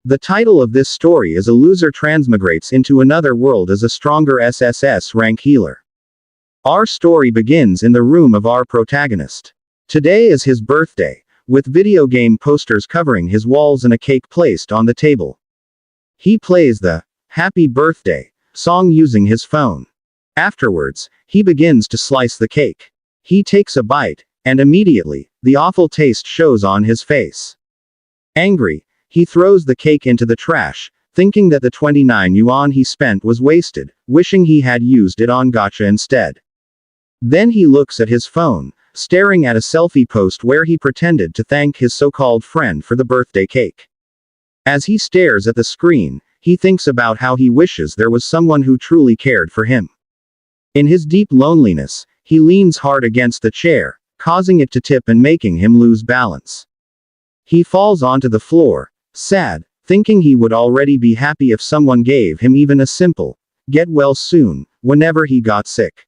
The title of this story is a loser transmigrates into another world as a stronger SSS rank healer. Our story begins in the room of our protagonist. Today is his birthday, with video game posters covering his walls and a cake placed on the table. He plays the "Happy Birthday" song using his phone. Afterwards, he begins to slice the cake. He takes a bite, and immediately, the awful taste shows on his face. Angry, he throws the cake into the trash, thinking that the 29 yuan he spent was wasted, wishing he had used it on gacha instead. Then he looks at his phone, staring at a selfie post where he pretended to thank his so-called friend for the birthday cake. As he stares at the screen, he thinks about how he wishes there was someone who truly cared for him. In his deep loneliness, he leans hard against the chair, causing it to tip and making him lose balance. He falls onto the floor, sad, thinking he would already be happy if someone gave him even a simple, "get well soon," whenever he got sick.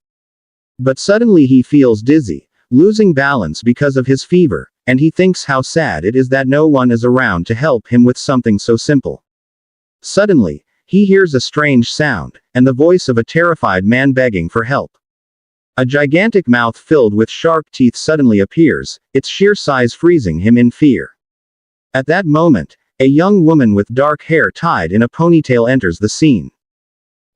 But suddenly he feels dizzy, losing balance because of his fever, and he thinks how sad it is that no one is around to help him with something so simple. Suddenly, he hears a strange sound, and the voice of a terrified man begging for help. A gigantic mouth filled with sharp teeth suddenly appears, its sheer size freezing him in fear. At that moment, a young woman with dark hair tied in a ponytail enters the scene.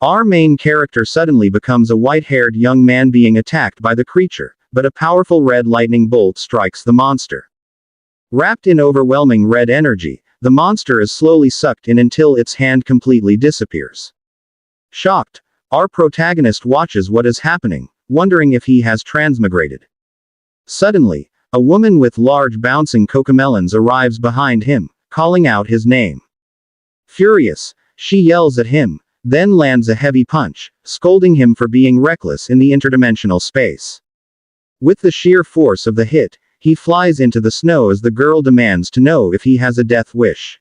Our main character suddenly becomes a white-haired young man being attacked by the creature, but a powerful red lightning bolt strikes the monster. Wrapped in overwhelming red energy, the monster is slowly sucked in until its hand completely disappears. Shocked, our protagonist watches what is happening, wondering if he has transmigrated. Suddenly, a woman with large bouncing cocomelons arrives behind him, calling out his name. Furious, she yells at him, then lands a heavy punch, scolding him for being reckless in the interdimensional space. With the sheer force of the hit, he flies into the snow as the girl demands to know if he has a death wish.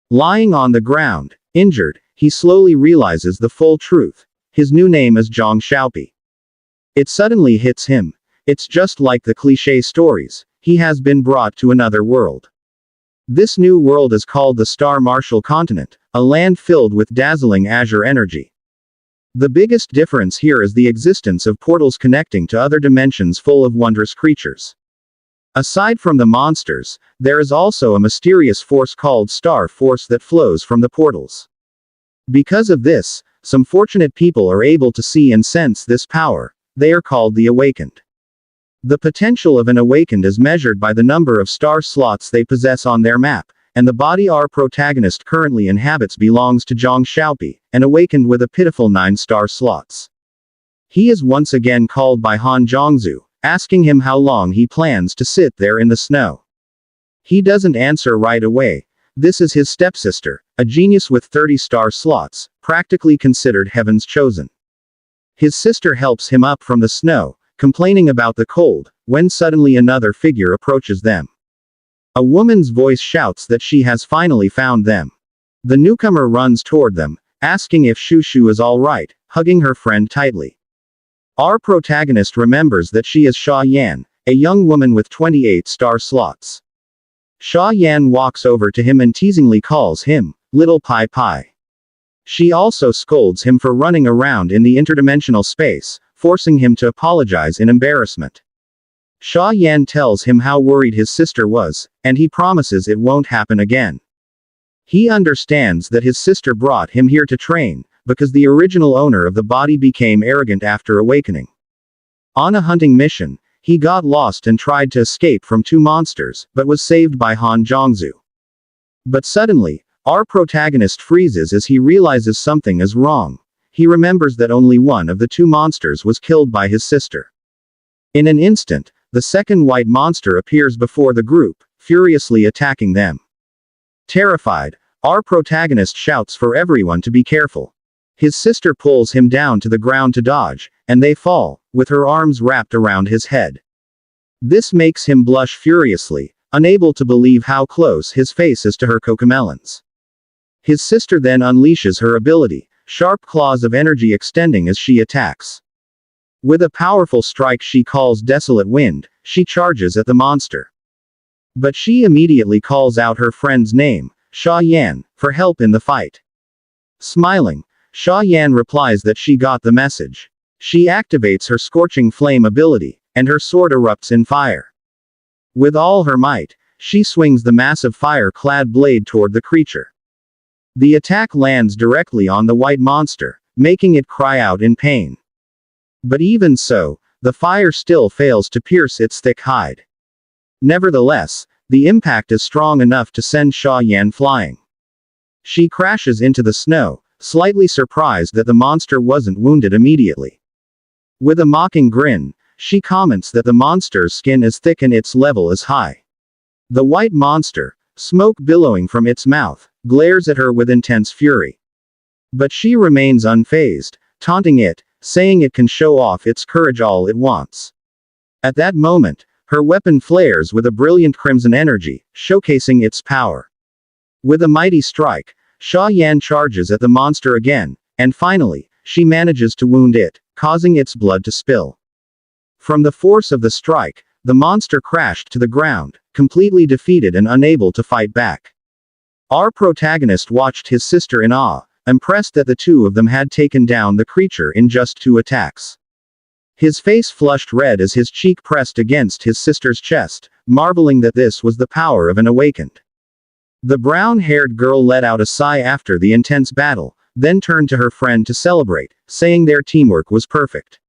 Lying on the ground, injured, he slowly realizes the full truth. His new name is Jiang Xiao. It suddenly hits him. It's just like the cliché stories. He has been brought to another world. This new world is called the Star Martial Continent, a land filled with dazzling azure energy. The biggest difference here is the existence of portals connecting to other dimensions full of wondrous creatures. Aside from the monsters, there is also a mysterious force called Star Force that flows from the portals. Because of this, some fortunate people are able to see and sense this power. They are called the Awakened. The potential of an Awakened is measured by the number of star slots they possess on their map, and the body our protagonist currently inhabits belongs to Jiang Xiao, an Awakened with a pitiful 9 star slots. He is once again called by Han Zhongzu, asking him how long he plans to sit there in the snow. He doesn't answer right away. This is his stepsister, a genius with 30 star slots, practically considered heaven's chosen. His sister helps him up from the snow, complaining about the cold, when suddenly another figure approaches them. A woman's voice shouts that she has finally found them. The newcomer runs toward them, asking if Shushu is alright, hugging her friend tightly. Our protagonist remembers that she is Sha Yan, a young woman with 28 star slots. Sha Yan walks over to him and teasingly calls him, "Little Pai Pai." She also scolds him for running around in the interdimensional space, forcing him to apologize in embarrassment. Sha Yan tells him how worried his sister was, and he promises it won't happen again. He understands that his sister brought him here to train, because the original owner of the body became arrogant after awakening. On a hunting mission, he got lost and tried to escape from 2 monsters, but was saved by Han Zhongzu. But suddenly, our protagonist freezes as he realizes something is wrong. He remembers that only one of the 2 monsters was killed by his sister. In an instant, the second white monster appears before the group, furiously attacking them. Terrified, our protagonist shouts for everyone to be careful. His sister pulls him down to the ground to dodge, and they fall, with her arms wrapped around his head. This makes him blush furiously, unable to believe how close his face is to her cocomelons. His sister then unleashes her ability, sharp claws of energy extending as she attacks. With a powerful strike she calls Desolate Wind, she charges at the monster. But she immediately calls out her friend's name, Sha Yan, for help in the fight. Smiling, Sha Yan replies that she got the message. She activates her Scorching Flame ability, and her sword erupts in fire. With all her might, she swings the massive fire-clad blade toward the creature. The attack lands directly on the white monster, making it cry out in pain. But even so, the fire still fails to pierce its thick hide. Nevertheless, the impact is strong enough to send Sha Yan flying. She crashes into the snow, slightly surprised that the monster wasn't wounded immediately. With a mocking grin, she comments that the monster's skin is thick and its level is high. The white monster, smoke billowing from its mouth, glares at her with intense fury. But she remains unfazed, taunting it, saying it can show off its courage all it wants. At that moment, her weapon flares with a brilliant crimson energy, showcasing its power. With a mighty strike, Sha Yan charges at the monster again, and finally, she manages to wound it, causing its blood to spill. From the force of the strike, the monster crashed to the ground, completely defeated and unable to fight back. Our protagonist watched his sister in awe, impressed that the two of them had taken down the creature in just 2 attacks. His face flushed red as his cheek pressed against his sister's chest, marveling that this was the power of an awakened. The brown-haired girl let out a sigh after the intense battle, then turned to her friend to celebrate, saying their teamwork was perfect.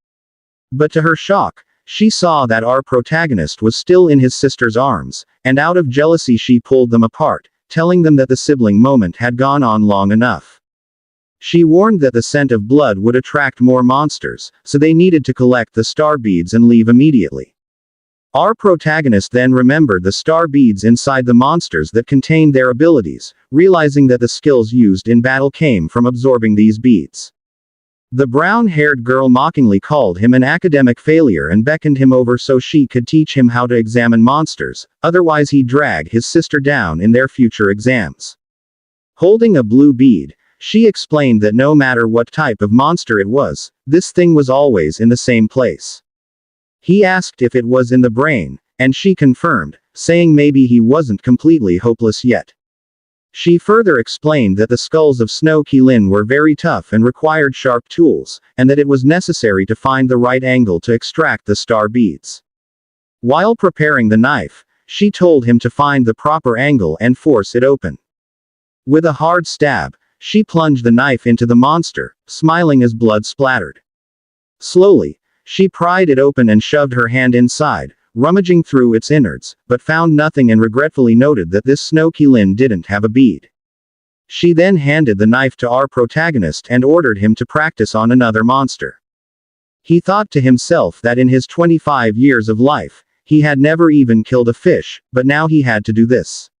But to her shock, she saw that our protagonist was still in his sister's arms, and out of jealousy she pulled them apart, telling them that the sibling moment had gone on long enough. She warned that the scent of blood would attract more monsters, so they needed to collect the star beads and leave immediately. Our protagonist then remembered the star beads inside the monsters that contained their abilities, realizing that the skills used in battle came from absorbing these beads. The brown-haired girl mockingly called him an academic failure and beckoned him over so she could teach him how to examine monsters, otherwise he'd drag his sister down in their future exams. Holding a blue bead, she explained that no matter what type of monster it was, this thing was always in the same place. He asked if it was in the brain, and she confirmed, saying maybe he wasn't completely hopeless yet. She further explained that the skulls of Snow Keelin were very tough and required sharp tools, and that it was necessary to find the right angle to extract the star beads. While preparing the knife, she told him to find the proper angle and force it open. With a hard stab, she plunged the knife into the monster, smiling as blood splattered. Slowly, she pried it open and shoved her hand inside, rummaging through its innards, but found nothing and regretfully noted that this Snow Keelin didn't have a bead. She then handed the knife to our protagonist and ordered him to practice on another monster. He thought to himself that in his 25 years of life, he had never even killed a fish, but now he had to do this.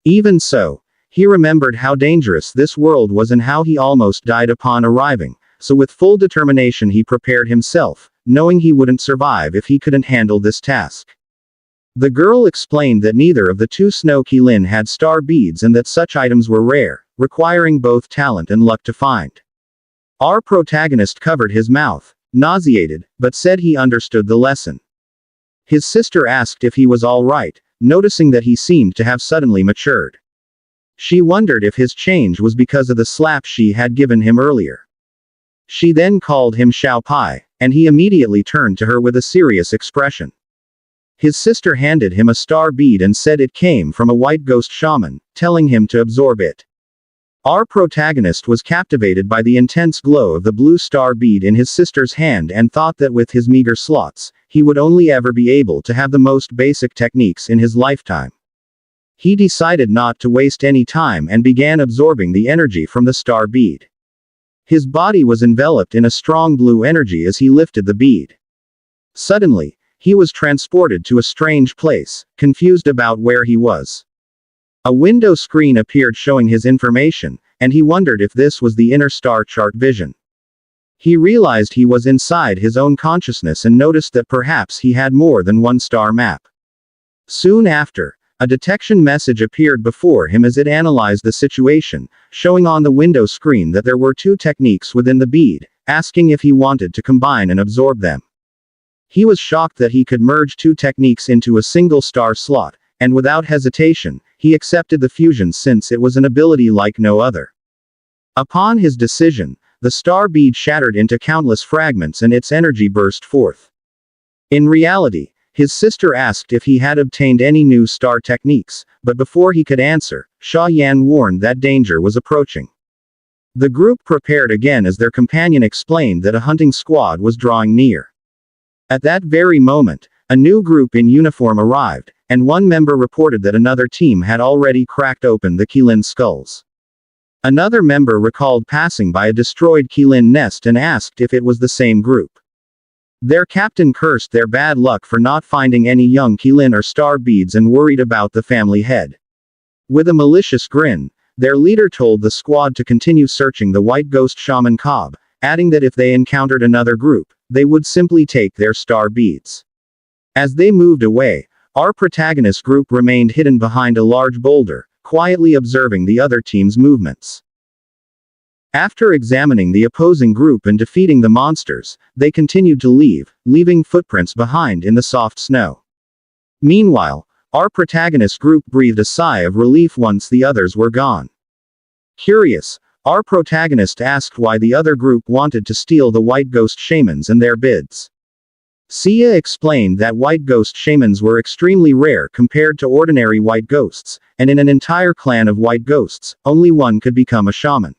Even so, he remembered how dangerous this world was and how he almost died upon arriving, so with full determination he prepared himself, knowing he wouldn't survive if he couldn't handle this task. The girl explained that neither of the 2 Snow Keelin had star beads and that such items were rare, requiring both talent and luck to find. Our protagonist covered his mouth, nauseated, but said he understood the lesson. His sister asked if he was all right, noticing that he seemed to have suddenly matured. She wondered if his change was because of the slap she had given him earlier. She then called him Xiao Pai, and he immediately turned to her with a serious expression. His sister handed him a star bead and said it came from a white ghost shaman, telling him to absorb it. Our protagonist was captivated by the intense glow of the blue star bead in his sister's hand and thought that with his meager slots, he would only ever be able to have the most basic techniques in his lifetime. He decided not to waste any time and began absorbing the energy from the star bead. His body was enveloped in a strong blue energy as he lifted the bead. Suddenly, he was transported to a strange place, confused about where he was. A window screen appeared showing his information, and he wondered if this was the inner star chart vision. He realized he was inside his own consciousness and noticed that perhaps he had more than one star map. Soon after, a detection message appeared before him as it analyzed the situation, showing on the window screen that there were 2 techniques within the bead, asking if he wanted to combine and absorb them. He was shocked that he could merge 2 techniques into a single star slot, and without hesitation, he accepted the fusion since it was an ability like no other. Upon his decision, the star bead shattered into countless fragments and its energy burst forth. In reality, his sister asked if he had obtained any new star techniques, but before he could answer, Sha Yan warned that danger was approaching. The group prepared again as their companion explained that a hunting squad was drawing near. At that very moment, a new group in uniform arrived, and one member reported that another team had already cracked open the Qilin skulls. Another member recalled passing by a destroyed Qilin nest and asked if it was the same group. Their captain cursed their bad luck for not finding any young Qilin or star beads and worried about the family head. With a malicious grin, their leader told the squad to continue searching the white ghost shaman cob, adding that if they encountered another group, they would simply take their star beads. As they moved away, our protagonist group remained hidden behind a large boulder, quietly observing the other team's movements. After examining the opposing group and defeating the monsters, they continued to leave, leaving footprints behind in the soft snow. Meanwhile, our protagonist group breathed a sigh of relief once the others were gone. Curious, our protagonist asked why the other group wanted to steal the white ghost shamans and their bids. Sia explained that white ghost shamans were extremely rare compared to ordinary white ghosts, and in an entire clan of white ghosts, only one could become a shaman.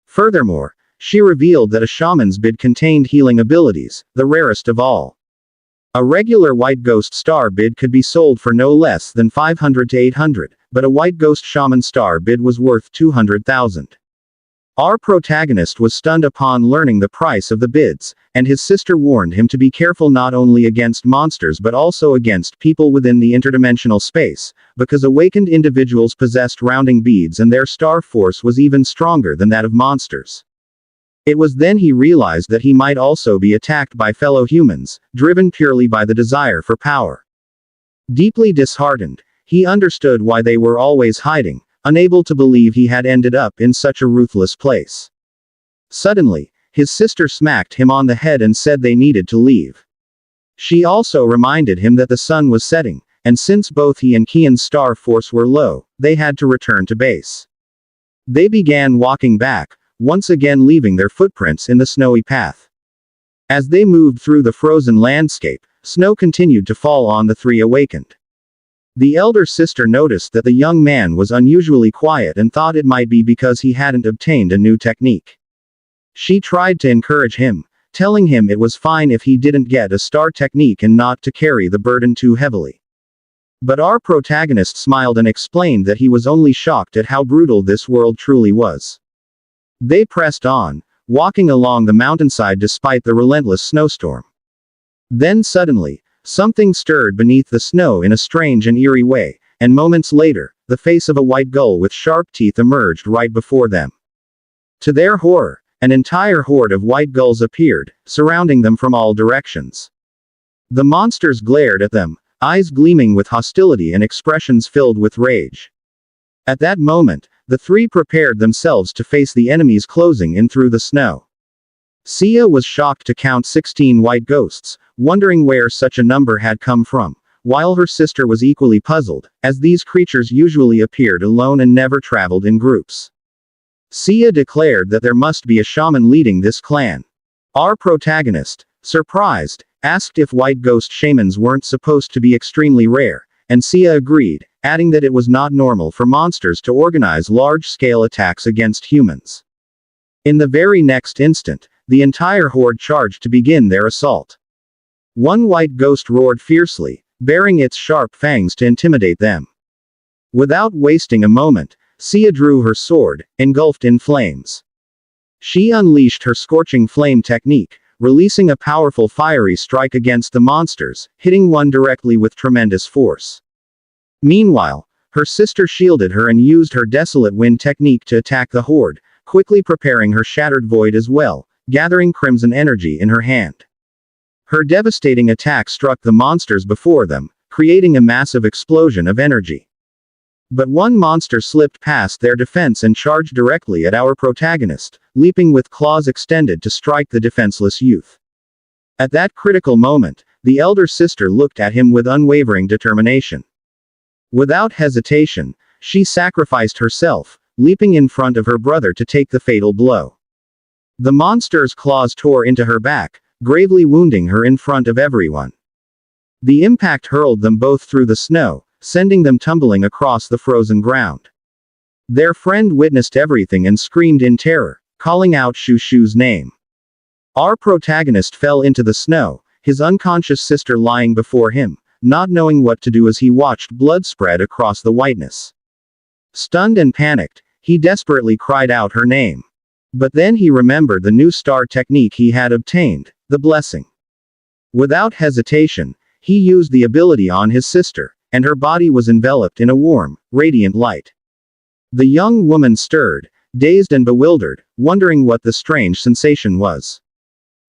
Furthermore, she revealed that a shaman's bid contained healing abilities, the rarest of all. A regular white ghost star bid could be sold for no less than 500 to 800, but a white ghost shaman star bid was worth 200,000. Our protagonist was stunned upon learning the price of the bids, and his sister warned him to be careful not only against monsters but also against people within the interdimensional space, because awakened individuals possessed rounding beads and their star force was even stronger than that of monsters. It was then he realized that he might also be attacked by fellow humans, driven purely by the desire for power. Deeply disheartened, he understood why they were always hiding, unable to believe he had ended up in such a ruthless place. Suddenly, his sister smacked him on the head and said they needed to leave. She also reminded him that the sun was setting, and since both he and Kian's star force were low, they had to return to base. They began walking back, once again leaving their footprints in the snowy path. As they moved through the frozen landscape, snow continued to fall on the three awakened. The elder sister noticed that the young man was unusually quiet and thought it might be because he hadn't obtained a new technique. She tried to encourage him, telling him it was fine if he didn't get a star technique and not to carry the burden too heavily. But our protagonist smiled and explained that he was only shocked at how brutal this world truly was. They pressed on, walking along the mountainside despite the relentless snowstorm. Then suddenly, something stirred beneath the snow in a strange and eerie way, and moments later, the face of a white gull with sharp teeth emerged right before them. To their horror, an entire horde of white gulls appeared, surrounding them from all directions. The monsters glared at them, eyes gleaming with hostility and expressions filled with rage. At that moment, the three prepared themselves to face the enemies closing in through the snow. Sia was shocked to count 16 white ghosts, wondering where such a number had come from, while her sister was equally puzzled, as these creatures usually appeared alone and never traveled in groups. Sia declared that there must be a shaman leading this clan. Our protagonist, surprised, asked if white ghost shamans weren't supposed to be extremely rare, and Sia agreed, adding that it was not normal for monsters to organize large-scale attacks against humans. In the very next instant, the entire horde charged to begin their assault. One white ghost roared fiercely, baring its sharp fangs to intimidate them. Without wasting a moment, Sia drew her sword, engulfed in flames. She unleashed her scorching flame technique, releasing a powerful fiery strike against the monsters, hitting one directly with tremendous force. Meanwhile, her sister shielded her and used her desolate wind technique to attack the horde, quickly preparing her shattered void as well, gathering crimson energy in her hand. Her devastating attack struck the monsters before them, creating a massive explosion of energy. But one monster slipped past their defense and charged directly at our protagonist, leaping with claws extended to strike the defenseless youth. At that critical moment, the elder sister looked at him with unwavering determination. Without hesitation, she sacrificed herself, leaping in front of her brother to take the fatal blow. The monster's claws tore into her back, gravely wounding her in front of everyone. The impact hurled them both through the snow, sending them tumbling across the frozen ground. Their friend witnessed everything and screamed in terror, calling out Shu Shu's name. Our protagonist fell into the snow, his unconscious sister lying before him, not knowing what to do as he watched blood spread across the whiteness. Stunned and panicked, he desperately cried out her name. But then he remembered the new star technique he had obtained, the blessing. Without hesitation, he used the ability on his sister, and her body was enveloped in a warm, radiant light. The young woman stirred, dazed and bewildered, wondering what the strange sensation was.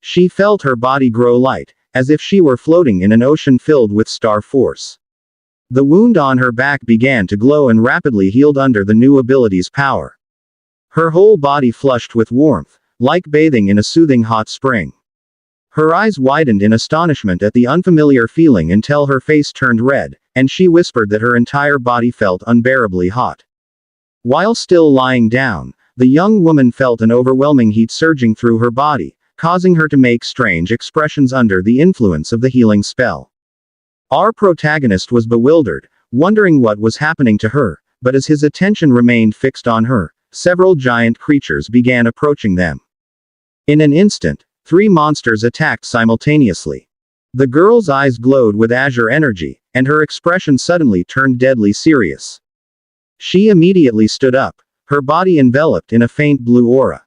She felt her body grow light, as if she were floating in an ocean filled with star force. The wound on her back began to glow and rapidly healed under the new ability's power. Her whole body flushed with warmth, like bathing in a soothing hot spring. Her eyes widened in astonishment at the unfamiliar feeling until her face turned red, and she whispered that her entire body felt unbearably hot. While still lying down, the young woman felt an overwhelming heat surging through her body, causing her to make strange expressions under the influence of the healing spell. Our protagonist was bewildered, wondering what was happening to her, but as his attention remained fixed on her, several giant creatures began approaching them. In an instant, 3 monsters attacked simultaneously. The girl's eyes glowed with azure energy, and her expression suddenly turned deadly serious. She immediately stood up, her body enveloped in a faint blue aura.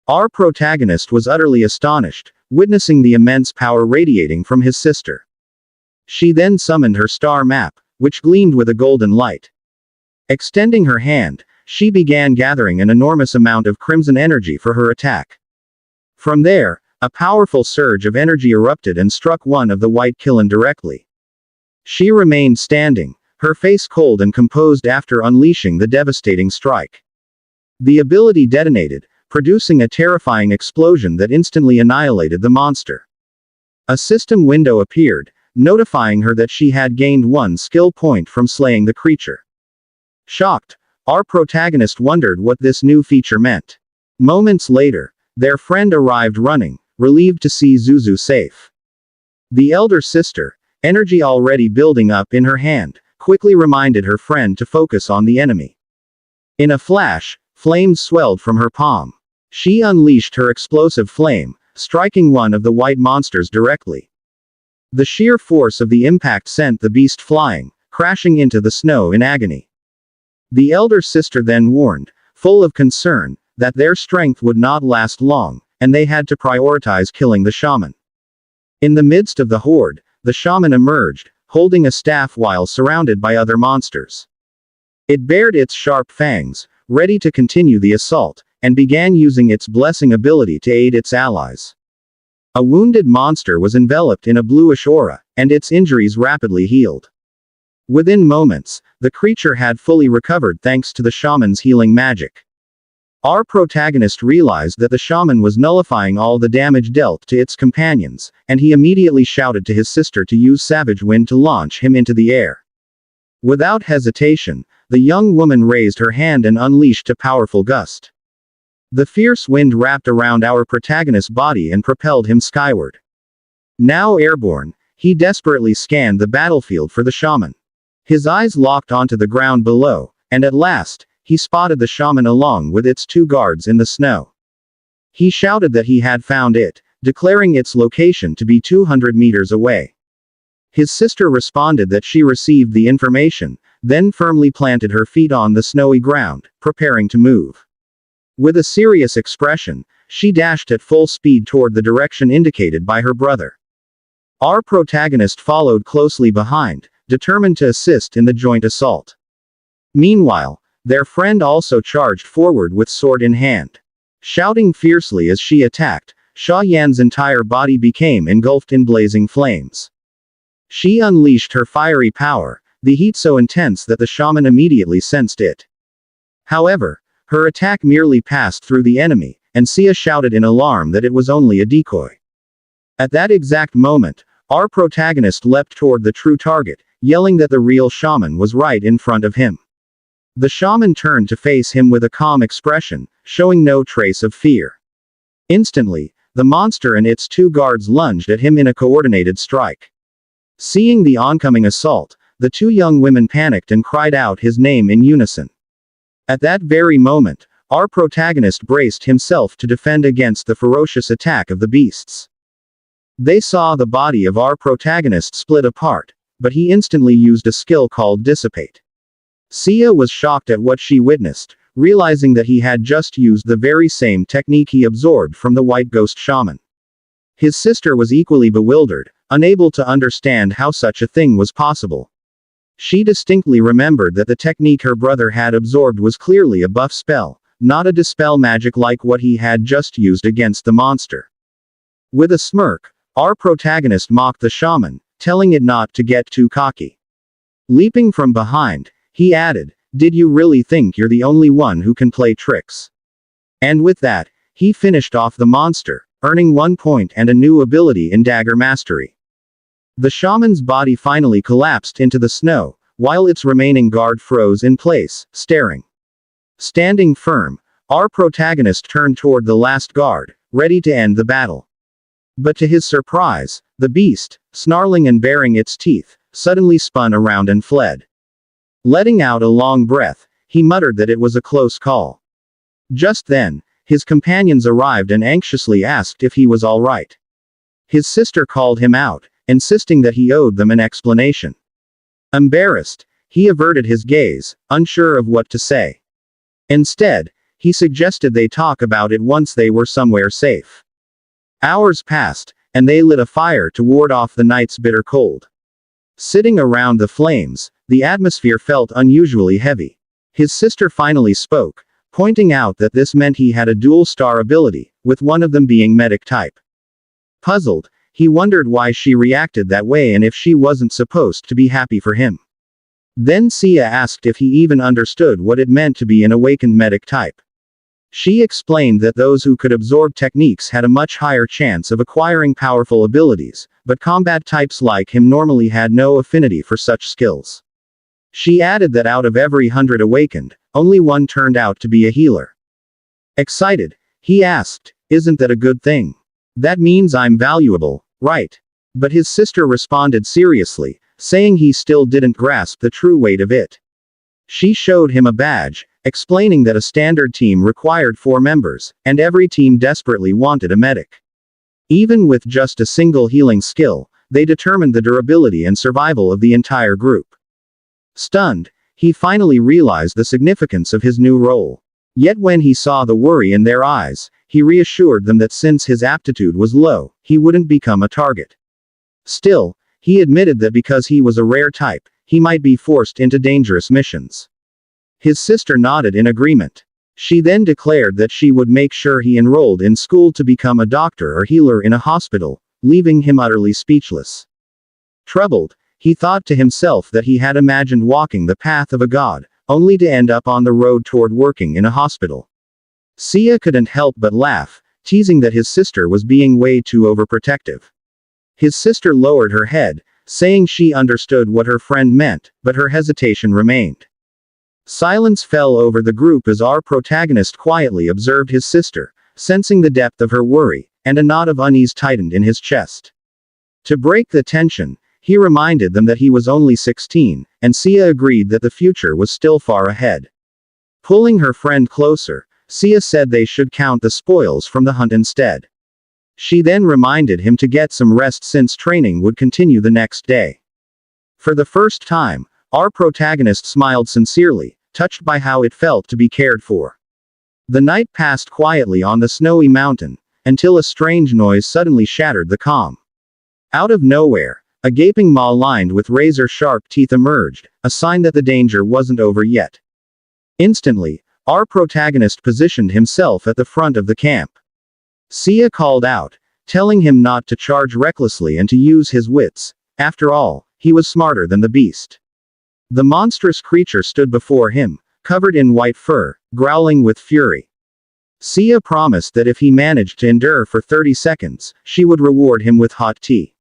Our protagonist was utterly astonished, witnessing the immense power radiating from his sister. She then summoned her star map, which gleamed with a golden light. Extending her hand, she began gathering an enormous amount of crimson energy for her attack. From there, a powerful surge of energy erupted and struck one of the white Killen directly. She remained standing, her face cold and composed after unleashing the devastating strike. The ability detonated, producing a terrifying explosion that instantly annihilated the monster. A system window appeared, notifying her that she had gained 1 skill point from slaying the creature. Shocked, our protagonist wondered what this new feature meant. Moments later, their friend arrived running, relieved to see Zuzu safe. The elder sister, energy already building up in her hand, quickly reminded her friend to focus on the enemy. In a flash, flames swelled from her palm. She unleashed her explosive flame, striking one of the white monsters directly. The sheer force of the impact sent the beast flying, crashing into the snow in agony. The elder sister then warned, full of concern, that their strength would not last long, and they had to prioritize killing the shaman. In the midst of the horde, the shaman emerged, holding a staff while surrounded by other monsters. It bared its sharp fangs, ready to continue the assault, and began using its blessing ability to aid its allies. A wounded monster was enveloped in a bluish aura, and its injuries rapidly healed. Within moments, the creature had fully recovered thanks to the shaman's healing magic. Our protagonist realized that the shaman was nullifying all the damage dealt to its companions, and he immediately shouted to his sister to use Savage Wind to launch him into the air. Without hesitation, the young woman raised her hand and unleashed a powerful gust. The fierce wind wrapped around our protagonist's body and propelled him skyward. Now airborne, he desperately scanned the battlefield for the shaman. His eyes locked onto the ground below, and at last, he spotted the shaman along with its 2 guards in the snow. He shouted that he had found it, declaring its location to be 200 meters away. His sister responded that she received the information, then firmly planted her feet on the snowy ground, preparing to move. With a serious expression, she dashed at full speed toward the direction indicated by her brother. Our protagonist followed closely behind, determined to assist in the joint assault. Meanwhile, their friend also charged forward with sword in hand. Shouting fiercely as she attacked, Sha Yan's entire body became engulfed in blazing flames. She unleashed her fiery power, the heat so intense that the shaman immediately sensed it. However, her attack merely passed through the enemy, and Sia shouted in alarm that it was only a decoy. At that exact moment, our protagonist leapt toward the true target, yelling that the real shaman was right in front of him. The shaman turned to face him with a calm expression, showing no trace of fear. Instantly, the monster and its two guards lunged at him in a coordinated strike. Seeing the oncoming assault, the two young women panicked and cried out his name in unison. At that very moment, our protagonist braced himself to defend against the ferocious attack of the beasts. They saw the body of our protagonist split apart, but he instantly used a skill called Dissipate. Sia was shocked at what she witnessed, realizing that he had just used the very same technique he absorbed from the White Ghost Shaman. His sister was equally bewildered, unable to understand how such a thing was possible. She distinctly remembered that the technique her brother had absorbed was clearly a buff spell, not a dispel magic like what he had just used against the monster. With a smirk, our protagonist mocked the shaman, telling it not to get too cocky. Leaping from behind, he added, "Did you really think you're the only one who can play tricks?" And with that, he finished off the monster, earning 1 point and a new ability in Dagger Mastery. The shaman's body finally collapsed into the snow, while its remaining guard froze in place, staring. Standing firm, our protagonist turned toward the last guard, ready to end the battle. But to his surprise, the beast, snarling and baring its teeth, suddenly spun around and fled. Letting out a long breath, he muttered that it was a close call. Just then, his companions arrived and anxiously asked if he was all right. His sister called him out, insisting that he owed them an explanation. Embarrassed, he averted his gaze, unsure of what to say. Instead, he suggested they talk about it once they were somewhere safe. Hours passed, and they lit a fire to ward off the night's bitter cold. Sitting around the flames, the atmosphere felt unusually heavy. His sister finally spoke, pointing out that this meant he had a dual-star ability, with one of them being medic type. Puzzled, he wondered why she reacted that way and if she wasn't supposed to be happy for him. Then Sia asked if he even understood what it meant to be an awakened medic type. She explained that those who could absorb techniques had a much higher chance of acquiring powerful abilities, but combat types like him normally had no affinity for such skills. She added that out of every 100 awakened, only one turned out to be a healer. Excited, he asked, "Isn't that a good thing? That means I'm valuable, right?" But his sister responded seriously, saying he still didn't grasp the true weight of it. She showed him a badge, explaining that a standard team required 4 members, and every team desperately wanted a medic. Even with just a single healing skill, they determined the durability and survival of the entire group. Stunned, he finally realized the significance of his new role. Yet when he saw the worry in their eyes, he reassured them that since his aptitude was low, he wouldn't become a target. Still, he admitted that because he was a rare type, he might be forced into dangerous missions. His sister nodded in agreement. She then declared that she would make sure he enrolled in school to become a doctor or healer in a hospital, leaving him utterly speechless. Troubled, he thought to himself that he had imagined walking the path of a god, only to end up on the road toward working in a hospital. Sia couldn't help but laugh, teasing that his sister was being way too overprotective. His sister lowered her head, saying she understood what her friend meant, but her hesitation remained. Silence fell over the group as our protagonist quietly observed his sister, sensing the depth of her worry, and a knot of unease tightened in his chest. To break the tension, he reminded them that he was only 16, and Sia agreed that the future was still far ahead. Pulling her friend closer, Sia said they should count the spoils from the hunt instead. She then reminded him to get some rest since training would continue the next day. For the first time, our protagonist smiled sincerely, touched by how it felt to be cared for. The night passed quietly on the snowy mountain, until a strange noise suddenly shattered the calm. Out of nowhere, a gaping maw lined with razor-sharp teeth emerged, a sign that the danger wasn't over yet. Instantly, our protagonist positioned himself at the front of the camp. Sia called out, telling him not to charge recklessly and to use his wits. After all, he was smarter than the beast. The monstrous creature stood before him, covered in white fur, growling with fury. Sia promised that if he managed to endure for 30 seconds, she would reward him with hot tea.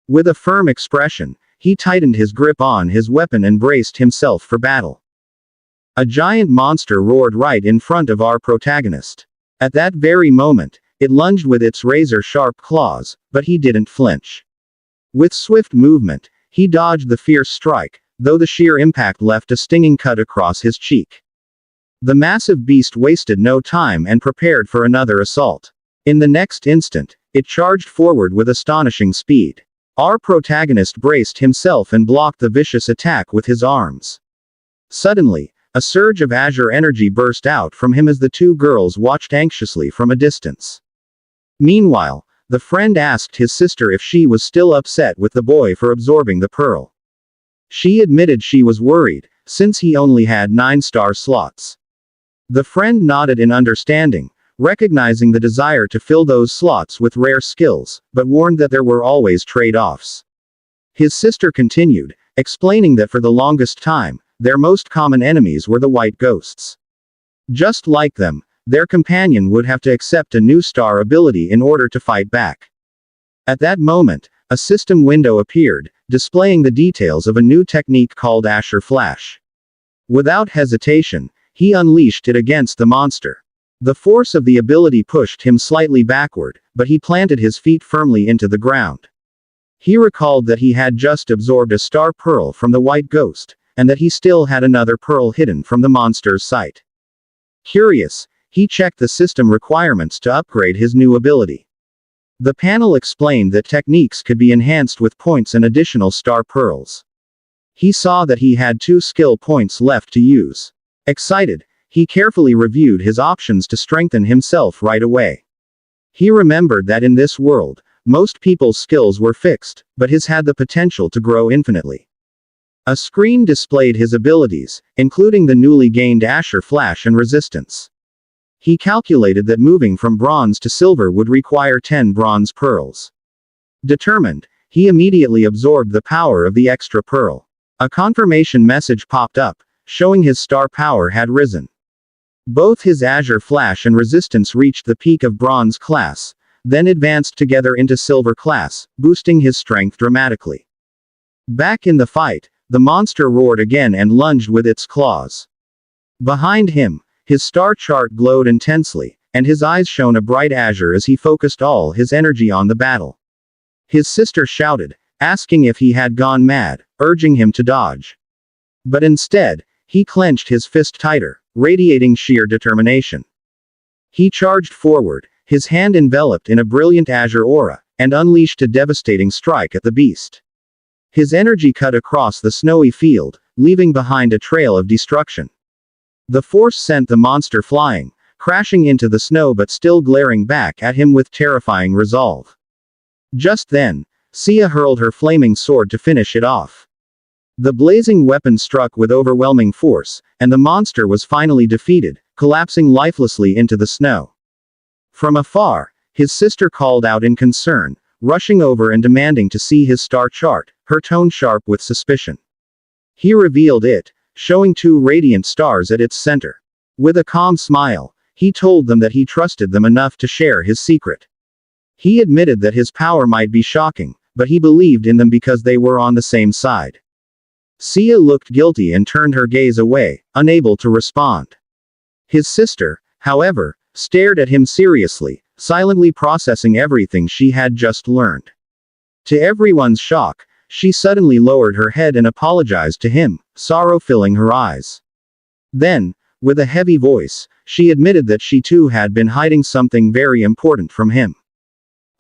With a firm expression, He tightened his grip on his weapon and braced himself for battle. A giant monster roared right in front of our protagonist. At that very moment, it lunged with its razor-sharp claws, but he didn't flinch. With swift movement, he dodged the fierce strike, though the sheer impact left a stinging cut across his cheek. The massive beast wasted no time and prepared for another assault. In the next instant, it charged forward with astonishing speed. Our protagonist braced himself and blocked the vicious attack with his arms. Suddenly, a surge of azure energy burst out from him as the two girls watched anxiously from a distance. Meanwhile, the friend asked his sister if she was still upset with the boy for absorbing the pearl. She admitted she was worried, since he only had 9-star slots. The friend nodded in understanding, recognizing the desire to fill those slots with rare skills, but warned that there were always trade-offs. His sister continued, explaining that for the longest time, their most common enemies were the white ghosts. Just like them, their companion would have to accept a new star ability in order to fight back. At that moment, a system window appeared, displaying the details of a new technique called Asher Flash. Without hesitation, he unleashed it against the monster. The force of the ability pushed him slightly backward, but he planted his feet firmly into the ground. He recalled that he had just absorbed a star pearl from the white ghost, and that he still had another pearl hidden from the monster's sight. Curious, he checked the system requirements to upgrade his new ability. The panel explained that techniques could be enhanced with points and additional star pearls. He saw that he had 2 skill points left to use. Excited, he carefully reviewed his options to strengthen himself right away. He remembered that in this world, most people's skills were fixed, but his had the potential to grow infinitely. A screen displayed his abilities, including the newly gained Asher Flash and Resistance. He calculated that moving from bronze to silver would require 10 bronze pearls. Determined, he immediately absorbed the power of the extra pearl. A confirmation message popped up, showing his star power had risen. Both his Azure Flash and Resistance reached the peak of bronze class, then advanced together into silver class, boosting his strength dramatically. Back in the fight, the monster roared again and lunged with its claws. Behind him, his star chart glowed intensely, and his eyes shone a bright azure as he focused all his energy on the battle. His sister shouted, asking if he had gone mad, urging him to dodge. But instead, he clenched his fist tighter, radiating sheer determination. He charged forward, his hand enveloped in a brilliant azure aura, and unleashed a devastating strike at the beast. His energy cut across the snowy field, leaving behind a trail of destruction. The force sent the monster flying, crashing into the snow but still glaring back at him with terrifying resolve. Just then, Sia hurled her flaming sword to finish it off. The blazing weapon struck with overwhelming force, and the monster was finally defeated, collapsing lifelessly into the snow. From afar, his sister called out in concern, rushing over and demanding to see his star chart, her tone sharp with suspicion. He revealed it, showing 2 radiant stars at its center. With a calm smile, he told them that he trusted them enough to share his secret. He admitted that his power might be shocking, but he believed in them because they were on the same side. Sia looked guilty and turned her gaze away, unable to respond. His sister, however, stared at him seriously, silently processing everything she had just learned. To everyone's shock, she suddenly lowered her head and apologized to him, sorrow filling her eyes. Then, with a heavy voice, she admitted that she too had been hiding something very important from him.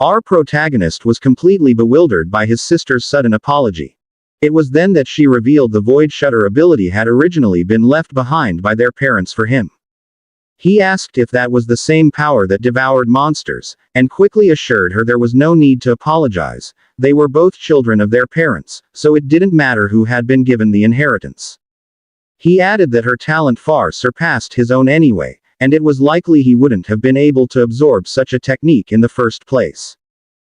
Our protagonist was completely bewildered by his sister's sudden apology. It was then that she revealed the Void Shutter ability had originally been left behind by their parents for him. He asked if that was the same power that devoured monsters, and quickly assured her there was no need to apologize. They were both children of their parents, so it didn't matter who had been given the inheritance. He added that her talent far surpassed his own anyway, and it was likely he wouldn't have been able to absorb such a technique in the first place.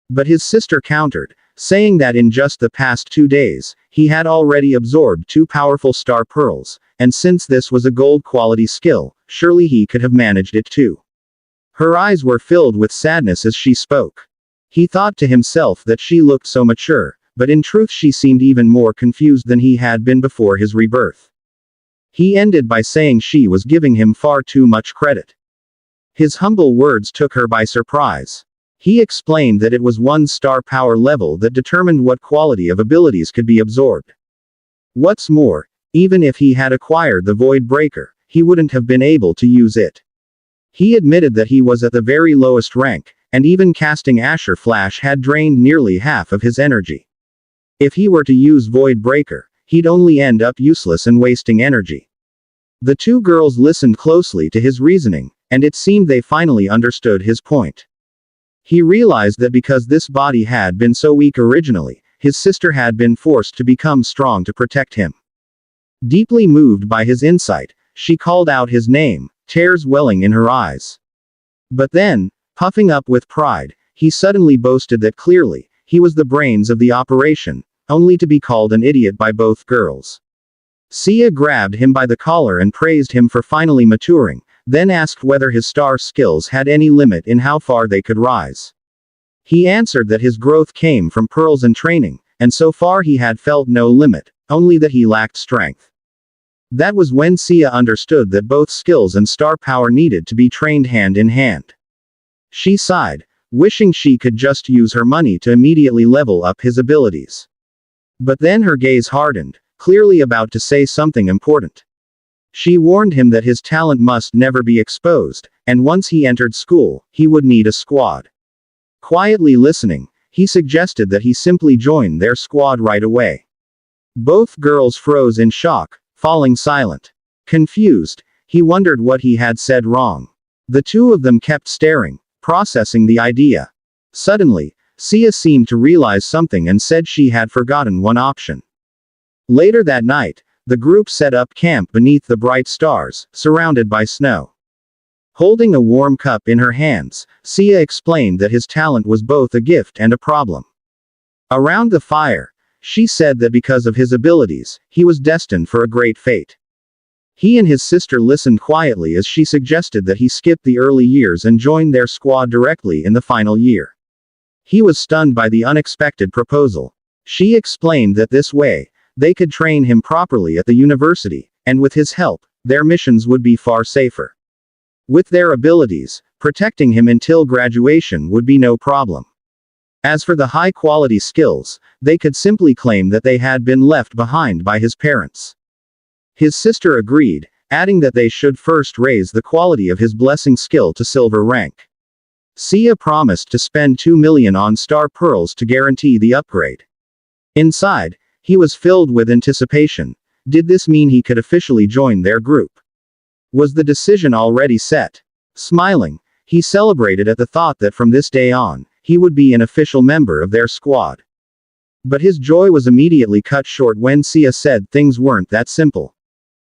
But his sister countered, saying that in just the past 2 days, he had already absorbed 2 powerful star pearls, and since this was a gold-quality skill, surely he could have managed it too. Her eyes were filled with sadness as she spoke. He thought to himself that she looked so mature, but in truth she seemed even more confused than he had been before his rebirth. He ended by saying she was giving him far too much credit. His humble words took her by surprise. He explained that it was one star power level that determined what quality of abilities could be absorbed. What's more, even if he had acquired the Void Breaker, he wouldn't have been able to use it. He admitted that he was at the very lowest rank, and even casting Asher Flash had drained nearly half of his energy. If he were to use Void Breaker, he'd only end up useless and wasting energy. The two girls listened closely to his reasoning, and it seemed they finally understood his point. He realized that because this body had been so weak originally, his sister had been forced to become strong to protect him. Deeply moved by his insight, she called out his name, tears welling in her eyes. But then, puffing up with pride, he suddenly boasted that clearly, he was the brains of the operation, only to be called an idiot by both girls. Sia grabbed him by the collar and praised him for finally maturing, then asked whether his star skills had any limit in how far they could rise. He answered that his growth came from pearls and training, and so far he had felt no limit, only that he lacked strength. That was when Sia understood that both skills and star power needed to be trained hand in hand. She sighed, wishing she could just use her money to immediately level up his abilities. But then her gaze hardened, clearly about to say something important. She warned him that his talent must never be exposed, and once he entered school, he would need a squad. Quietly listening, he suggested that he simply join their squad right away. Both girls froze in shock, falling silent. Confused, he wondered what he had said wrong. The two of them kept staring, processing the idea. Suddenly, Sia seemed to realize something and said she had forgotten one option. Later that night, the group set up camp beneath the bright stars, surrounded by snow. Holding a warm cup in her hands, Sia explained that his talent was both a gift and a problem. Around the fire, she said that because of his abilities, he was destined for a great fate. He and his sister listened quietly as she suggested that he skip the early years and join their squad directly in the final year. He was stunned by the unexpected proposal. She explained that this way, they could train him properly at the university, and with his help, their missions would be far safer. With their abilities, protecting him until graduation would be no problem. As for the high-quality skills, they could simply claim that they had been left behind by his parents. His sister agreed, adding that they should first raise the quality of his blessing skill to silver rank. Sia promised to spend 2 million on star pearls to guarantee the upgrade. Inside, he was filled with anticipation. Did this mean he could officially join their group? Was the decision already set? Smiling, he celebrated at the thought that from this day on, he would be an official member of their squad. But his joy was immediately cut short when Sia said things weren't that simple.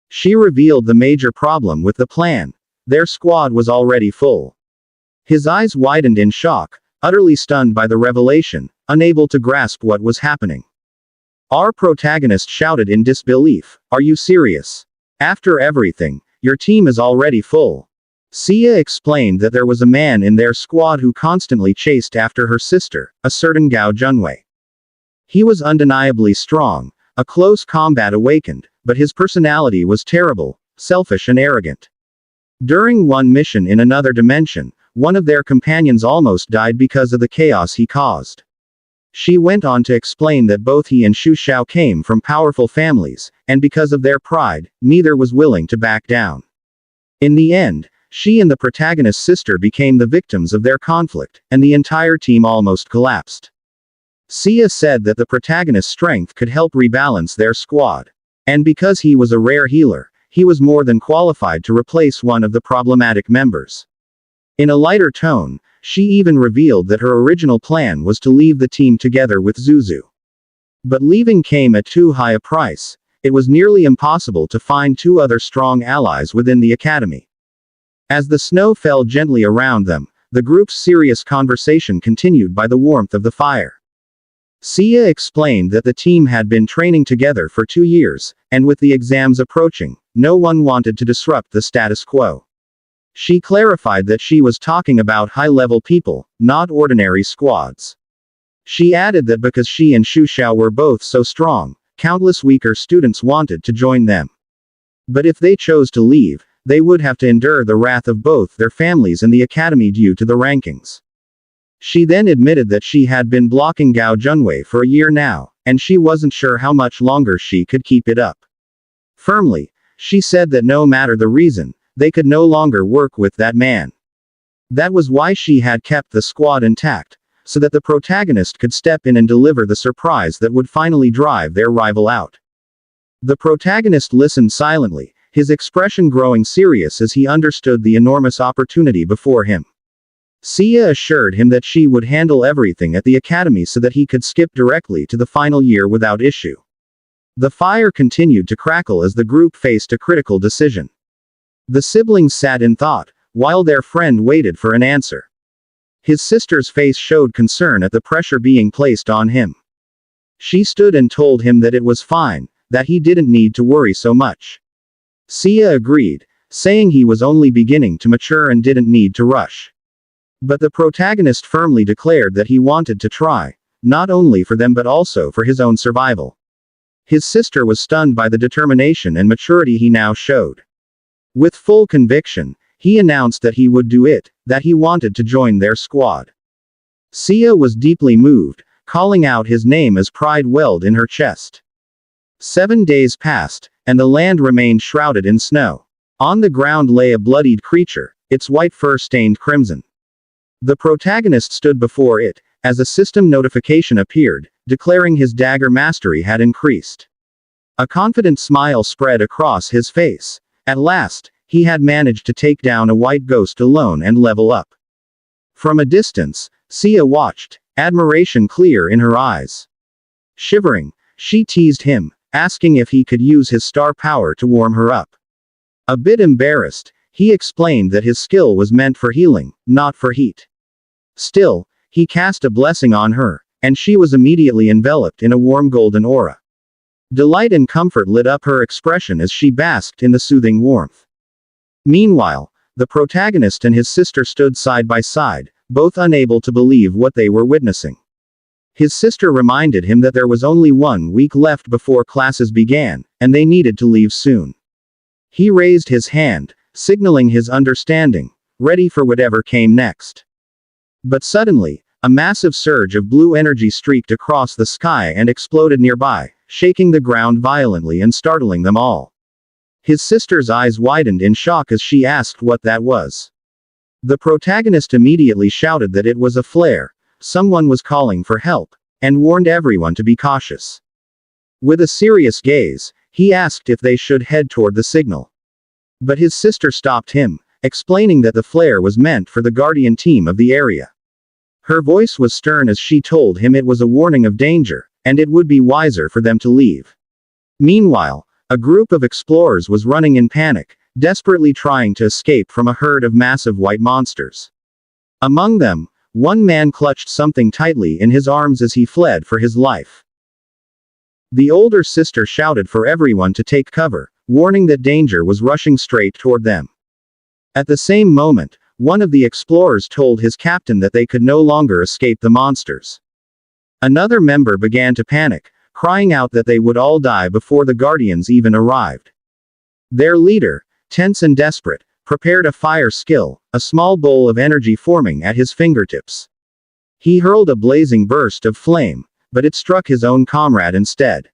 She revealed the major problem with the plan. Their squad was already full. His eyes widened in shock, utterly stunned by the revelation, unable to grasp what was happening. Our protagonist shouted in disbelief, "Are you serious? After everything, your team is already full." Sia explained that there was a man in their squad who constantly chased after her sister, a certain Gao Junwei. He was undeniably strong, a close combat awakened, but his personality was terrible, selfish and arrogant. During one mission in another dimension, one of their companions almost died because of the chaos he caused. She went on to explain that both he and Shu Xiao came from powerful families, and because of their pride, neither was willing to back down. In the end, she and the protagonist's sister became the victims of their conflict, and the entire team almost collapsed. Sia said that the protagonist's strength could help rebalance their squad. And because he was a rare healer, he was more than qualified to replace one of the problematic members. In a lighter tone, she even revealed that her original plan was to leave the team together with Zuzu. But leaving came at too high a price. It was nearly impossible to find two other strong allies within the academy. As the snow fell gently around them, the group's serious conversation continued by the warmth of the fire. Sia explained that the team had been training together for 2 years, and with the exams approaching, no one wanted to disrupt the status quo. She clarified that she was talking about high-level people, not ordinary squads. She added that because she and Xu Xiao were both so strong, countless weaker students wanted to join them. But if they chose to leave, they would have to endure the wrath of both their families and the academy due to the rankings. She then admitted that she had been blocking Gao Junwei for a year now, and she wasn't sure how much longer she could keep it up. Firmly, she said that no matter the reason, they could no longer work with that man. That was why she had kept the squad intact, so that the protagonist could step in and deliver the surprise that would finally drive their rival out. The protagonist listened silently, his expression growing serious as he understood the enormous opportunity before him. Sia assured him that she would handle everything at the academy so that he could skip directly to the final year without issue. The fire continued to crackle as the group faced a critical decision. The siblings sat in thought, while their friend waited for an answer. His sister's face showed concern at the pressure being placed on him. She stood and told him that it was fine, that he didn't need to worry so much. Sia agreed, saying he was only beginning to mature and didn't need to rush. But the protagonist firmly declared that he wanted to try, not only for them but also for his own survival. His sister was stunned by the determination and maturity he now showed. With full conviction, he announced that he would do it, that he wanted to join their squad. Sia was deeply moved, calling out his name as pride welled in her chest. 7 days passed, and the land remained shrouded in snow. On the ground lay a bloodied creature, its white fur stained crimson. The protagonist stood before it, as a system notification appeared, declaring his dagger mastery had increased. A confident smile spread across his face. At last, he had managed to take down a white ghost alone and level up. From a distance, Sia watched, admiration clear in her eyes. Shivering, she teased him, asking if he could use his star power to warm her up. A bit embarrassed, he explained that his skill was meant for healing, not for heat. Still, he cast a blessing on her, and she was immediately enveloped in a warm golden aura. Delight and comfort lit up her expression as she basked in the soothing warmth. Meanwhile, the protagonist and his sister stood side by side, both unable to believe what they were witnessing. His sister reminded him that there was only 1 week left before classes began, and they needed to leave soon. He raised his hand, signaling his understanding, ready for whatever came next. But suddenly, a massive surge of blue energy streaked across the sky and exploded nearby, shaking the ground violently and startling them all. His sister's eyes widened in shock as she asked what that was. The protagonist immediately shouted that it was a flare, someone was calling for help, and warned everyone to be cautious. With a serious gaze, he asked if they should head toward the signal. But his sister stopped him, explaining that the flare was meant for the guardian team of the area. Her voice was stern as she told him it was a warning of danger, and it would be wiser for them to leave. Meanwhile, a group of explorers was running in panic, desperately trying to escape from a herd of massive white monsters. Among them, one man clutched something tightly in his arms as he fled for his life. The older sister shouted for everyone to take cover, warning that danger was rushing straight toward them. At the same moment, one of the explorers told his captain that they could no longer escape the monsters. Another member began to panic, crying out that they would all die before the guardians even arrived. Their leader, tense and desperate, prepared a fire skill, a small bowl of energy forming at his fingertips. He hurled a blazing burst of flame, but it struck his own comrade instead.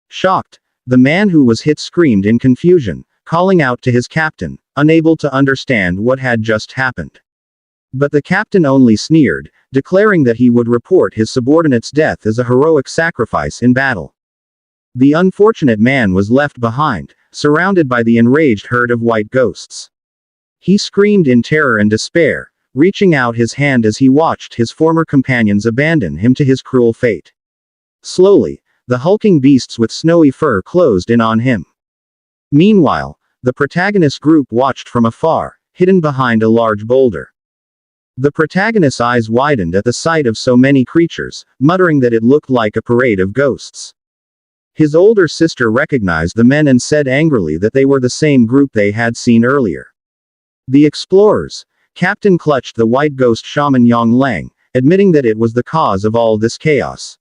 Shocked, the man who was hit screamed in confusion, calling out to his captain, unable to understand what had just happened. But the captain only sneered, declaring that he would report his subordinate's death as a heroic sacrifice in battle. The unfortunate man was left behind, surrounded by the enraged herd of white ghosts. He screamed in terror and despair, reaching out his hand as he watched his former companions abandon him to his cruel fate. Slowly, the hulking beasts with snowy fur closed in on him. Meanwhile, the protagonist group watched from afar, hidden behind a large boulder. The protagonist's eyes widened at the sight of so many creatures, muttering that it looked like a parade of ghosts. His older sister recognized the men and said angrily that they were the same group they had seen earlier. The explorers. Captain clutched the white ghost shaman Yang Lang, admitting that it was the cause of all this chaos.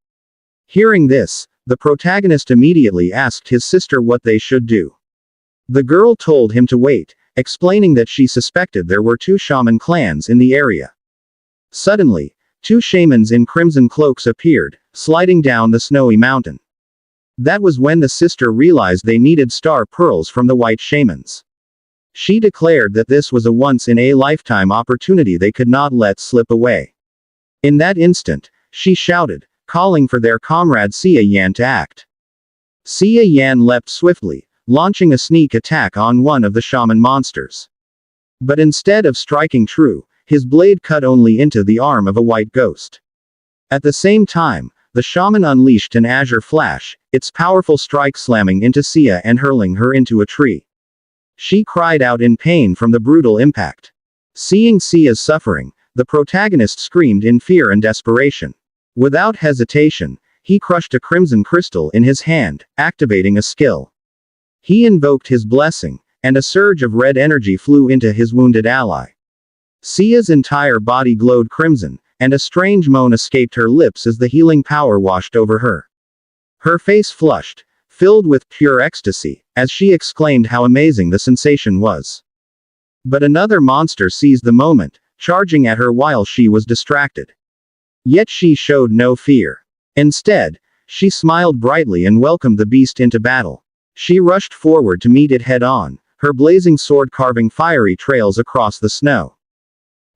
Hearing this, the protagonist immediately asked his sister what they should do. The girl told him to wait, explaining that she suspected there were 2 shaman clans in the area. Suddenly, 2 shamans in crimson cloaks appeared, sliding down the snowy mountain. That was when the sister realized they needed star pearls from the white shamans. She declared that this was a once-in-a-lifetime opportunity they could not let slip away. In that instant, she shouted, calling for their comrade Xia Yan to act. Xia Yan leapt swiftly, launching a sneak attack on one of the shaman monsters. But instead of striking true, his blade cut only into the arm of a white ghost. At the same time, the shaman unleashed an azure flash, its powerful strike slamming into Xia and hurling her into a tree. She cried out in pain from the brutal impact. Seeing Xia's suffering, the protagonist screamed in fear and desperation. Without hesitation, he crushed a crimson crystal in his hand, activating a skill. He invoked his blessing, and a surge of red energy flew into his wounded ally. Xia's entire body glowed crimson, and a strange moan escaped her lips as the healing power washed over her. Her face flushed, filled with pure ecstasy, as she exclaimed how amazing the sensation was. But another monster seized the moment, charging at her while she was distracted. Yet she showed no fear. Instead, she smiled brightly and welcomed the beast into battle. She rushed forward to meet it head-on, her blazing sword carving fiery trails across the snow.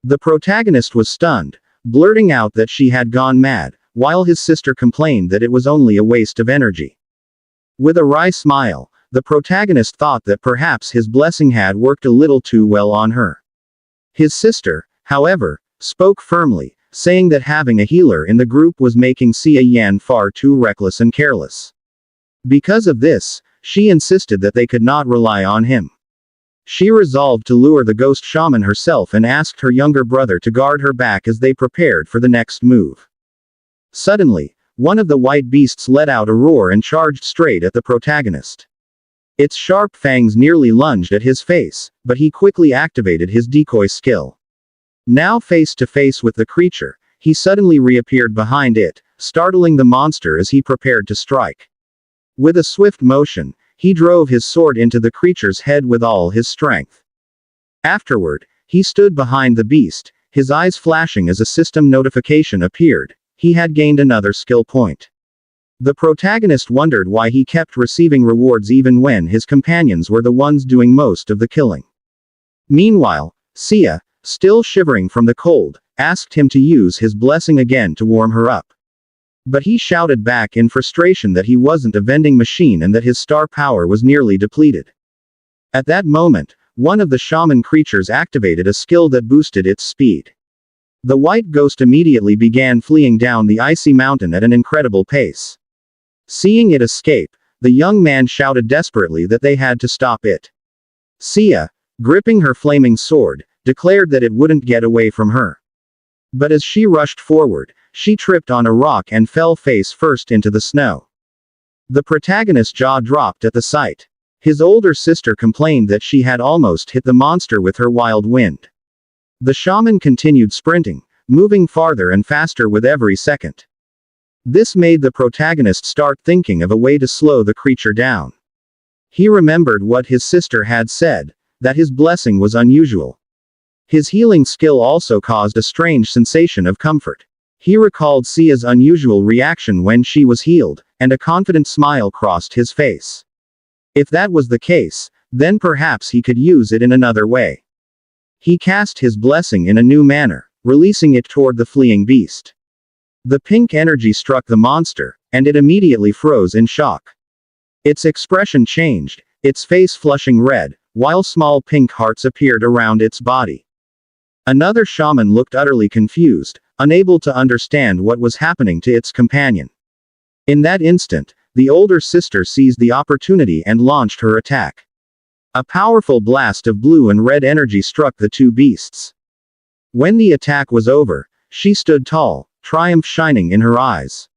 The protagonist was stunned, blurting out that she had gone mad, while his sister complained that it was only a waste of energy. With a wry smile, the protagonist thought that perhaps his blessing had worked a little too well on her. His sister, however, spoke firmly, saying that having a healer in the group was making Xia Yan far too reckless and careless. Because of this, she insisted that they could not rely on him. She resolved to lure the ghost shaman herself and asked her younger brother to guard her back as they prepared for the next move. Suddenly, one of the white beasts let out a roar and charged straight at the protagonist. Its sharp fangs nearly lunged at his face, but he quickly activated his decoy skill. Now face to face with the creature, he suddenly reappeared behind it, startling the monster as he prepared to strike. With a swift motion, he drove his sword into the creature's head with all his strength. Afterward, he stood behind the beast, his eyes flashing as a system notification appeared. He had gained another skill point. The protagonist wondered why he kept receiving rewards even when his companions were the ones doing most of the killing. Meanwhile, Xia, still shivering from the cold, asked him to use his blessing again to warm her up. But he shouted back in frustration that he wasn't a vending machine and that his star power was nearly depleted. At that moment, one of the shaman creatures activated a skill that boosted its speed. The white ghost immediately began fleeing down the icy mountain at an incredible pace. Seeing it escape, the young man shouted desperately that they had to stop it. Xia, gripping her flaming sword, declared that it wouldn't get away from her. But as she rushed forward, she tripped on a rock and fell face first into the snow. The protagonist's jaw dropped at the sight. His older sister complained that she had almost hit the monster with her wild wind. The shaman continued sprinting, moving farther and faster with every second. This made the protagonist start thinking of a way to slow the creature down. He remembered what his sister had said, that his blessing was unusual. His healing skill also caused a strange sensation of comfort. He recalled Xia's unusual reaction when she was healed, and a confident smile crossed his face. If that was the case, then perhaps he could use it in another way. He cast his blessing in a new manner, releasing it toward the fleeing beast. The pink energy struck the monster, and it immediately froze in shock. Its expression changed, its face flushing red, while small pink hearts appeared around its body. Another shaman looked utterly confused, unable to understand what was happening to its companion. In that instant, the older sister seized the opportunity and launched her attack. A powerful blast of blue and red energy struck the two beasts. When the attack was over, she stood tall, triumph shining in her eyes.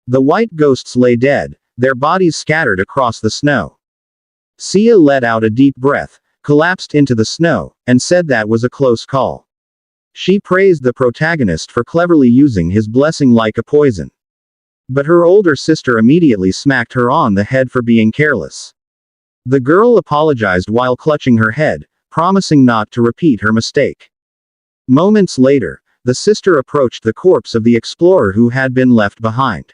The white ghosts lay dead, their bodies scattered across the snow. Xia let out a deep breath, collapsed into the snow, and said that was a close call. She praised the protagonist for cleverly using his blessing like a poison. But her older sister immediately smacked her on the head for being careless. The girl apologized while clutching her head, promising not to repeat her mistake. Moments later, the sister approached the corpse of the explorer who had been left behind.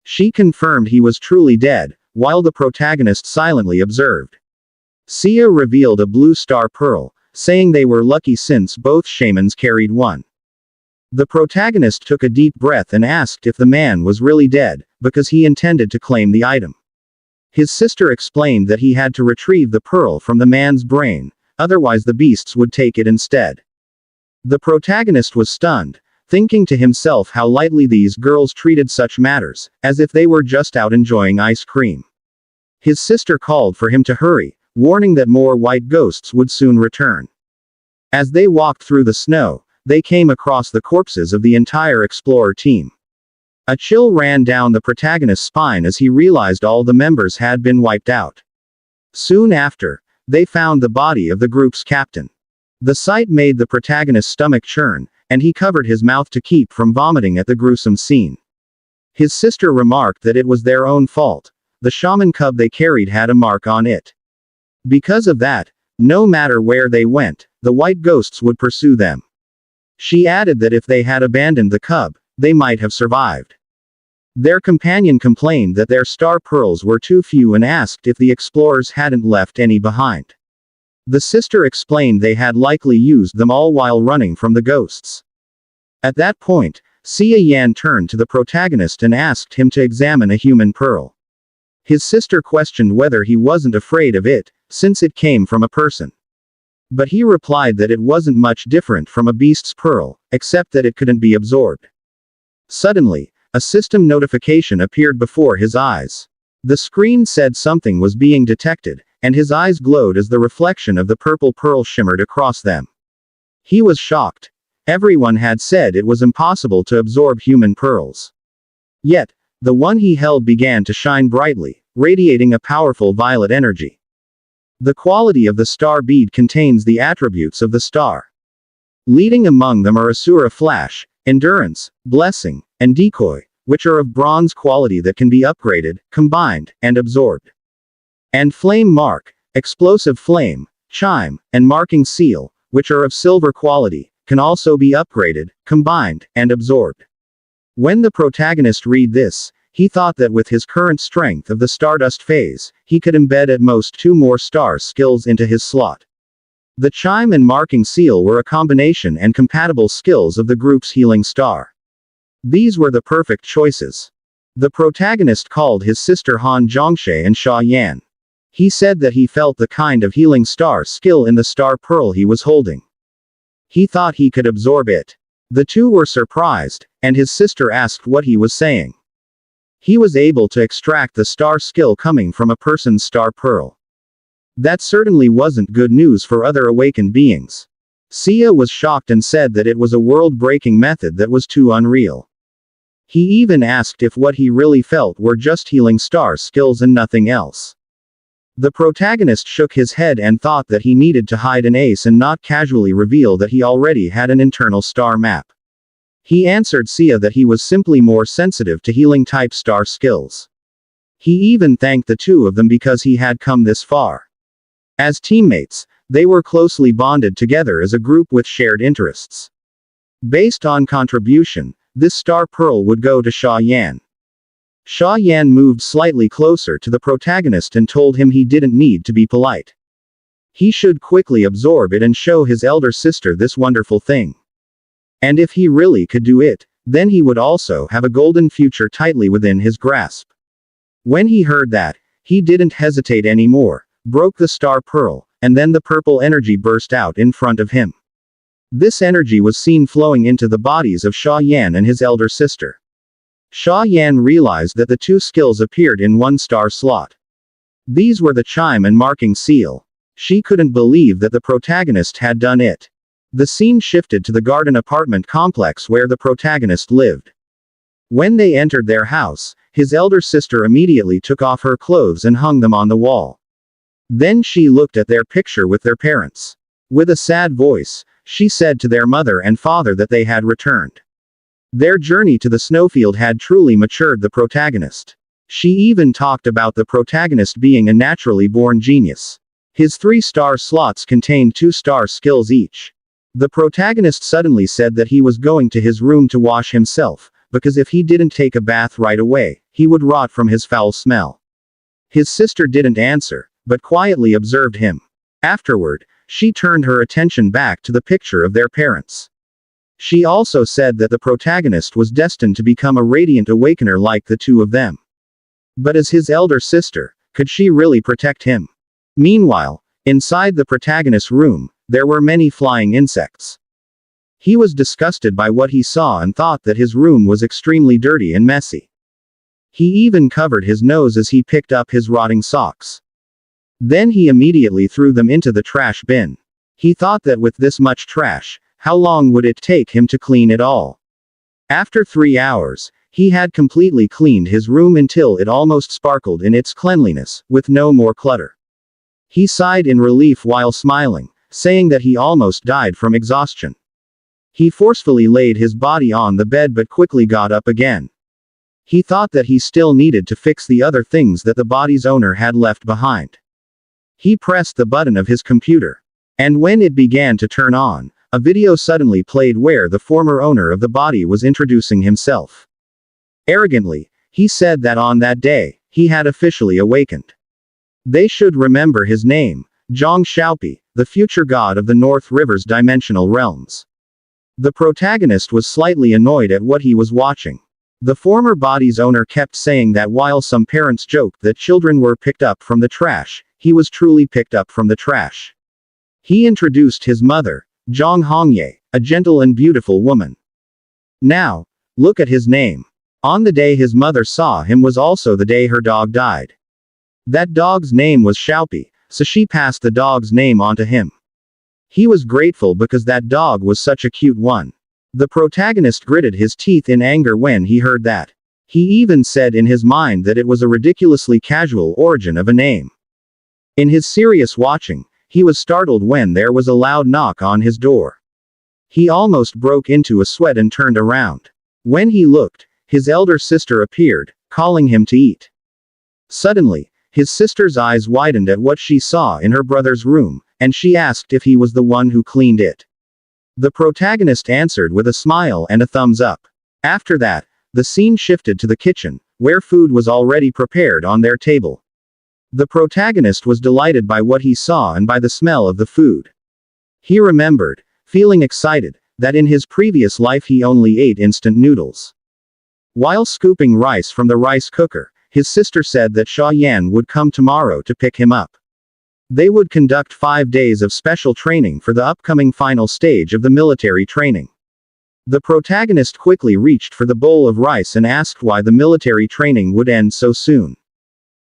She confirmed he was truly dead, while the protagonist silently observed. Sia revealed a blue star pearl, saying they were lucky since both shamans carried one. The protagonist took a deep breath and asked if the man was really dead, because he intended to claim the item. His sister explained that he had to retrieve the pearl from the man's brain, otherwise the beasts would take it instead. The protagonist was stunned, thinking to himself how lightly these girls treated such matters, as if they were just out enjoying ice cream. His sister called for him to hurry, warning that more white ghosts would soon return. As they walked through the snow, they came across the corpses of the entire explorer team. A chill ran down the protagonist's spine as he realized all the members had been wiped out. Soon after, they found the body of the group's captain. The sight made the protagonist's stomach churn, and he covered his mouth to keep from vomiting at the gruesome scene. His sister remarked that it was their own fault. The shaman cub they carried had a mark on it. Because of that, no matter where they went, the white ghosts would pursue them. She added that if they had abandoned the cub, they might have survived. Their companion complained that their star pearls were too few and asked if the explorers hadn't left any behind. The sister explained they had likely used them all while running from the ghosts. At that point, Xia Yan turned to the protagonist and asked him to examine a human pearl. His sister questioned whether he wasn't afraid of it, since it came from a person. But he replied that it wasn't much different from a beast's pearl, except that it couldn't be absorbed. Suddenly, a system notification appeared before his eyes. The screen said something was being detected, and his eyes glowed as the reflection of the purple pearl shimmered across them. He was shocked. Everyone had said it was impossible to absorb human pearls. Yet, the one he held began to shine brightly, radiating a powerful violet energy. The quality of the star bead contains the attributes of the star. Leading among them are Asura Flash, Endurance, Blessing, and Decoy, which are of bronze quality that can be upgraded, combined, and absorbed. And Flame Mark, Explosive Flame, Chime, and Marking Seal, which are of silver quality, can also be upgraded, combined, and absorbed. When the protagonist read this, he thought that with his current strength of the Stardust phase, he could embed at most 2 more star skills into his slot. The Chime and Marking Seal were a combination and compatible skills of the group's healing star. These were the perfect choices. The protagonist called his sister Han Zhongshe and Xia Yan. He said that he felt the kind of healing star skill in the star pearl he was holding. He thought he could absorb it. The two were surprised, and his sister asked what he was saying. He was able to extract the star skill coming from a person's star pearl. That certainly wasn't good news for other awakened beings. Sia was shocked and said that it was a world-breaking method that was too unreal. He even asked if what he really felt were just healing star skills and nothing else. The protagonist shook his head and thought that he needed to hide an ace and not casually reveal that he already had an internal star map. He answered Sia that he was simply more sensitive to healing-type star skills. He even thanked the two of them because he had come this far. As teammates, they were closely bonded together as a group with shared interests. Based on contribution, this star pearl would go to Xia Yan. Xia Yan moved slightly closer to the protagonist and told him he didn't need to be polite. He should quickly absorb it and show his elder sister this wonderful thing. And if he really could do it, then he would also have a golden future tightly within his grasp. When he heard that, he didn't hesitate anymore, broke the star pearl, and then the purple energy burst out in front of him. This energy was seen flowing into the bodies of Xia Yan and his elder sister. Xia Yan realized that the two skills appeared in one star slot. These were the Chime and Marking Seal. She couldn't believe that the protagonist had done it. The scene shifted to the garden apartment complex where the protagonist lived. When they entered their house, his elder sister immediately took off her clothes and hung them on the wall. Then she looked at their picture with their parents. With a sad voice, she said to their mother and father that they had returned. Their journey to the snowfield had truly matured the protagonist. She even talked about the protagonist being a naturally born genius. His 3-star slots contained 2-star skills each. The protagonist suddenly said that he was going to his room to wash himself, because if he didn't take a bath right away, he would rot from his foul smell. His sister didn't answer, but quietly observed him. Afterward, she turned her attention back to the picture of their parents. She also said that the protagonist was destined to become a radiant awakener like the two of them. But as his elder sister, could she really protect him? Meanwhile, inside the protagonist's room, there were many flying insects. He was disgusted by what he saw and thought that his room was extremely dirty and messy. He even covered his nose as he picked up his rotting socks. Then he immediately threw them into the trash bin. He thought that with this much trash, how long would it take him to clean it all? After 3 hours, he had completely cleaned his room until it almost sparkled in its cleanliness, with no more clutter. He sighed in relief while smiling, saying that he almost died from exhaustion. He forcefully laid his body on the bed but quickly got up again. He thought that he still needed to fix the other things that the body's owner had left behind. He pressed the button of his computer. And when it began to turn on, a video suddenly played where the former owner of the body was introducing himself. Arrogantly, he said that on that day, he had officially awakened. They should remember his name, Jiang Xiao, the future god of the North River's dimensional realms. The protagonist was slightly annoyed at what he was watching. The former body's owner kept saying that while some parents joked that children were picked up from the trash, he was truly picked up from the trash. He introduced his mother, Zhang Hongye, a gentle and beautiful woman. Now, look at his name. On the day his mother saw him was also the day her dog died. That dog's name was Xiaopi, so she passed the dog's name on to him. He was grateful because that dog was such a cute one. The protagonist gritted his teeth in anger when he heard that. He even said in his mind that it was a ridiculously casual origin of a name. In his serious watching, he was startled when there was a loud knock on his door. He almost broke into a sweat and turned around. When he looked, his elder sister appeared, calling him to eat. Suddenly, his sister's eyes widened at what she saw in her brother's room, and she asked if he was the one who cleaned it. The protagonist answered with a smile and a thumbs up. After that, the scene shifted to the kitchen, where food was already prepared on their table. The protagonist was delighted by what he saw and by the smell of the food. He remembered, feeling excited, that in his previous life he only ate instant noodles. While scooping rice from the rice cooker, his sister said that Sha Yan would come tomorrow to pick him up. They would conduct 5 days of special training for the upcoming final stage of the military training. The protagonist quickly reached for the bowl of rice and asked why the military training would end so soon.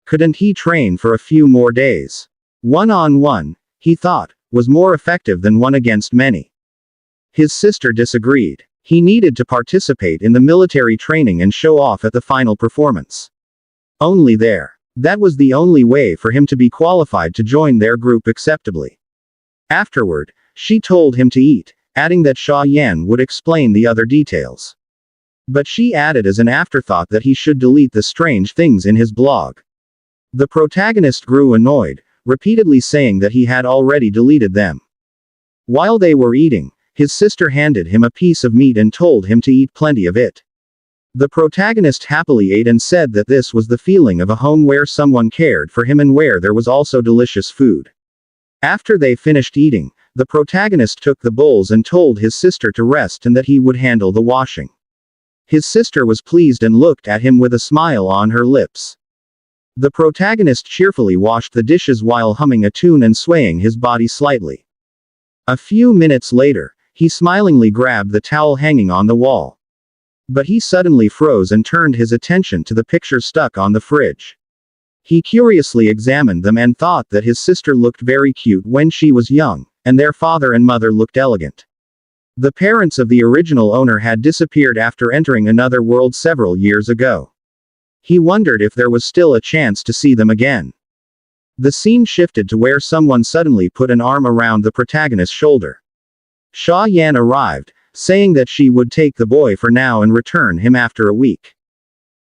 Couldn't he train for a few more days? One-on-one, he thought, was more effective than one against many. His sister disagreed. He needed to participate in the military training and show off at the final performance. Only there. That was the only way for him to be qualified to join their group acceptably. Afterward, she told him to eat, adding that Sha Yan would explain the other details. But she added as an afterthought that he should delete the strange things in his blog. The protagonist grew annoyed, repeatedly saying that he had already deleted them. While they were eating, his sister handed him a piece of meat and told him to eat plenty of it. The protagonist happily ate and said that this was the feeling of a home where someone cared for him and where there was also delicious food. After they finished eating, the protagonist took the bowls and told his sister to rest and that he would handle the washing. His sister was pleased and looked at him with a smile on her lips. The protagonist cheerfully washed the dishes while humming a tune and swaying his body slightly. A few minutes later, he smilingly grabbed the towel hanging on the wall. But he suddenly froze and turned his attention to the picture stuck on the fridge. He curiously examined them and thought that his sister looked very cute when she was young, and their father and mother looked elegant. The parents of the original owner had disappeared after entering another world several years ago. He wondered if there was still a chance to see them again. The scene shifted to where someone suddenly put an arm around the protagonist's shoulder. Sha Yan arrived, saying that she would take the boy for now and return him after a week.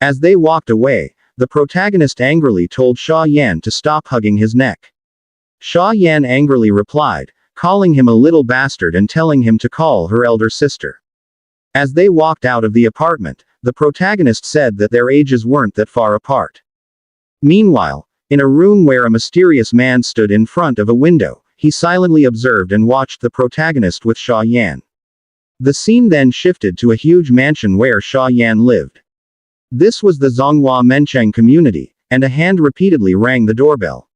As they walked away, the protagonist angrily told Sha Yan to stop hugging his neck. Sha Yan angrily replied, calling him a little bastard and telling him to call her elder sister. As they walked out of the apartment, the protagonist said that their ages weren't that far apart. Meanwhile, in a room where a mysterious man stood in front of a window, he silently observed and watched the protagonist with Sha Yan. The scene then shifted to a huge mansion where Sha Yan lived. This was the Zonghua Mencheng community, and a hand repeatedly rang the doorbell.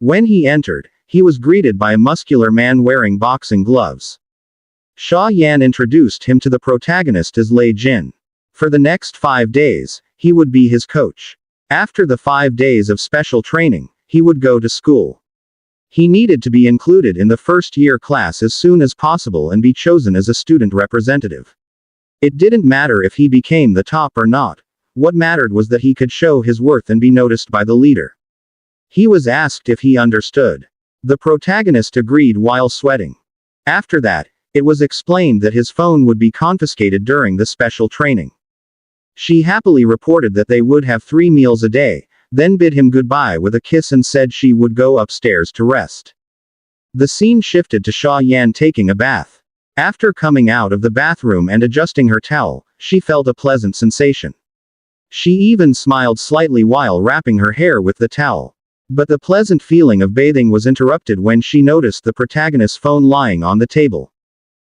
When he entered, he was greeted by a muscular man wearing boxing gloves. Sha Yan introduced him to the protagonist as Lei Jin. For the next 5 days, he would be his coach. After the 5 days of special training, he would go to school. He needed to be included in the first-year class as soon as possible and be chosen as a student representative. It didn't matter if he became the top or not. What mattered was that he could show his worth and be noticed by the leader. He was asked if he understood. The protagonist agreed while sweating. After that, it was explained that his phone would be confiscated during the special training. She happily reported that they would have 3 meals a day, then bid him goodbye with a kiss and said she would go upstairs to rest. The scene shifted to Sha Yan taking a bath. After coming out of the bathroom and adjusting her towel, she felt a pleasant sensation. She even smiled slightly while wrapping her hair with the towel. But the pleasant feeling of bathing was interrupted when she noticed the protagonist's phone lying on the table.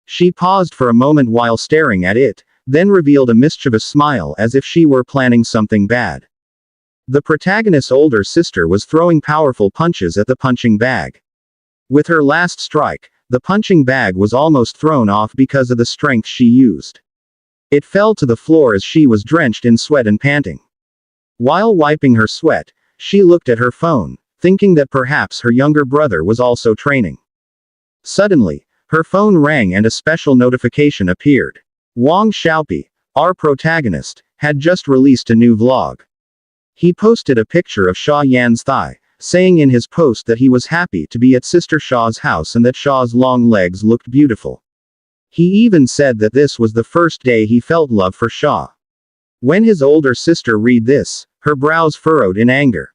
She paused for a moment while staring at it, then revealed a mischievous smile as if she were planning something bad. The protagonist's older sister was throwing powerful punches at the punching bag. With her last strike, the punching bag was almost thrown off because of the strength she used. It fell to the floor as she was drenched in sweat and panting. While wiping her sweat, she looked at her phone, thinking that perhaps her younger brother was also training. Suddenly, her phone rang and a special notification appeared. Wang Xiaopi, our protagonist, had just released a new vlog. He posted a picture of Sha Yan's thigh, saying in his post that he was happy to be at Sister Sha's house and that Sha's long legs looked beautiful. He even said that this was the first day he felt love for Sha. When his older sister read this, her brows furrowed in anger.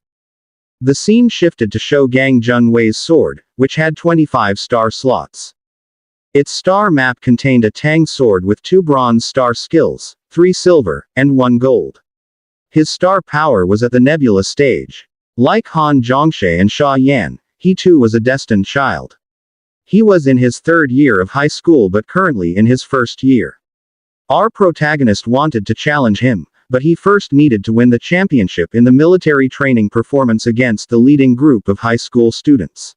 The scene shifted to show Gang Junwei's sword, which had 25 star slots. Its star map contained a Tang sword with 2 bronze star skills, 3 silver, and 1 gold. His star power was at the nebula stage. Like Han Zhongshe and Sha Yan, he too was a destined child. He was in his 3rd year of high school but currently in his 1st year. Our protagonist wanted to challenge him, but he first needed to win the championship in the military training performance against the leading group of high school students.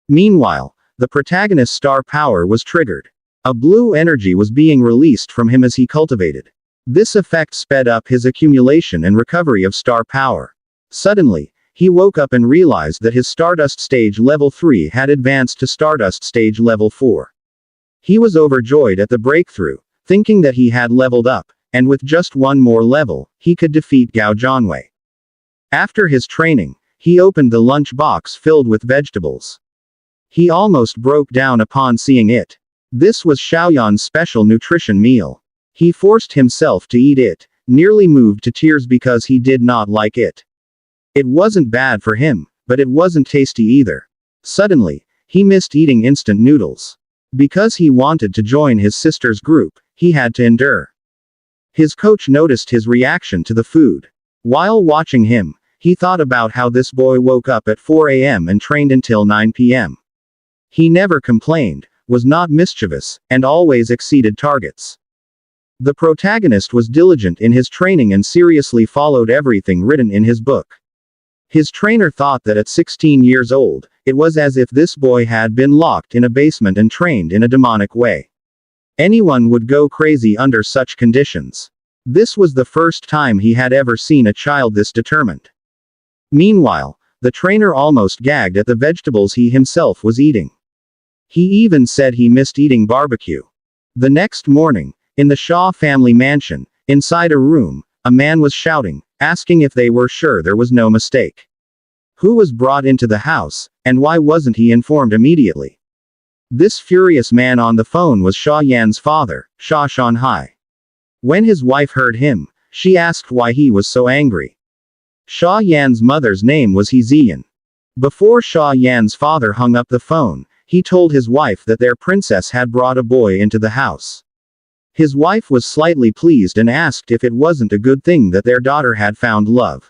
Meanwhile, the protagonist's star power was triggered. A blue energy was being released from him as he cultivated. This effect sped up his accumulation and recovery of star power. Suddenly, he woke up and realized that his Stardust Stage Level 3 had advanced to Stardust Stage Level 4. He was overjoyed at the breakthrough, thinking that he had leveled up, and with just 1 more level, he could defeat Gao Zhanwei. After his training, he opened the lunch box filled with vegetables. He almost broke down upon seeing it. This was Xiaoyan's special nutrition meal. He forced himself to eat it, nearly moved to tears because he did not like it. It wasn't bad for him, but it wasn't tasty either. Suddenly, he missed eating instant noodles. Because he wanted to join his sister's group, he had to endure. His coach noticed his reaction to the food. While watching him, he thought about how this boy woke up at 4 a.m. and trained until 9 p.m. He never complained, was not mischievous, and always exceeded targets. The protagonist was diligent in his training and seriously followed everything written in his book. His trainer thought that at 16 years old, it was as if this boy had been locked in a basement and trained in a demonic way. Anyone would go crazy under such conditions. This was the first time he had ever seen a child this determined. Meanwhile, the trainer almost gagged at the vegetables he himself was eating. He even said he missed eating barbecue. The next morning, in the Shaw family mansion, inside a room, a man was shouting, asking if they were sure there was no mistake. Who was brought into the house, and why wasn't he informed immediately? This furious man on the phone was Sha Yan's father, Sha Shanhai. When his wife heard him, she asked why he was so angry. Sha Yan's mother's name was He Ziyan. Before Sha Yan's father hung up the phone, he told his wife that their princess had brought a boy into the house. His wife was slightly pleased and asked if it wasn't a good thing that their daughter had found love.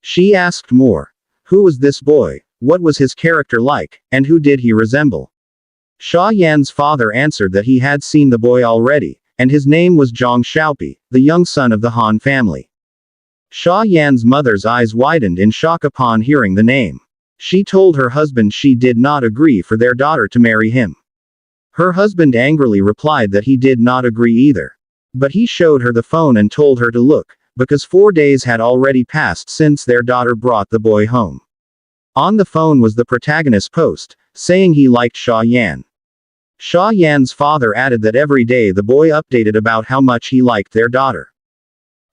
She asked more. Who was this boy, what was his character like, and who did he resemble? Sha Yan's father answered that he had seen the boy already, and his name was Jiang Xiao, the young son of the Han family. Sha Yan's mother's eyes widened in shock upon hearing the name. She told her husband she did not agree for their daughter to marry him. Her husband angrily replied that he did not agree either. But he showed her the phone and told her to look, because 4 days had already passed since their daughter brought the boy home. On the phone was the protagonist's post, saying he liked Sha Yan. Sha Yan's father added that every day the boy updated about how much he liked their daughter.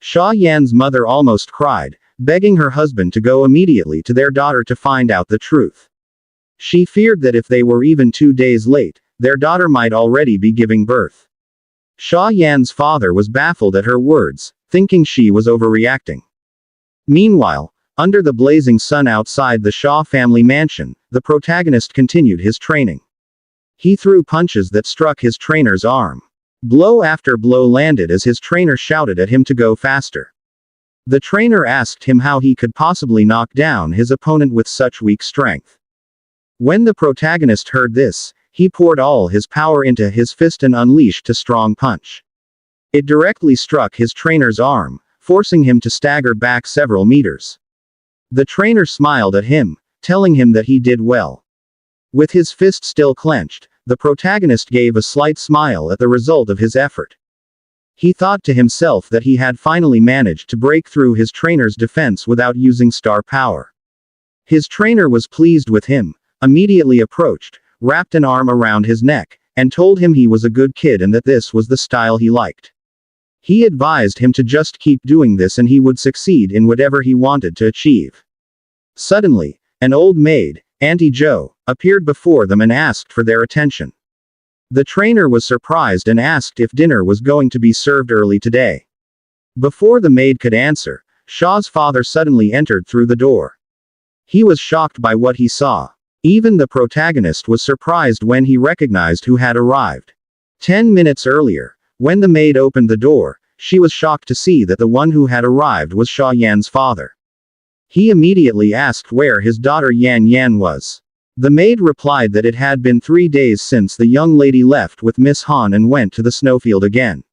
Sha Yan's mother almost cried, begging her husband to go immediately to their daughter to find out the truth. She feared that if they were even 2 days late, their daughter might already be giving birth. Sha Yan's father was baffled at her words, thinking she was overreacting. Meanwhile, under the blazing sun outside the Sha family mansion, the protagonist continued his training. He threw punches that struck his trainer's arm. Blow after blow landed as his trainer shouted at him to go faster. The trainer asked him how he could possibly knock down his opponent with such weak strength. When the protagonist heard this, he poured all his power into his fist and unleashed a strong punch. It directly struck his trainer's arm, forcing him to stagger back several meters. The trainer smiled at him, telling him that he did well. With his fist still clenched, the protagonist gave a slight smile at the result of his effort. He thought to himself that he had finally managed to break through his trainer's defense without using star power. His trainer was pleased with him, immediately approached, wrapped an arm around his neck, and told him he was a good kid and that this was the style he liked. He advised him to just keep doing this and he would succeed in whatever he wanted to achieve. Suddenly, an old maid, Auntie Jo, appeared before them and asked for their attention. The trainer was surprised and asked if dinner was going to be served early today. Before the maid could answer, Sha's father suddenly entered through the door. He was shocked by what he saw. Even the protagonist was surprised when he recognized who had arrived. 10 minutes earlier, when the maid opened the door, she was shocked to see that the one who had arrived was Sha Yan's father. He immediately asked where his daughter Yan Yan was. The maid replied that it had been 3 days since the young lady left with Miss Han and went to the snowfield again.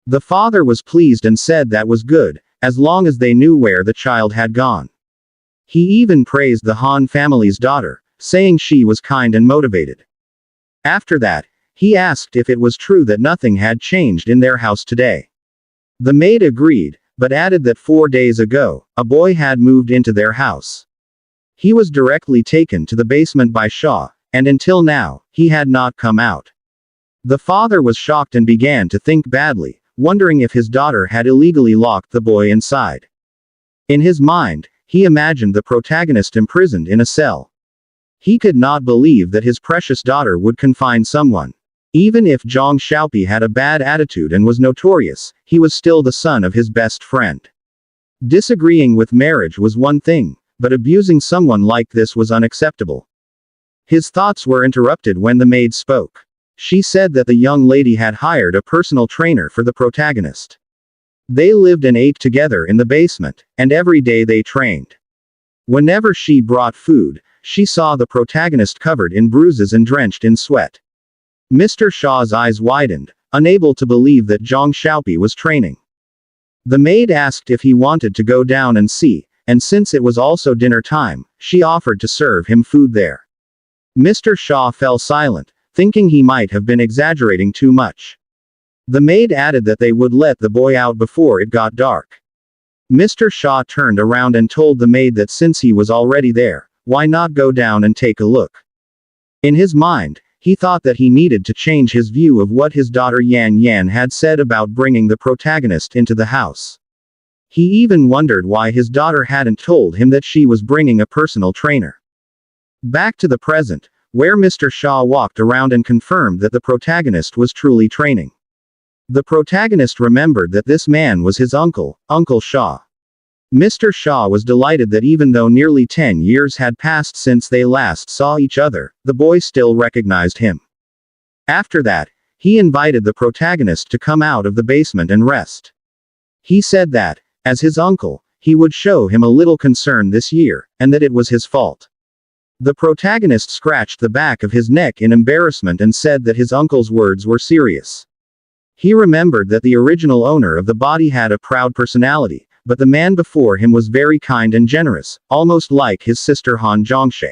The father was pleased and said that was good, as long as they knew where the child had gone. He even praised the Han family's daughter, saying she was kind and motivated. After that, he asked if it was true that nothing had changed in their house today. The maid agreed, but added that 4 days ago, a boy had moved into their house. He was directly taken to the basement by Sha, and until now, he had not come out. The father was shocked and began to think badly, wondering if his daughter had illegally locked the boy inside. In his mind, he imagined the protagonist imprisoned in a cell. He could not believe that his precious daughter would confine someone. Even if Jiang Xiao had a bad attitude and was notorious, he was still the son of his best friend. Disagreeing with marriage was one thing, but abusing someone like this was unacceptable. His thoughts were interrupted when the maid spoke. She said that the young lady had hired a personal trainer for the protagonist. They lived and ate together in the basement, and every day they trained. Whenever she brought food, she saw the protagonist covered in bruises and drenched in sweat. Mr. Shaw's eyes widened, unable to believe that Jiang Xiao was training. The maid asked if he wanted to go down and see, and since it was also dinner time, she offered to serve him food there. Mr. Shaw fell silent, thinking he might have been exaggerating too much. The maid added that they would let the boy out before it got dark. Mr. Shaw turned around and told the maid that since he was already there, why not go down and take a look? In his mind, he thought that he needed to change his view of what his daughter Yan Yan had said about bringing the protagonist into the house. He even wondered why his daughter hadn't told him that she was bringing a personal trainer. Back to the present, where Mr. Shaw walked around and confirmed that the protagonist was truly training. The protagonist remembered that this man was his uncle, Uncle Shaw. Mr. Shaw was delighted that even though nearly 10 years had passed since they last saw each other, the boy still recognized him. After that, he invited the protagonist to come out of the basement and rest. He said that, as his uncle, he would show him a little concern this year, and that it was his fault. The protagonist scratched the back of his neck in embarrassment and said that his uncle's words were serious. He remembered that the original owner of the body had a proud personality, but the man before him was very kind and generous, almost like his sister Han Zhongshe.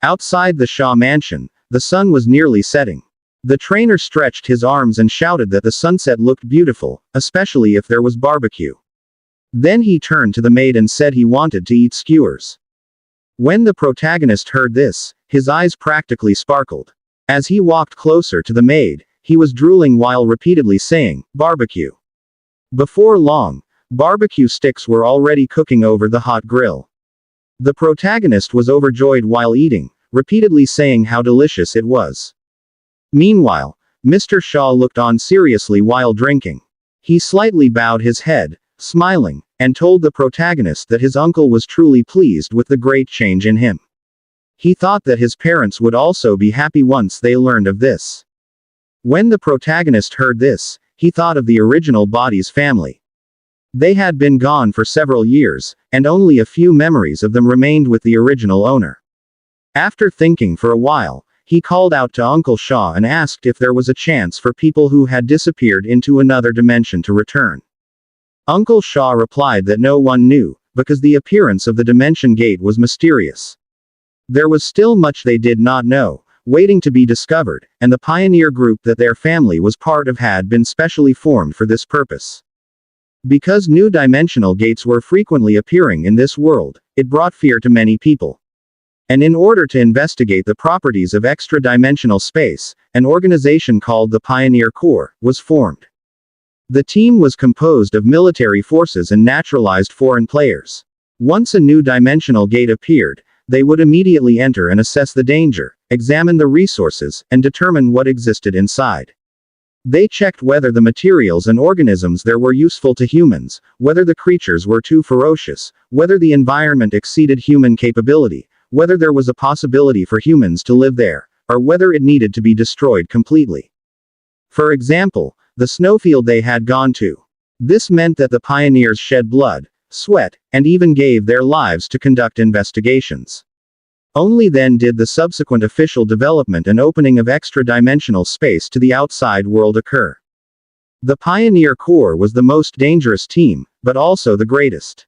Outside the Shaw mansion, the sun was nearly setting. The trainer stretched his arms and shouted that the sunset looked beautiful, especially if there was barbecue. Then he turned to the maid and said he wanted to eat skewers. When the protagonist heard this, his eyes practically sparkled. As he walked closer to the maid, he was drooling while repeatedly saying, "Barbecue." Before long, barbecue sticks were already cooking over the hot grill. The protagonist was overjoyed while eating, repeatedly saying how delicious it was. Meanwhile, Mr. Shaw looked on seriously while drinking. He slightly bowed his head, smiling, and told the protagonist that his uncle was truly pleased with the great change in him. He thought that his parents would also be happy once they learned of this. When the protagonist heard this, he thought of the original body's family. They had been gone for several years, and only a few memories of them remained with the original owner. After thinking for a while, he called out to Uncle Shaw and asked if there was a chance for people who had disappeared into another dimension to return. Uncle Shaw replied that no one knew, because the appearance of the dimension gate was mysterious. There was still much they did not know, waiting to be discovered, and the pioneer group that their family was part of had been specially formed for this purpose. Because new dimensional gates were frequently appearing in this world, it brought fear to many people. And in order to investigate the properties of extra-dimensional space, an organization called the Pioneer Corps was formed. The team was composed of military forces and naturalized foreign players. Once a new dimensional gate appeared, they would immediately enter and assess the danger, examine the resources, and determine what existed inside. They checked whether the materials and organisms there were useful to humans, whether the creatures were too ferocious, whether the environment exceeded human capability, whether there was a possibility for humans to live there, or whether it needed to be destroyed completely. For example, the snowfield they had gone to. This meant that the pioneers shed blood, sweat, and even gave their lives to conduct investigations. Only then did the subsequent official development and opening of extra-dimensional space to the outside world occur. The Pioneer Corps was the most dangerous team, but also the greatest.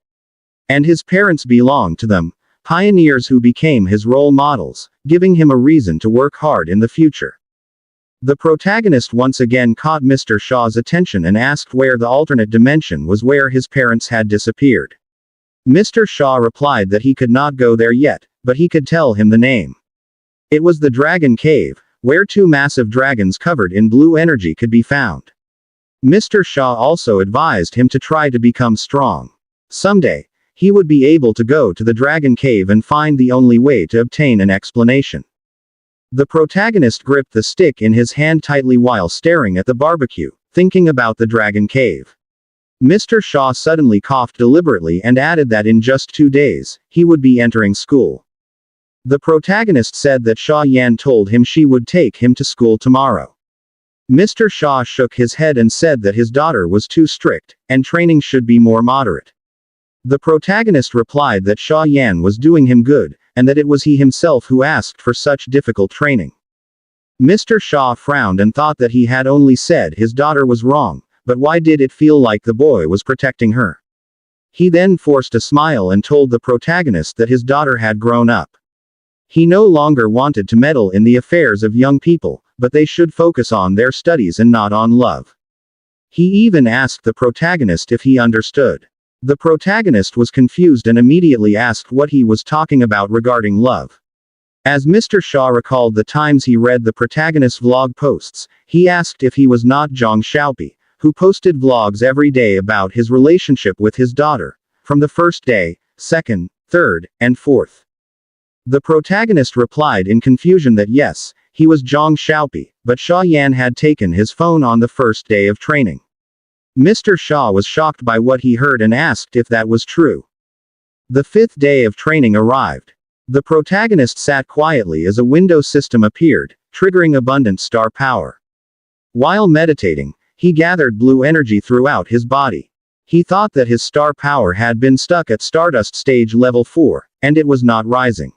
And his parents belonged to them, pioneers who became his role models, giving him a reason to work hard in the future. The protagonist once again caught Mr. Shaw's attention and asked where the alternate dimension was where his parents had disappeared. Mr. Shaw replied that he could not go there yet, but he could tell him the name. It was the Dragon Cave, where two massive dragons covered in blue energy could be found. Mr. Shaw also advised him to try to become strong. Someday, he would be able to go to the Dragon Cave and find the only way to obtain an explanation. The protagonist gripped the stick in his hand tightly while staring at the barbecue, thinking about the Dragon Cave. Mr. Shaw suddenly coughed deliberately and added that in just 2 days, he would be entering school. The protagonist said that Shaw Yan told him she would take him to school tomorrow. Mr. Shaw shook his head and said that his daughter was too strict, and training should be more moderate. The protagonist replied that Shaw Yan was doing him good, and that it was he himself who asked for such difficult training. Mr. Shaw frowned and thought that he had only said his daughter was wrong, but why did it feel like the boy was protecting her? He then forced a smile and told the protagonist that his daughter had grown up. He no longer wanted to meddle in the affairs of young people, but they should focus on their studies and not on love. He even asked the protagonist if he understood. The protagonist was confused and immediately asked what he was talking about regarding love. As Mr. Shaw recalled the times he read the protagonist's vlog posts, he asked if he was not Jiang Xiao, who posted vlogs every day about his relationship with his daughter, from the first day, second, third, and fourth. The protagonist replied in confusion that yes, he was Jiang Xiao, but Sha Yan had taken his phone on the first day of training. Mr. Shaw was shocked by what he heard and asked if that was true. The 5th day of training arrived. The protagonist sat quietly as a window system appeared, triggering abundant star power. While meditating, he gathered blue energy throughout his body. He thought that his star power had been stuck at Stardust stage level 4, and it was not rising.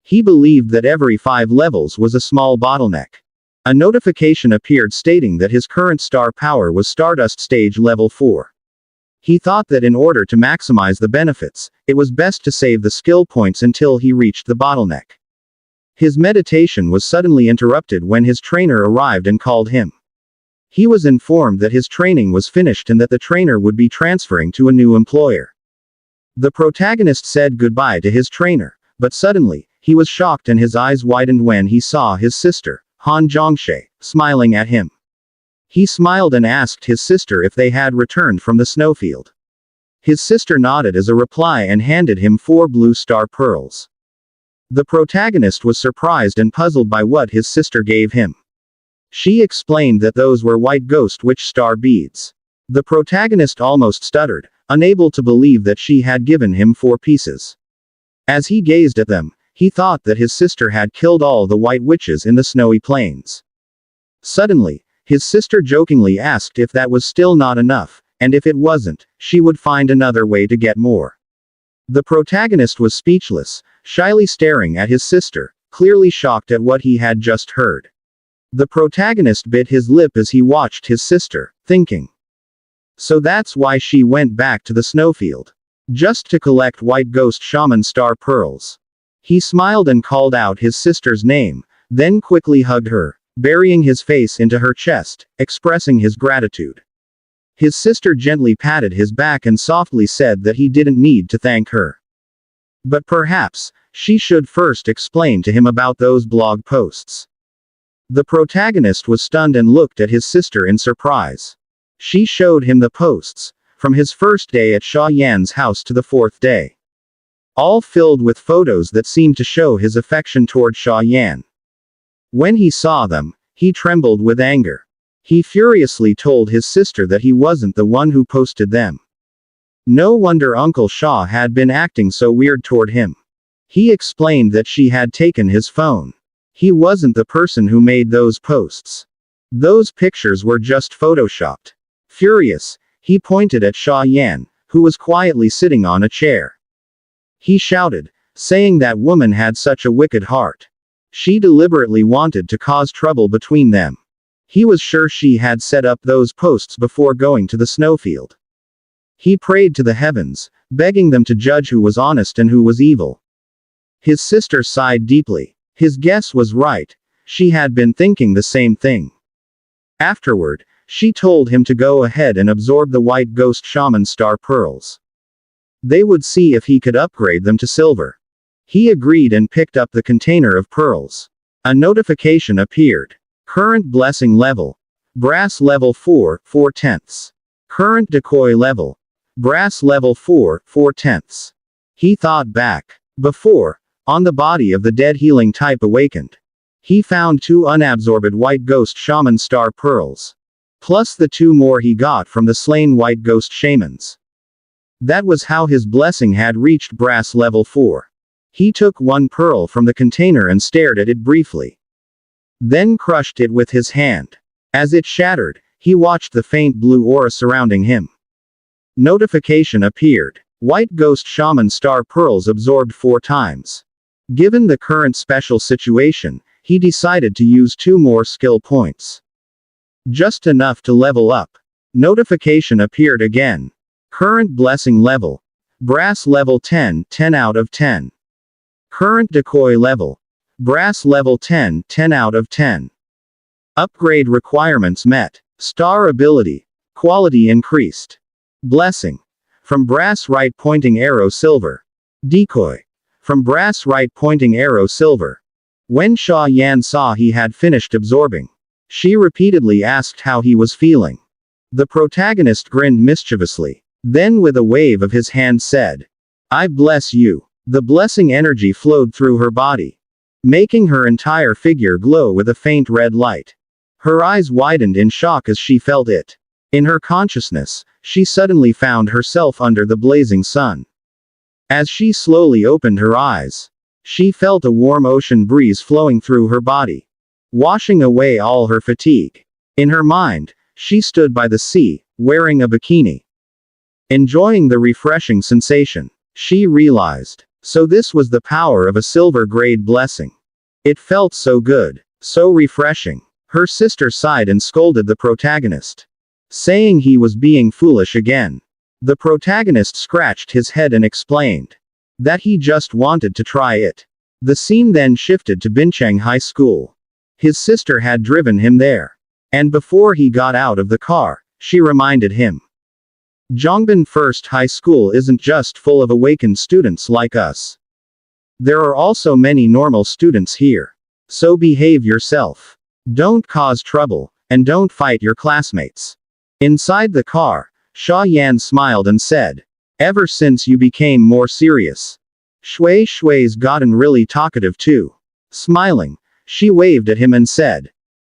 He believed that every 5 levels was a small bottleneck. A notification appeared stating that his current star power was Stardust stage level 4. He thought that in order to maximize the benefits, it was best to save the skill points until he reached the bottleneck. His meditation was suddenly interrupted when his trainer arrived and called him. He was informed that his training was finished and that the trainer would be transferring to a new employer. The protagonist said goodbye to his trainer, but suddenly, he was shocked and his eyes widened when he saw his sister, Han Zhongshe, smiling at him. He smiled and asked his sister if they had returned from the snowfield. His sister nodded as a reply and handed him 4 blue star pearls. The protagonist was surprised and puzzled by what his sister gave him. She explained that those were white ghost witch star beads. The protagonist almost stuttered, unable to believe that she had given him 4 pieces. As he gazed at them, he thought that his sister had killed all the white witches in the snowy plains. Suddenly, his sister jokingly asked if that was still not enough, and if it wasn't, she would find another way to get more. The protagonist was speechless, shyly staring at his sister, clearly shocked at what he had just heard. The protagonist bit his lip as he watched his sister, thinking. So that's why she went back to the snowfield. Just to collect white ghost shaman star pearls. He smiled and called out his sister's name, then quickly hugged her, burying his face into her chest, expressing his gratitude. His sister gently patted his back and softly said that he didn't need to thank her. But perhaps, she should first explain to him about those blog posts. The protagonist was stunned and looked at his sister in surprise. She showed him the posts, from his first day at Sha Yan's house to the 4th day. All filled with photos that seemed to show his affection toward Sha Yan. When he saw them, he trembled with anger. He furiously told his sister that he wasn't the one who posted them. No wonder Uncle Sha had been acting so weird toward him. He explained that she had taken his phone. He wasn't the person who made those posts. Those pictures were just photoshopped. Furious, he pointed at Sha Yan, who was quietly sitting on a chair. He shouted, saying that woman had such a wicked heart. She deliberately wanted to cause trouble between them. He was sure she had set up those posts before going to the snowfield. He prayed to the heavens, begging them to judge who was honest and who was evil. His sister sighed deeply. His guess was right. She had been thinking the same thing. Afterward, she told him to go ahead and absorb the white ghost shaman star pearls. They would see if he could upgrade them to silver. He agreed and picked up the container of pearls. A notification appeared. Current blessing level. Brass level 4, 4/10. Current decoy level. Brass level 4, 4/10. He thought back. Before, on the body of the dead healing type awakened. He found 2 unabsorbed white ghost shaman star pearls. Plus the 2 more he got from the slain white ghost shamans. That was how his blessing had reached brass level 4. He took 1 pearl from the container and stared at it briefly. Then crushed it with his hand. As it shattered, he watched the faint blue aura surrounding him. Notification appeared. White ghost shaman star pearls absorbed 4 times. Given the current special situation, he decided to use 2 more skill points. Just enough to level up. Notification appeared again. Current blessing level. Brass level 10, 10 out of 10. Current decoy level. Brass level 10, 10 out of 10. Upgrade requirements met. Star ability. Quality increased. Blessing. From brass right pointing arrow silver. Decoy. From brass right pointing arrow silver. When Sha Yan saw he had finished absorbing, she repeatedly asked how he was feeling. The protagonist grinned mischievously. Then with a wave of his hand said, "I bless you." The blessing energy flowed through her body, making her entire figure glow with a faint red light. Her eyes widened in shock as she felt it. In her consciousness, she suddenly found herself under the blazing sun. As she slowly opened her eyes, she felt a warm ocean breeze flowing through her body, washing away all her fatigue. In her mind, she stood by the sea, wearing a bikini, enjoying the refreshing sensation. She realized, so this was the power of a silver-grade blessing. It felt so good, so refreshing. Her sister sighed and scolded the protagonist, saying he was being foolish again. The protagonist scratched his head and explained that he just wanted to try it. The scene then shifted to Bincheng High School. His sister had driven him there, and before he got out of the car, she reminded him, Zhongbin First High School isn't just full of awakened students like us. There are also many normal students here. So behave yourself. Don't cause trouble, and don't fight your classmates. Inside the car, Xia Yan smiled and said, ever since you became more serious, Shui's gotten really talkative too. Smiling, she waved at him and said,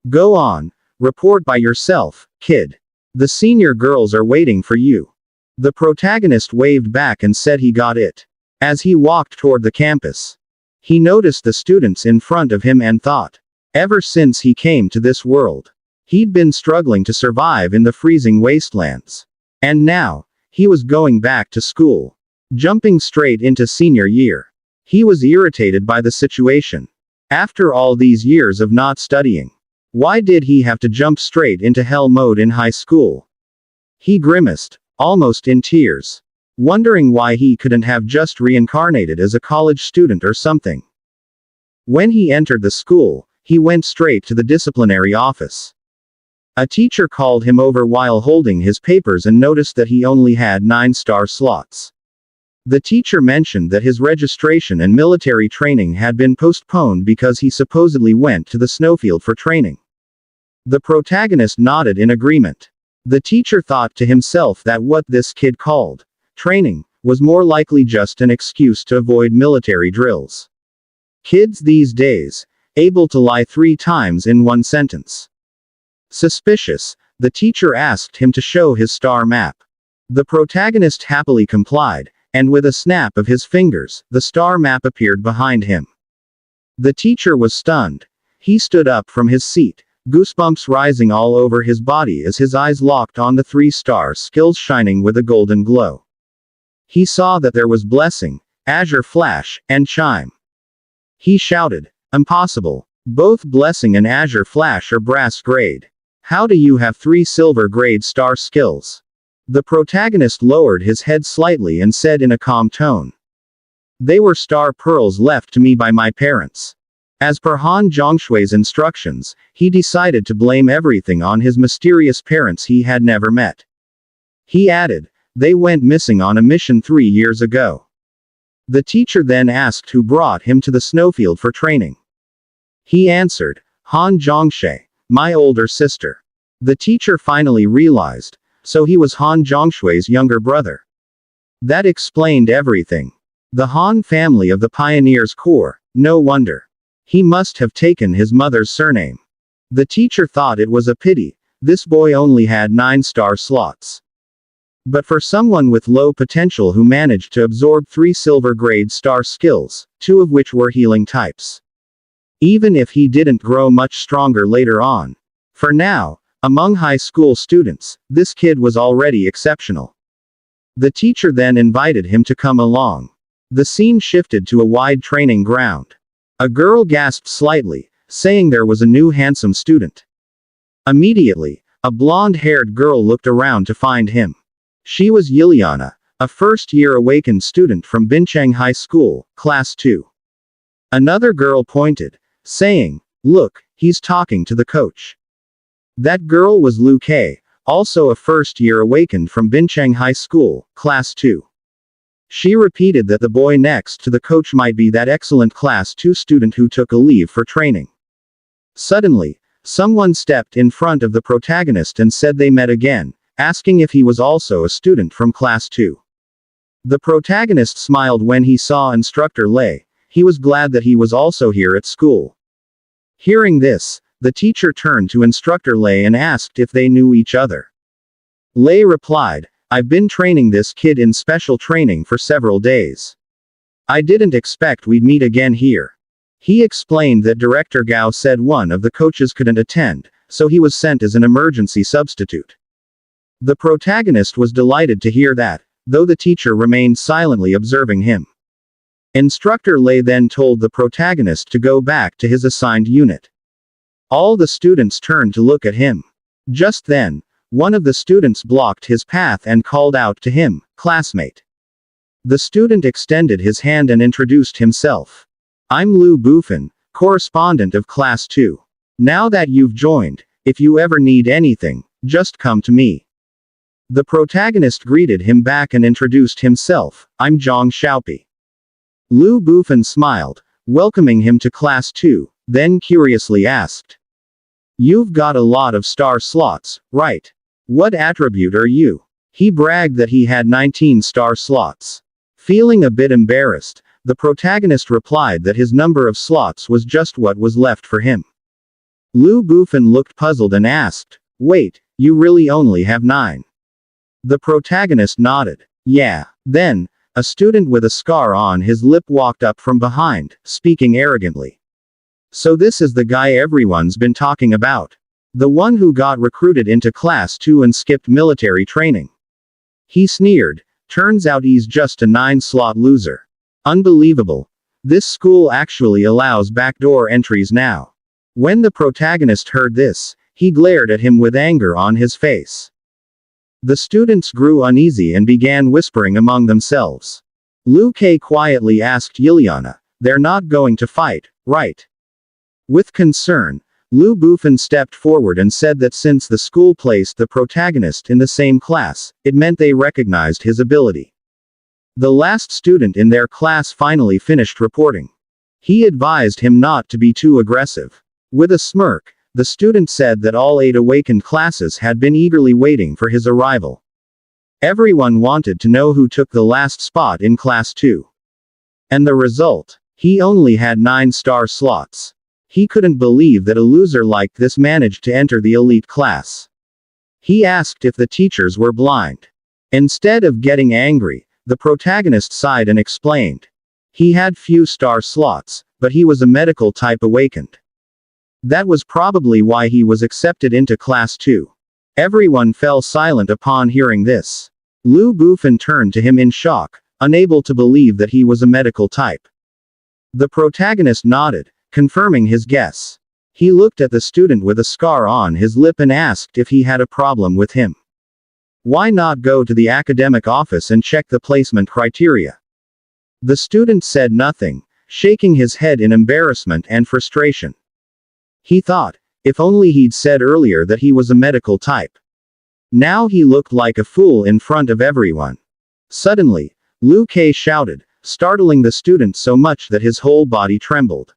go on, report by yourself, kid. The senior girls are waiting for you. The protagonist waved back and said he got it. As he walked toward the campus, he noticed the students in front of him and thought, ever since he came to this world, he'd been struggling to survive in the freezing wastelands. And now, he was going back to school, jumping straight into senior year. He was irritated by the situation. After all these years of not studying, why did he have to jump straight into hell mode in high school? He grimaced, almost in tears, wondering why he couldn't have just reincarnated as a college student or something. When he entered the school, he went straight to the disciplinary office. A teacher called him over while holding his papers and noticed that he only had 9-star slots. The teacher mentioned that his registration and military training had been postponed because he supposedly went to the snowfield for training. The protagonist nodded in agreement. The teacher thought to himself that what this kid called training was more likely just an excuse to avoid military drills. Kids these days, able to lie 3 times in one sentence. Suspicious, the teacher asked him to show his star map. The protagonist happily complied, and with a snap of his fingers, the star map appeared behind him. The teacher was stunned. He stood up from his seat, goosebumps rising all over his body as his eyes locked on the 3-star skills shining with a golden glow. He saw that there was blessing, azure flash, and chime. He shouted, impossible. Both blessing and azure flash are brass grade. How do you have 3 silver grade star skills? The protagonist lowered his head slightly and said in a calm tone, they were star pearls left to me by my parents. As per Han Zhongshui's instructions, he decided to blame everything on his mysterious parents he had never met. He added, they went missing on a mission 3 years ago. The teacher then asked who brought him to the snowfield for training. He answered, Han Zhongshui, my older sister. The teacher finally realized, so he was Han Zhongshui's younger brother. That explained everything. The Han family of the Pioneers Corps, no wonder. He must have taken his mother's surname. The teacher thought it was a pity, this boy only had 9-star slots. But for someone with low potential who managed to absorb 3 silver grade star skills, 2 of which were healing types. Even if he didn't grow much stronger later on. For now, among high school students, this kid was already exceptional. The teacher then invited him to come along. The scene shifted to a wide training ground. A girl gasped slightly, saying there was a new handsome student. Immediately, a blonde-haired girl looked around to find him. She was Yiliana, a first-year awakened student from Bincheng High School, Class 2. Another girl pointed, saying, look, he's talking to the coach. That girl was Lu Kei, also a first-year awakened from Bincheng High School, Class 2. She repeated that the boy next to the coach might be that excellent Class 2 student who took a leave for training. Suddenly, someone stepped in front of the protagonist and said they met again, asking if he was also a student from Class 2. The protagonist smiled when he saw Instructor Lei. He was glad that he was also here at school. Hearing this, the teacher turned to Instructor Lei and asked if they knew each other. Lei replied, "I've been training this kid in special training for several days. I didn't expect we'd meet again here." He explained that Director Gao said one of the coaches couldn't attend, so he was sent as an emergency substitute. The protagonist was delighted to hear that, though the teacher remained silently observing him. Instructor Lei then told the protagonist to go back to his assigned unit. All the students turned to look at him. Just then, one of the students blocked his path and called out to him, "Classmate." The student extended his hand and introduced himself. "I'm Lu Bufin, correspondent of Class 2. Now that you've joined, if you ever need anything, just come to me." The protagonist greeted him back and introduced himself, "I'm Jiang Xiao." Lu Bufin smiled, welcoming him to Class 2, then curiously asked, "You've got a lot of star slots, right? What attribute are you?" He bragged that he had 19 star slots. Feeling a bit embarrassed, the protagonist replied that his number of slots was just what was left for him. Lu Bufin looked puzzled and asked, "Wait, you really only have 9? The protagonist nodded. "Yeah." Then, a student with a scar on his lip walked up from behind, speaking arrogantly. "So this is the guy everyone's been talking about. The one who got recruited into Class 2 and skipped military training." He sneered, "Turns out he's just a 9-slot loser. Unbelievable. This school actually allows backdoor entries now." When the protagonist heard this, he glared at him with anger on his face. The students grew uneasy and began whispering among themselves. Liu Kei quietly asked Yiliana, "They're not going to fight, right?" With concern, Lu Bufin stepped forward and said that since the school placed the protagonist in the same class, it meant they recognized his ability. The last student in their class finally finished reporting. He advised him not to be too aggressive. With a smirk, the student said that all 8 awakened classes had been eagerly waiting for his arrival. Everyone wanted to know who took the last spot in Class 2. And the result? He only had 9 star slots. He couldn't believe that a loser like this managed to enter the elite class. He asked if the teachers were blind. Instead of getting angry, the protagonist sighed and explained. He had few star slots, but he was a medical type awakened. That was probably why he was accepted into Class 2. Everyone fell silent upon hearing this. Lu Bufin turned to him in shock, unable to believe that he was a medical type. The protagonist nodded, confirming his guess. He looked at the student with a scar on his lip and asked if he had a problem with him. Why not go to the academic office and check the placement criteria? The student said nothing, shaking his head in embarrassment and frustration. He thought, if only he'd said earlier that he was a medical type. Now he looked like a fool in front of everyone. Suddenly, Liu Kei shouted, startling the student so much that his whole body trembled.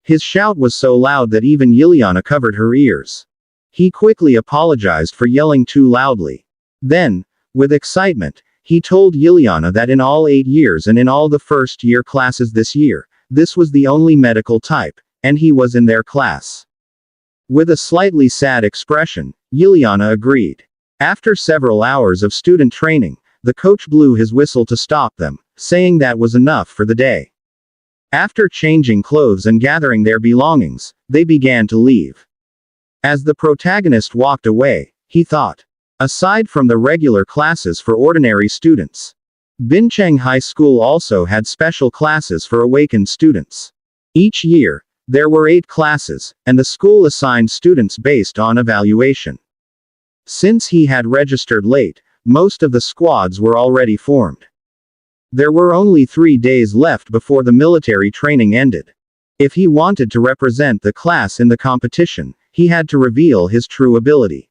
His shout was so loud that even Yiliana covered her ears. He quickly apologized for yelling too loudly. Then, with excitement, he told Yiliana that in all 8 years and in all the first-year classes this year, this was the only medical type, and he was in their class. With a slightly sad expression, Yiliana agreed. After several hours of student training, the coach blew his whistle to stop them, saying that was enough for the day. After changing clothes and gathering their belongings, they began to leave. As the protagonist walked away, he thought. Aside from the regular classes for ordinary students, Bincheng High School also had special classes for awakened students. Each year, there were 8 classes, and the school assigned students based on evaluation. Since he had registered late, most of the squads were already formed. There were only 3 days left before the military training ended. If he wanted to represent the class in the competition, he had to reveal his true ability.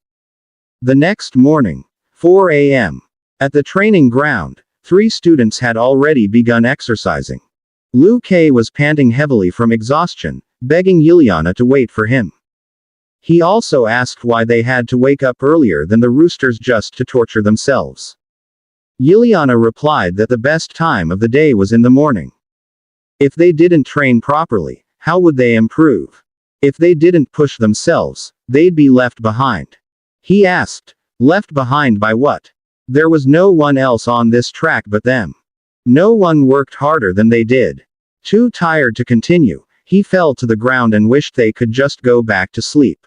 The next morning, 4 a.m. At the training ground, 3 students had already begun exercising. Liu Kei was panting heavily from exhaustion, begging Yiliana to wait for him. He also asked why they had to wake up earlier than the roosters just to torture themselves. Liliana replied that the best time of the day was in the morning. If they didn't train properly, how would they improve? If they didn't push themselves, they'd be left behind. He asked, left behind by what? There was no one else on this track but them. No one worked harder than they did. Too tired to continue, he fell to the ground and wished they could just go back to sleep.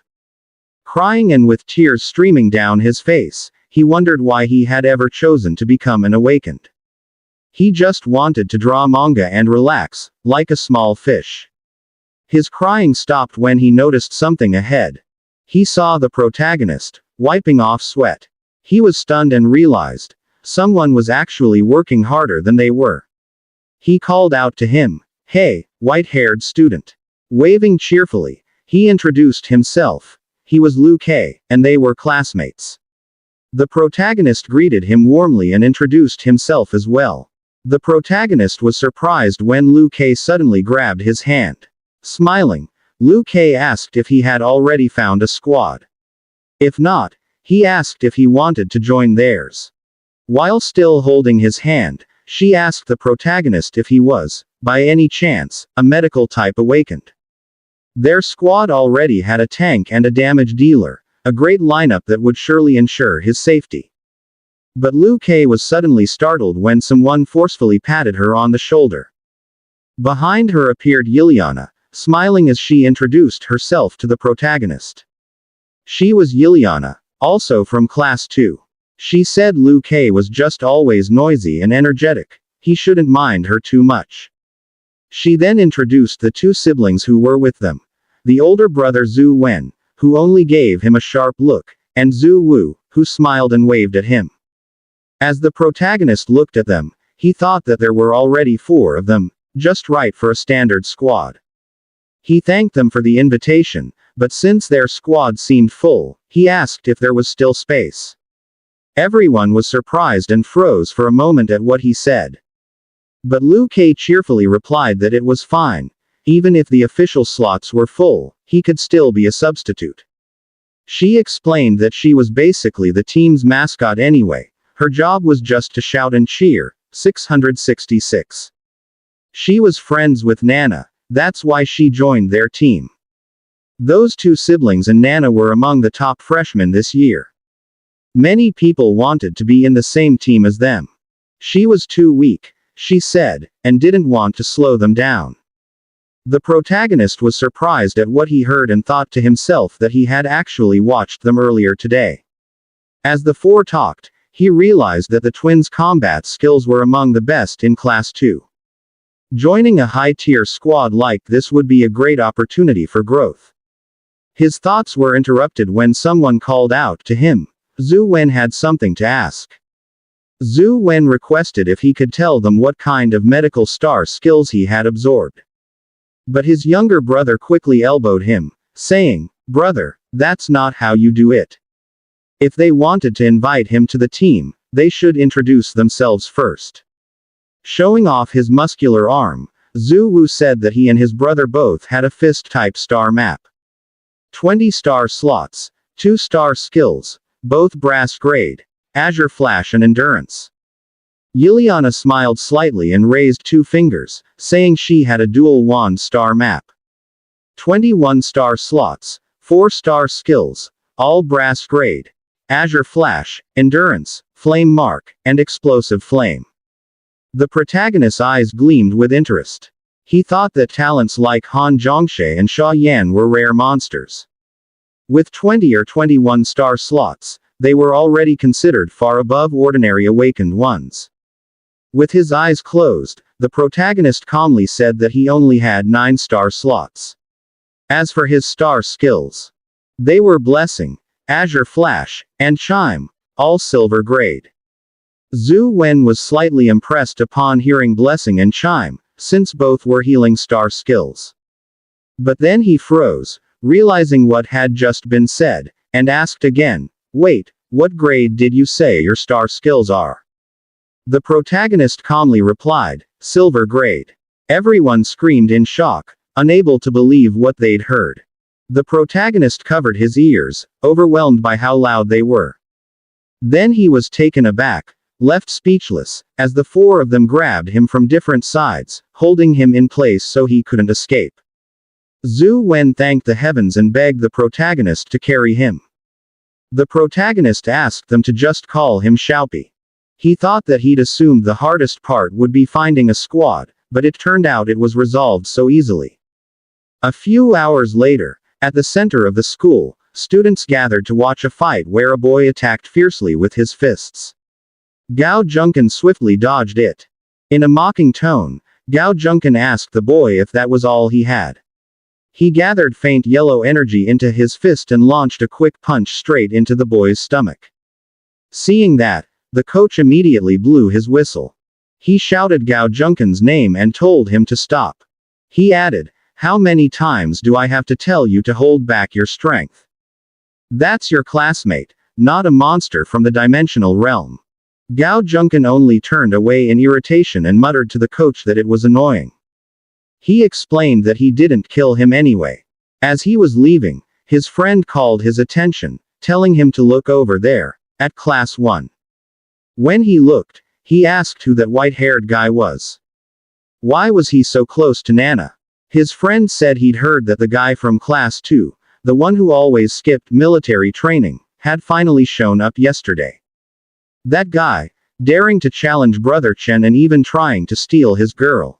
Crying and with tears streaming down his face, he wondered why he had ever chosen to become an awakened. He just wanted to draw manga and relax, like a small fish. His crying stopped when he noticed something ahead. He saw the protagonist, wiping off sweat. He was stunned and realized, someone was actually working harder than they were. He called out to him, "Hey, white-haired student." Waving cheerfully, he introduced himself. He was Liu Kei, and they were classmates. The protagonist greeted him warmly and introduced himself as well. The protagonist was surprised when Liu Kei suddenly grabbed his hand. Smiling, Liu Kei asked if he had already found a squad. If not, he asked if he wanted to join theirs. While still holding his hand, she asked the protagonist if he was, by any chance, a medical type awakened. Their squad already had a tank and a damage dealer, a great lineup that would surely ensure his safety. But Liu Kei was suddenly startled when someone forcefully patted her on the shoulder. Behind her appeared Liliana, smiling as she introduced herself to the protagonist. She was Liliana, also from Class 2. She said Liu Kei was just always noisy and energetic, he shouldn't mind her too much. She then introduced the two siblings who were with them. The older brother Zhu Wen, who only gave him a sharp look, and Zhu Wu, who smiled and waved at him. As the protagonist looked at them, he thought that there were already 4 of them, just right for a standard squad. He thanked them for the invitation, but since their squad seemed full, he asked if there was still space. Everyone was surprised and froze for a moment at what he said. But Liu Kei cheerfully replied that it was fine. Even if the official slots were full, he could still be a substitute. She explained that she was basically the team's mascot anyway. Her job was just to shout and cheer. 666. She was friends with Nana, that's why she joined their team. Those two siblings and Nana were among the top freshmen this year. Many people wanted to be in the same team as them. She was too weak, she said, and didn't want to slow them down. The protagonist was surprised at what he heard and thought to himself that he had actually watched them earlier today. As the 4 talked, he realized that the twins' combat skills were among the best in Class 2. Joining a high-tier squad like this would be a great opportunity for growth. His thoughts were interrupted when someone called out to him. Zhu Wen had something to ask. Zhu Wen requested if he could tell them what kind of medical star skills he had absorbed. But his younger brother quickly elbowed him, saying, "Brother, that's not how you do it." If they wanted to invite him to the team, they should introduce themselves first. Showing off his muscular arm, Zhu Wu said that he and his brother both had a fist-type star map. 20 star slots, 2 star skills, both brass grade, Azure Flash and Endurance. Liliana smiled slightly and raised 2 fingers, saying she had a dual wand star map. 21 star slots, 4 star skills, all brass grade, Azure Flash, Endurance, Flame Mark, and Explosive Flame. The protagonist's eyes gleamed with interest. He thought that talents like Han Zhongshe and Xia Yan were rare monsters. With 20 or 21 star slots, they were already considered far above ordinary awakened ones. With his eyes closed, the protagonist calmly said that he only had 9 star slots. As for his star skills, they were Blessing, Azure Flash, and Chime, all silver grade. Zhu Wen was slightly impressed upon hearing Blessing and Chime, since both were healing star skills. But then he froze, realizing what had just been said, and asked again, "Wait, what grade did you say your star skills are?" The protagonist calmly replied, "Silver grade." Everyone screamed in shock, unable to believe what they'd heard. The protagonist covered his ears, overwhelmed by how loud they were. Then he was taken aback, left speechless, as the four of them grabbed him from different sides, holding him in place so he couldn't escape. Zhu Wen thanked the heavens and begged the protagonist to carry him. The protagonist asked them to just call him Xiaopi. He thought that he'd assumed the hardest part would be finding a squad, but it turned out it was resolved so easily. A few hours later, at the center of the school, students gathered to watch a fight where a boy attacked fiercely with his fists. Gao Junkan swiftly dodged it. In a mocking tone, Gao Junkan asked the boy if that was all he had. He gathered faint yellow energy into his fist and launched a quick punch straight into the boy's stomach. Seeing that, the coach immediately blew his whistle. He shouted Gao Junkan's name and told him to stop. He added, "How many times do I have to tell you to hold back your strength? That's your classmate, not a monster from the dimensional realm." Gao Junkan only turned away in irritation and muttered to the coach that it was annoying. He explained that he didn't kill him anyway. As he was leaving, his friend called his attention, telling him to look over there, at class 1. When he looked, he asked who that white-haired guy was. Why was he so close to Nana? His friend said he'd heard that the guy from class 2, the one who always skipped military training, had finally shown up yesterday. That guy, daring to challenge Brother Chen and even trying to steal his girl.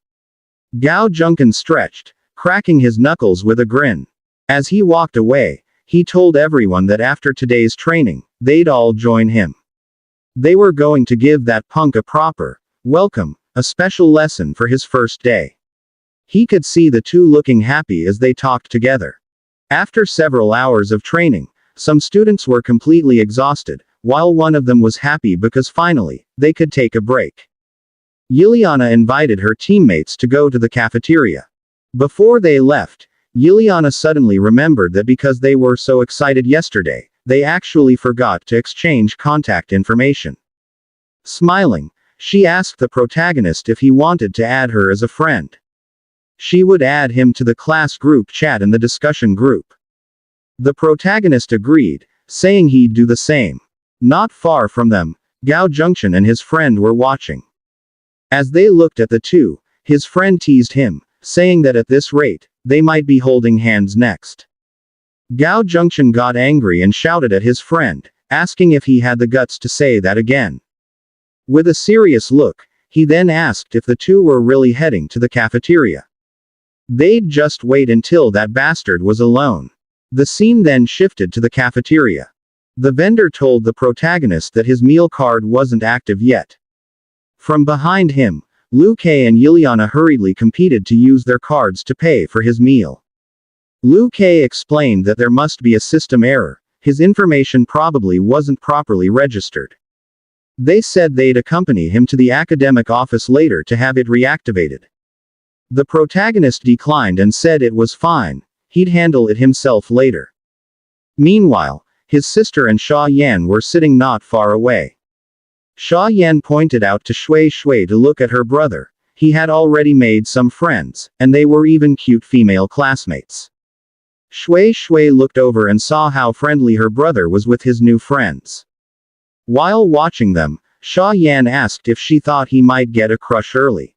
Gao Junkan stretched, cracking his knuckles with a grin. As he walked away, he told everyone that after today's training, they'd all join him. They were going to give that punk a proper welcome, a special lesson for his first day. He could see the two looking happy as they talked together. After several hours of training, some students were completely exhausted, while one of them was happy because finally, they could take a break. Liliana invited her teammates to go to the cafeteria. Before they left, Liliana suddenly remembered that because they were so excited yesterday, they actually forgot to exchange contact information. Smiling, she asked the protagonist if he wanted to add her as a friend. She would add him to the class group chat and the discussion group. The protagonist agreed, saying he'd do the same. Not far from them, Gao Junction and his friend were watching. As they looked at the two, his friend teased him, saying that at this rate, they might be holding hands next. Gao Junction got angry and shouted at his friend, asking if he had the guts to say that again. With a serious look, he then asked if the two were really heading to the cafeteria. They'd just wait until that bastard was alone. The scene then shifted to the cafeteria. The vendor told the protagonist that his meal card wasn't active yet. From behind him, Liu Kei and Liliana hurriedly competed to use their cards to pay for his meal. Liu Kei explained that there must be a system error, his information probably wasn't properly registered. They said they'd accompany him to the academic office later to have it reactivated. The protagonist declined and said it was fine, he'd handle it himself later. Meanwhile, his sister and Xia Yan were sitting not far away. Xia Yan pointed out to Shui Shui to look at her brother. He had already made some friends, and they were even cute female classmates. Shui Shui looked over and saw how friendly her brother was with his new friends. While watching them, Xia Yan asked if she thought he might get a crush early.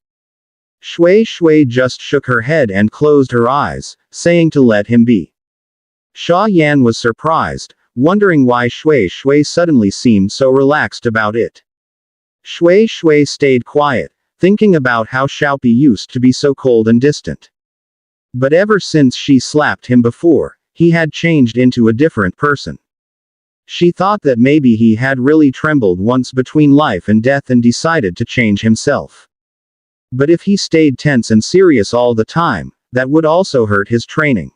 Shui Shui just shook her head and closed her eyes, saying to let him be. Xia Yan was surprised, wondering why Shui Shui suddenly seemed so relaxed about it. Shui Shui stayed quiet, thinking about how Xiaopi used to be so cold and distant. But ever since she slapped him before, he had changed into a different person. She thought that maybe he had really trembled once between life and death and decided to change himself. But if he stayed tense and serious all the time, that would also hurt his training.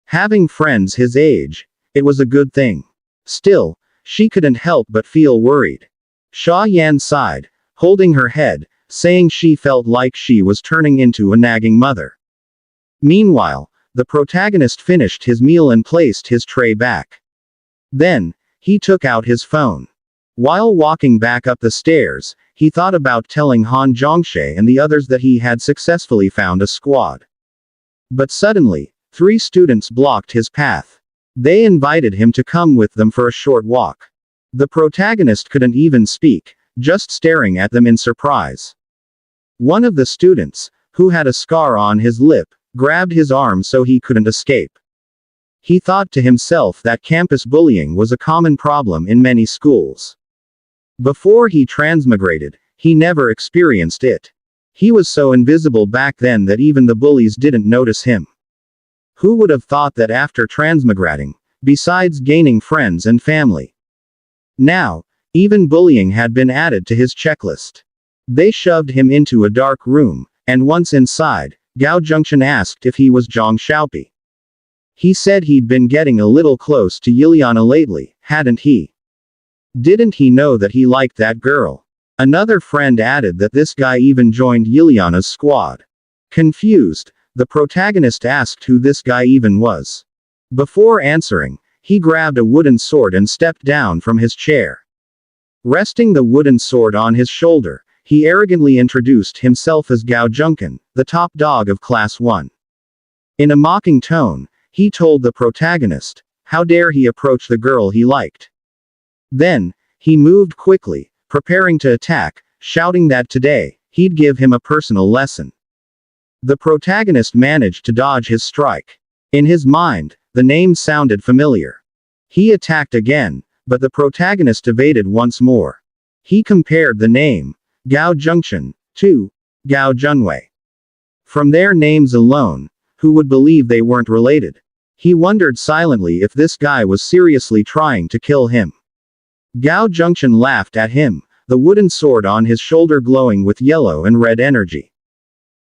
Having friends his age, it was a good thing. Still, she couldn't help but feel worried. Xia Yan sighed, holding her head, saying she felt like she was turning into a nagging mother. Meanwhile, the protagonist finished his meal and placed his tray back. Then, he took out his phone. While walking back up the stairs, he thought about telling Han Zhongshe and the others that he had successfully found a squad. But suddenly, 3 students blocked his path. They invited him to come with them for a short walk. The protagonist couldn't even speak, just staring at them in surprise. One of the students, who had a scar on his lip, grabbed his arm so he couldn't escape. He thought to himself that campus bullying was a common problem in many schools. Before he transmigrated, he never experienced it. He was so invisible back then that even the bullies didn't notice him. Who would have thought that after transmigrating, besides gaining friends and family, now, even bullying had been added to his checklist? They shoved him into a dark room, and once inside, Gao Junction asked if he was Jiang Xiao. He said he'd been getting a little close to Liliana lately, hadn't he? Didn't he know that he liked that girl? Another friend added that this guy even joined Liliana's squad. Confused, the protagonist asked who this guy even was. Before answering, he grabbed a wooden sword and stepped down from his chair. Resting the wooden sword on his shoulder, he arrogantly introduced himself as Gao Junkin, the top dog of Class 1. In a mocking tone, he told the protagonist, how dare he approach the girl he liked. Then, he moved quickly, preparing to attack, shouting that today, he'd give him a personal lesson. The protagonist managed to dodge his strike. In his mind, the name sounded familiar. He attacked again, but the protagonist evaded once more. He compared the name, Gao Junction, to Gao Junwei. From their names alone, who would believe they weren't related? He wondered silently if this guy was seriously trying to kill him. Gao Junction laughed at him, the wooden sword on his shoulder glowing with yellow and red energy.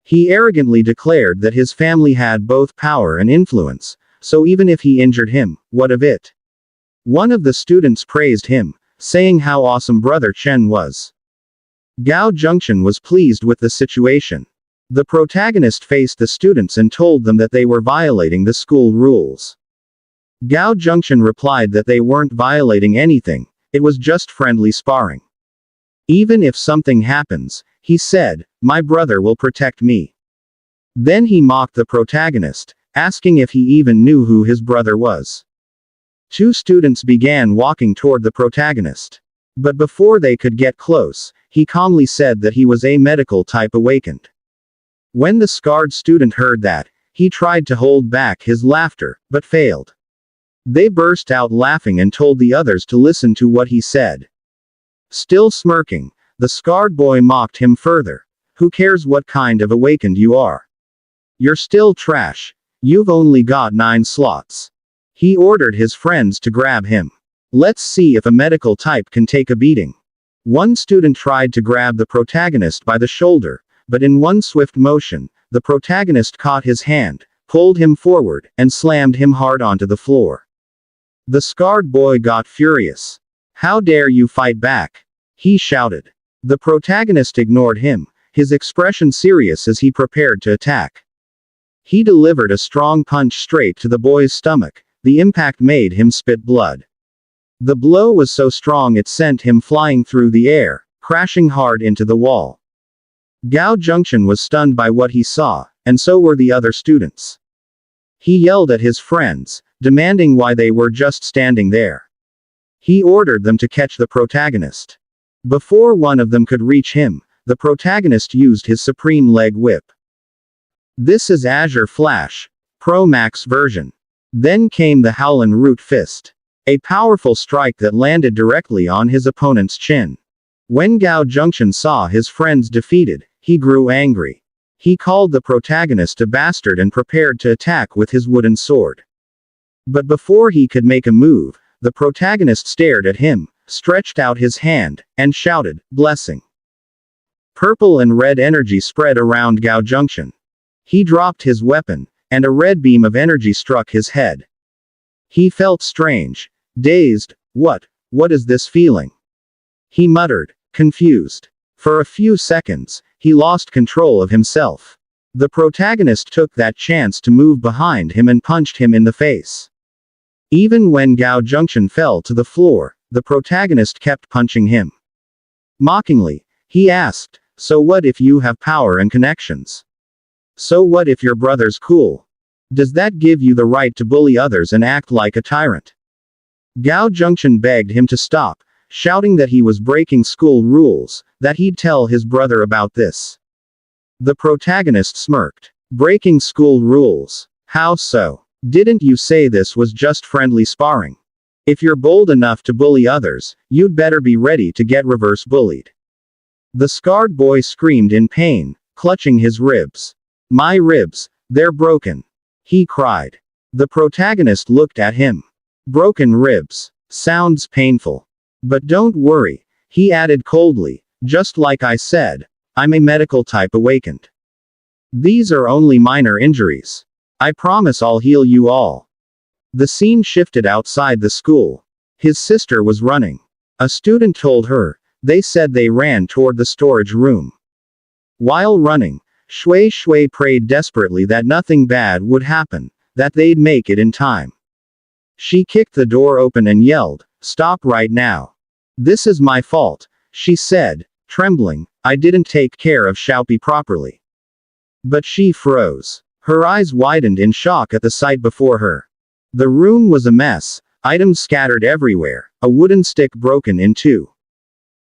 He arrogantly declared that his family had both power and influence, so even if he injured him, what of it? One of the students praised him, saying how awesome Brother Chen was. Gao Junction was pleased with the situation. The protagonist faced the students and told them that they were violating the school rules. Gao Junction replied that they weren't violating anything, it was just friendly sparring. Even if something happens, he said, my brother will protect me. Then he mocked the protagonist, asking if he even knew who his brother was. Two students began walking toward the protagonist. But before they could get close, he calmly said that he was a medical type awakened. When the scarred student heard that, he tried to hold back his laughter, but failed. They burst out laughing and told the others to listen to what he said. Still smirking, the scarred boy mocked him further. Who cares what kind of awakened you are? You're still trash. You've only got 9 slots. He ordered his friends to grab him. Let's see if a medical type can take a beating. One student tried to grab the protagonist by the shoulder, but in one swift motion, the protagonist caught his hand, pulled him forward, and slammed him hard onto the floor. The scarred boy got furious. How dare you fight back? He shouted. The protagonist ignored him, his expression serious as he prepared to attack. He delivered a strong punch straight to the boy's stomach. The impact made him spit blood. The blow was so strong it sent him flying through the air, crashing hard into the wall. Gao Junction was stunned by what he saw, and so were the other students. He yelled at his friends, demanding why they were just standing there. He ordered them to catch the protagonist. Before one of them could reach him, the protagonist used his supreme leg whip. This is Azure Flash, Pro Max version. Then came the Howlin' Root Fist. A powerful strike that landed directly on his opponent's chin. When Gao Junction saw his friends defeated, he grew angry. He called the protagonist a bastard and prepared to attack with his wooden sword. But before he could make a move, the protagonist stared at him, stretched out his hand, and shouted, blessing. Purple and red energy spread around Gao Junction. He dropped his weapon, and a red beam of energy struck his head. He felt strange, dazed. What is this feeling? He muttered, confused. For a few seconds, he lost control of himself. The protagonist took that chance to move behind him and punched him in the face. Even when Gao Junction fell to the floor, the protagonist kept punching him. Mockingly, he asked, so what if you have power and connections? So what if your brother's cool? Does that give you the right to bully others and act like a tyrant? Gao Junction begged him to stop, shouting that he was breaking school rules, that he'd tell his brother about this. The protagonist smirked. Breaking school rules? How so? Didn't you say this was just friendly sparring? If you're bold enough to bully others, you'd better be ready to get reverse bullied. The scarred boy screamed in pain, clutching his ribs. My ribs, they're broken, he cried. The protagonist looked at him. Broken ribs. Sounds painful. But don't worry, he added coldly, just like I said, I'm a medical type awakened. These are only minor injuries. I promise I'll heal you all. The scene shifted outside the school. His sister was running. A student told her, they said they ran toward the storage room. While running, Shui Shui prayed desperately that nothing bad would happen, that they'd make it in time. She kicked the door open and yelled, stop right now. This is my fault, she said, trembling, I didn't take care of Xiaopi properly. But she froze. Her eyes widened in shock at the sight before her. The room was a mess, items scattered everywhere, a wooden stick broken in two.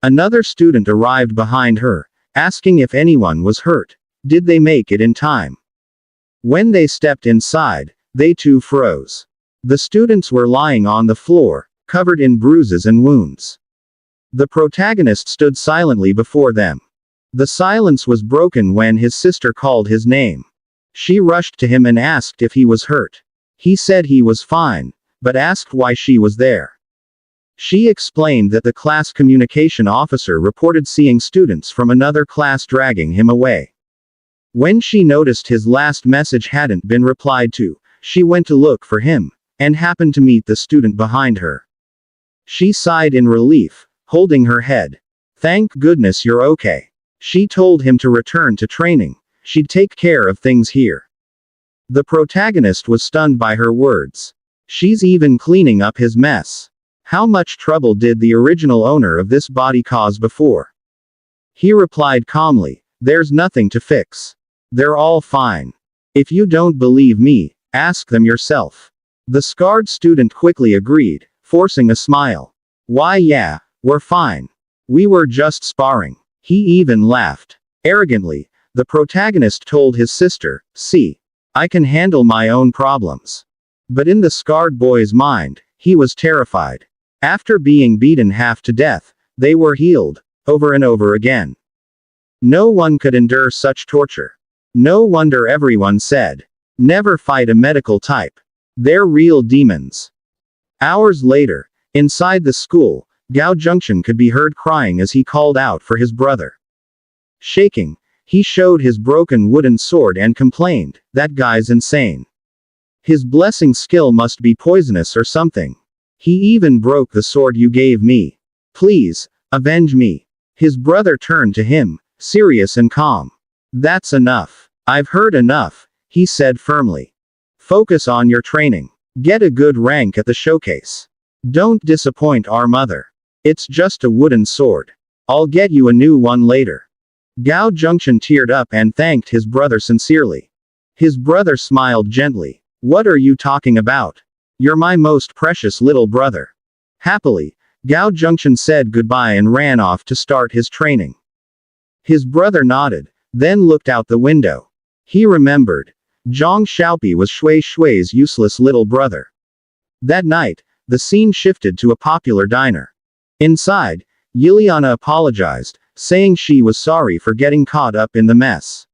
Another student arrived behind her, asking if anyone was hurt. Did they make it in time? When they stepped inside, they too froze. The students were lying on the floor, covered in bruises and wounds. The protagonist stood silently before them. The silence was broken when his sister called his name. She rushed to him and asked if he was hurt. He said he was fine, but asked why she was there. She explained that the class communication officer reported seeing students from another class dragging him away. When she noticed his last message hadn't been replied to, she went to look for him, and happened to meet the student behind her. She sighed in relief, holding her head. Thank goodness you're okay. She told him to return to training. She'd take care of things here. The protagonist was stunned by her words. She's even cleaning up his mess. How much trouble did the original owner of this body cause before? He replied calmly, there's nothing to fix. They're all fine. If you don't believe me, ask them yourself. The scarred student quickly agreed, forcing a smile. Why yeah, we're fine. We were just sparring. He even laughed. Arrogantly, the protagonist told his sister, see, I can handle my own problems. But in the scarred boy's mind, he was terrified. After being beaten half to death, they were healed, over and over again. No one could endure such torture. No wonder everyone said, never fight a medical type. They're real demons. Hours later, inside the school, Gao Junction could be heard crying as he called out for his brother. Shaking, he showed his broken wooden sword and complained, that guy's insane. His blessing skill must be poisonous or something. He even broke the sword you gave me. Please, avenge me. His brother turned to him, serious and calm. That's enough. I've heard enough, he said firmly. Focus on your training. Get a good rank at the showcase. Don't disappoint our mother. It's just a wooden sword. I'll get you a new one later. Gao Junction teared up and thanked his brother sincerely. His brother smiled gently. What are you talking about? You're my most precious little brother. Happily, Gao Junction said goodbye and ran off to start his training. His brother nodded, then looked out the window. He remembered. Jiang Xiao was Shui Shui's useless little brother. That night, the scene shifted to a popular diner. Inside, Yiliana apologized, saying she was sorry for getting caught up in the mess.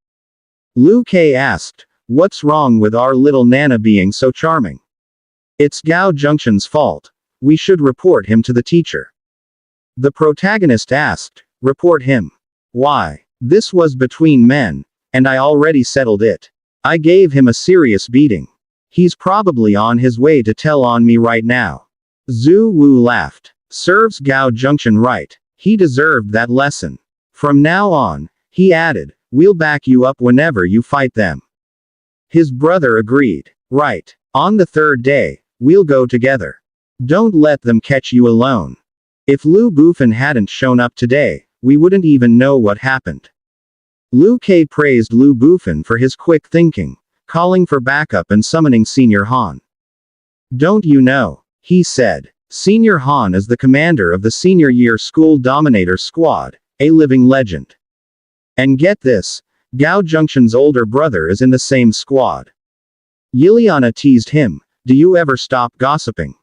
Liu Kei asked, what's wrong with our little Nana being so charming? It's Gao Junction's fault. We should report him to the teacher. The protagonist asked, report him. Why? This was between men, and I already settled it. I gave him a serious beating. He's probably on his way to tell on me right now. Zhu Wu laughed. Serves Gao Junction right. He deserved that lesson. From now on, he added, we'll back you up whenever you fight them. His brother agreed. Right. On the third day, we'll go together. Don't let them catch you alone. If Lu Bufan hadn't shown up today, we wouldn't even know what happened. Liu Kei praised Lu Bufan for his quick thinking, calling for backup and summoning Senior Han. Don't you know, he said, Senior Han is the commander of the senior year school dominator squad, a living legend. And get this, Gao Junxian's older brother is in the same squad. Yiliana teased him, "Do you ever stop gossiping?"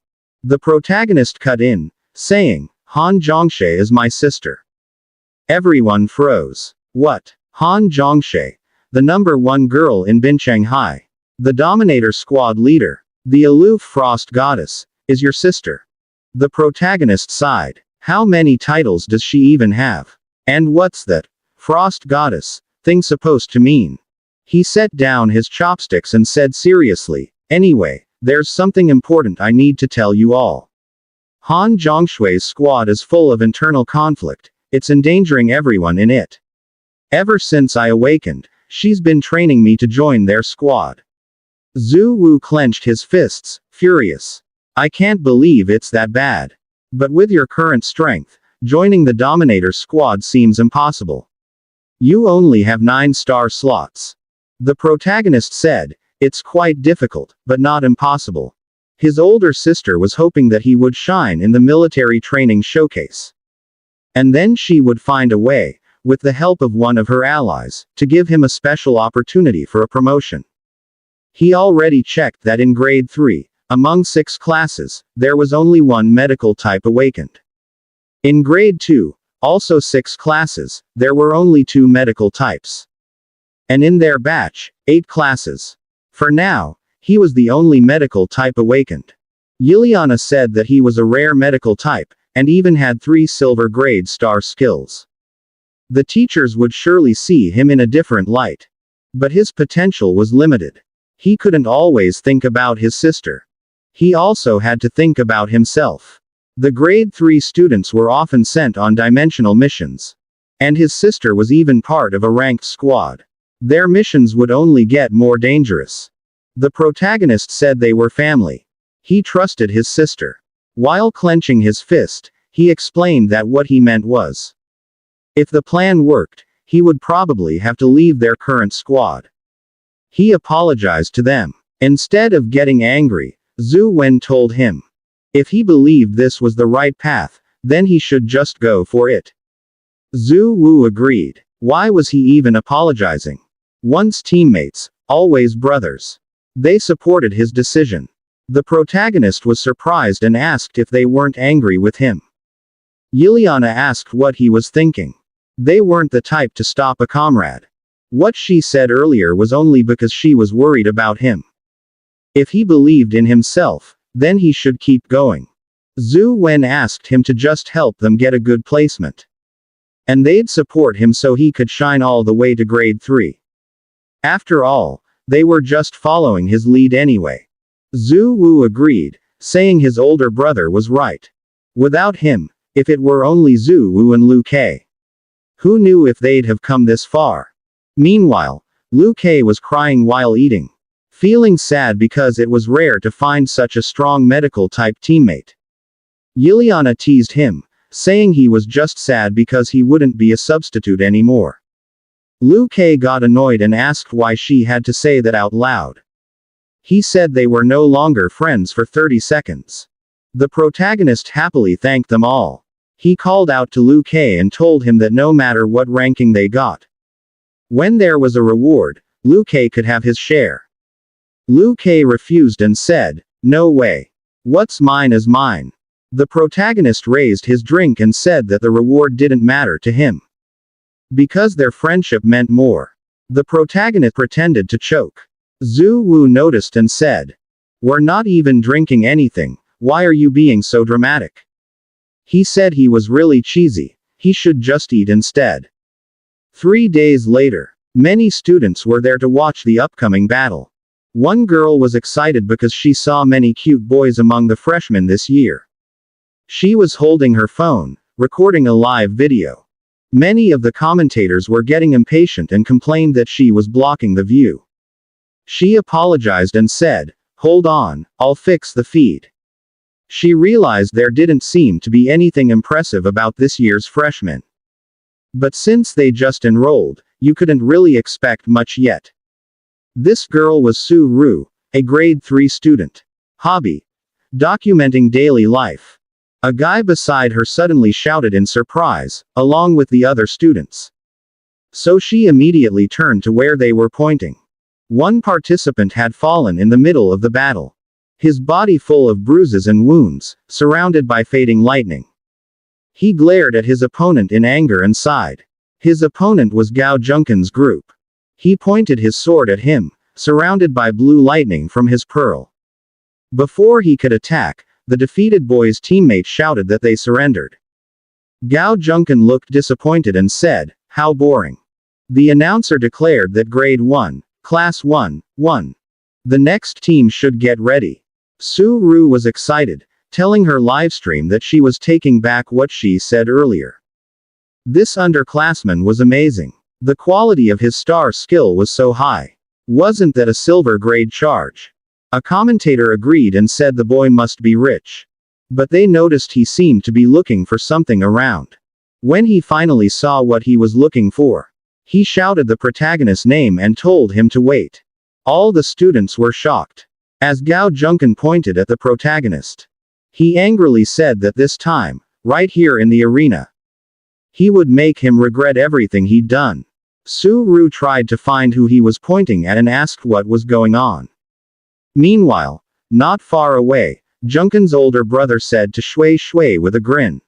The protagonist cut in, saying, "Han Zhongshe is my sister." Everyone froze. What? Han Zhongshe, the #1 girl in Binchang High, the Dominator squad leader, the aloof frost goddess, is your sister? The protagonist sighed. How many titles does she even have? And what's that frost goddess thing supposed to mean? He set down his chopsticks and said seriously, "Anyway, there's something important I need to tell you all. Han Zhongshui's squad is full of internal conflict. It's endangering everyone in it. Ever since I awakened, she's been training me to join their squad." Zhu Wu clenched his fists, furious. "I can't believe it's that bad. But with your current strength, joining the Dominator squad seems impossible. You only have 9-star slots." The protagonist said, "It's quite difficult, but not impossible." His older sister was hoping that he would shine in the military training showcase. And then she would find a way, with the help of one of her allies, to give him a special opportunity for a promotion. He already checked that in grade 3, among 6 classes, there was only 1 medical type awakened. In grade 2, also 6 classes, there were only 2 medical types. And in their batch, 8 classes. For now, he was the only medical type awakened. Yiliana said that he was a rare medical type, and even had 3 silver grade star skills. The teachers would surely see him in a different light. But his potential was limited. He couldn't always think about his sister. He also had to think about himself. The grade 3 students were often sent on dimensional missions. And his sister was even part of a ranked squad. Their missions would only get more dangerous. The protagonist said they were family. He trusted his sister. While clenching his fist, he explained that what he meant was, if the plan worked, he would probably have to leave their current squad. He apologized to them. Instead of getting angry, Zhu Wen told him, if he believed this was the right path, then he should just go for it. Zhu Wu agreed. Why was he even apologizing? Once teammates, always brothers. They supported his decision. The protagonist was surprised and asked if they weren't angry with him. Yiliana asked what he was thinking. They weren't the type to stop a comrade. What she said earlier was only because she was worried about him. If he believed in himself, then he should keep going. Zhu Wen asked him to just help them get a good placement. And they'd support him so he could shine all the way to grade 3. After all, they were just following his lead anyway. Zhu Wu agreed, saying his older brother was right. Without him, if it were only Zhu Wu and Liu Kei, who knew if they'd have come this far? Meanwhile, Liu Kei was crying while eating, feeling sad because it was rare to find such a strong medical type teammate. Yiliana teased him, saying he was just sad because he wouldn't be a substitute anymore. Liu Kei got annoyed and asked why she had to say that out loud. He said they were no longer friends for 30 seconds. The protagonist happily thanked them all. He called out to Liu Kei and told him that no matter what ranking they got, when there was a reward, Liu Kei could have his share. Liu Kei refused and said, "No way. What's mine is mine." The protagonist raised his drink and said that the reward didn't matter to him, because their friendship meant more. The protagonist pretended to choke. Zhu Wu noticed and said, "We're not even drinking anything, why are you being so dramatic?" He said he was really cheesy, he should just eat instead. 3 days later, many students were there to watch the upcoming battle. One girl was excited because she saw many cute boys among the freshmen this year. She was holding her phone, recording a live video. Many of the commentators were getting impatient and complained that she was blocking the view. She apologized and said, "Hold on, I'll fix the feed." She realized there didn't seem to be anything impressive about this year's freshmen. But since they just enrolled, you couldn't really expect much yet. This girl was Su Ru, a grade 3 student. Hobby: Documenting daily life. A guy beside her suddenly shouted in surprise, along with the other students. So she immediately turned to where they were pointing. One participant had fallen in the middle of the battle. His body full of bruises and wounds, surrounded by fading lightning. He glared at his opponent in anger and sighed. His opponent was Gao Junkan's group. He pointed his sword at him, surrounded by blue lightning from his pearl. Before he could attack, the defeated boy's teammate shouted that they surrendered. Gao Junkan looked disappointed and said, "How boring." The announcer declared that Grade 1, Class 1, won. The next team should get ready. Su Ru was excited, telling her livestream that she was taking back what she said earlier. This underclassman was amazing. The quality of his star skill was so high. Wasn't that a silver grade charge? A commentator agreed and said the boy must be rich. But they noticed he seemed to be looking for something around. When he finally saw what he was looking for, he shouted the protagonist's name and told him to wait. All the students were shocked. As Gao Junkan pointed at the protagonist, he angrily said that this time, right here in the arena, he would make him regret everything he'd done. Su Ru tried to find who he was pointing at and asked what was going on. Meanwhile, not far away, Junkan's older brother said to Shui Shui with a grin.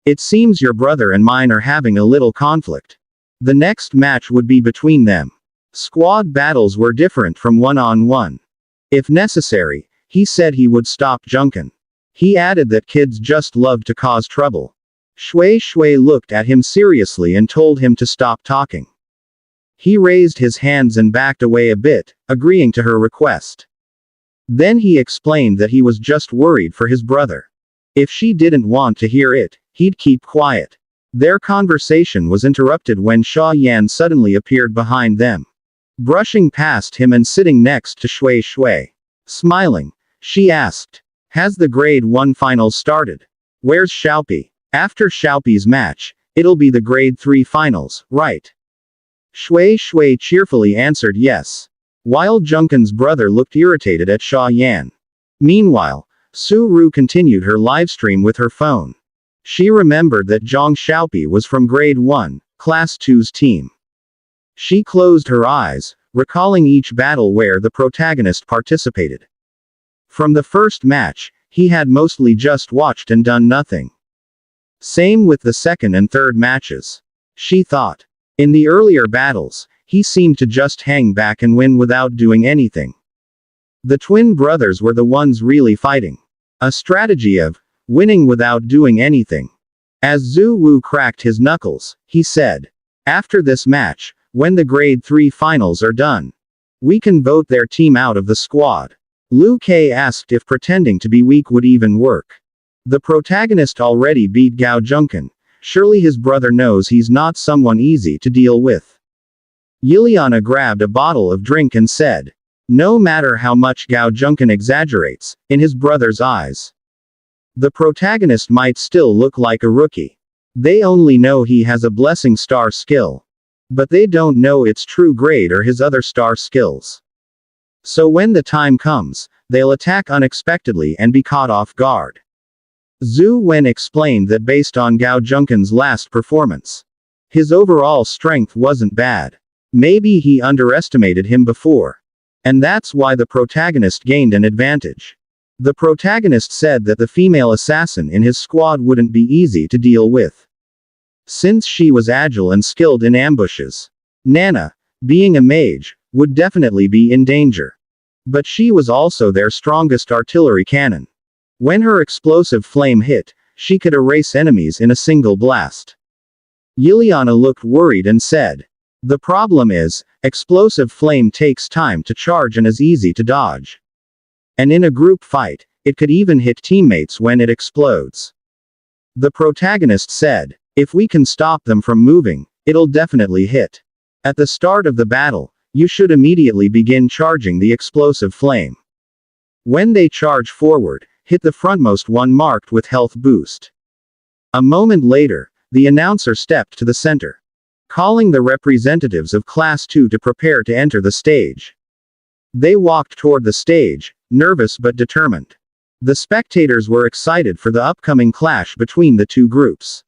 "It seems your brother and mine are having a little conflict. The next match would be between them. Squad battles were different from one-on-one. If necessary, he said he would stop Junkan. He added that kids just love to cause trouble." Shui Shui looked at him seriously and told him to stop talking. He raised his hands and backed away a bit, agreeing to her request. Then he explained that he was just worried for his brother. If she didn't want to hear it, he'd keep quiet. Their conversation was interrupted when Sha Yan suddenly appeared behind them. Brushing past him and sitting next to Shui Shui. Smiling, she asked, "Has the Grade 1 finals started? Where's Xiaopi? After Xiaopi's match, it'll be the Grade 3 finals, right?" Shui Shui cheerfully answered yes. While Junkan's brother looked irritated at Sha Yan. Meanwhile, Su Ru continued her livestream with her phone. She remembered that Jiang Xiaopi was from Grade 1, Class 2's team. She closed her eyes, recalling each battle where the protagonist participated. From the first match, he had mostly just watched and done nothing. Same with the second and third matches. She thought. In the earlier battles, he seemed to just hang back and win without doing anything. The twin brothers were the ones really fighting. A strategy of winning without doing anything. As Zhu Wu cracked his knuckles, he said, "After this match, when the Grade 3 finals are done, we can vote their team out of the squad." Liu Kei asked if pretending to be weak would even work. The protagonist already beat Gao Junkan. Surely his brother knows he's not someone easy to deal with. Yiliana grabbed a bottle of drink and said, "No matter how much Gao Junkan exaggerates, in his brother's eyes, the protagonist might still look like a rookie. They only know he has a blessing star skill. But they don't know its true grade or his other star skills. So when the time comes, they'll attack unexpectedly and be caught off guard." Zhu Wen explained that based on Gao Junkan's last performance, his overall strength wasn't bad. Maybe he underestimated him before. And that's why the protagonist gained an advantage. The protagonist said that the female assassin in his squad wouldn't be easy to deal with, since she was agile and skilled in ambushes. Nana, being a mage, would definitely be in danger. But she was also their strongest artillery cannon. When her explosive flame hit, she could erase enemies in a single blast. Yiliana looked worried and said, "The problem is, explosive flame takes time to charge and is easy to dodge. And in a group fight, it could even hit teammates when it explodes." The protagonist said, "If we can stop them from moving, it'll definitely hit. At the start of the battle, you should immediately begin charging the explosive flame. When they charge forward, hit the frontmost one marked with health boost." A moment later, the announcer stepped to the center, calling the representatives of Class 2 to prepare to enter the stage. They walked toward the stage, nervous but determined. The spectators were excited for the upcoming clash between the two groups.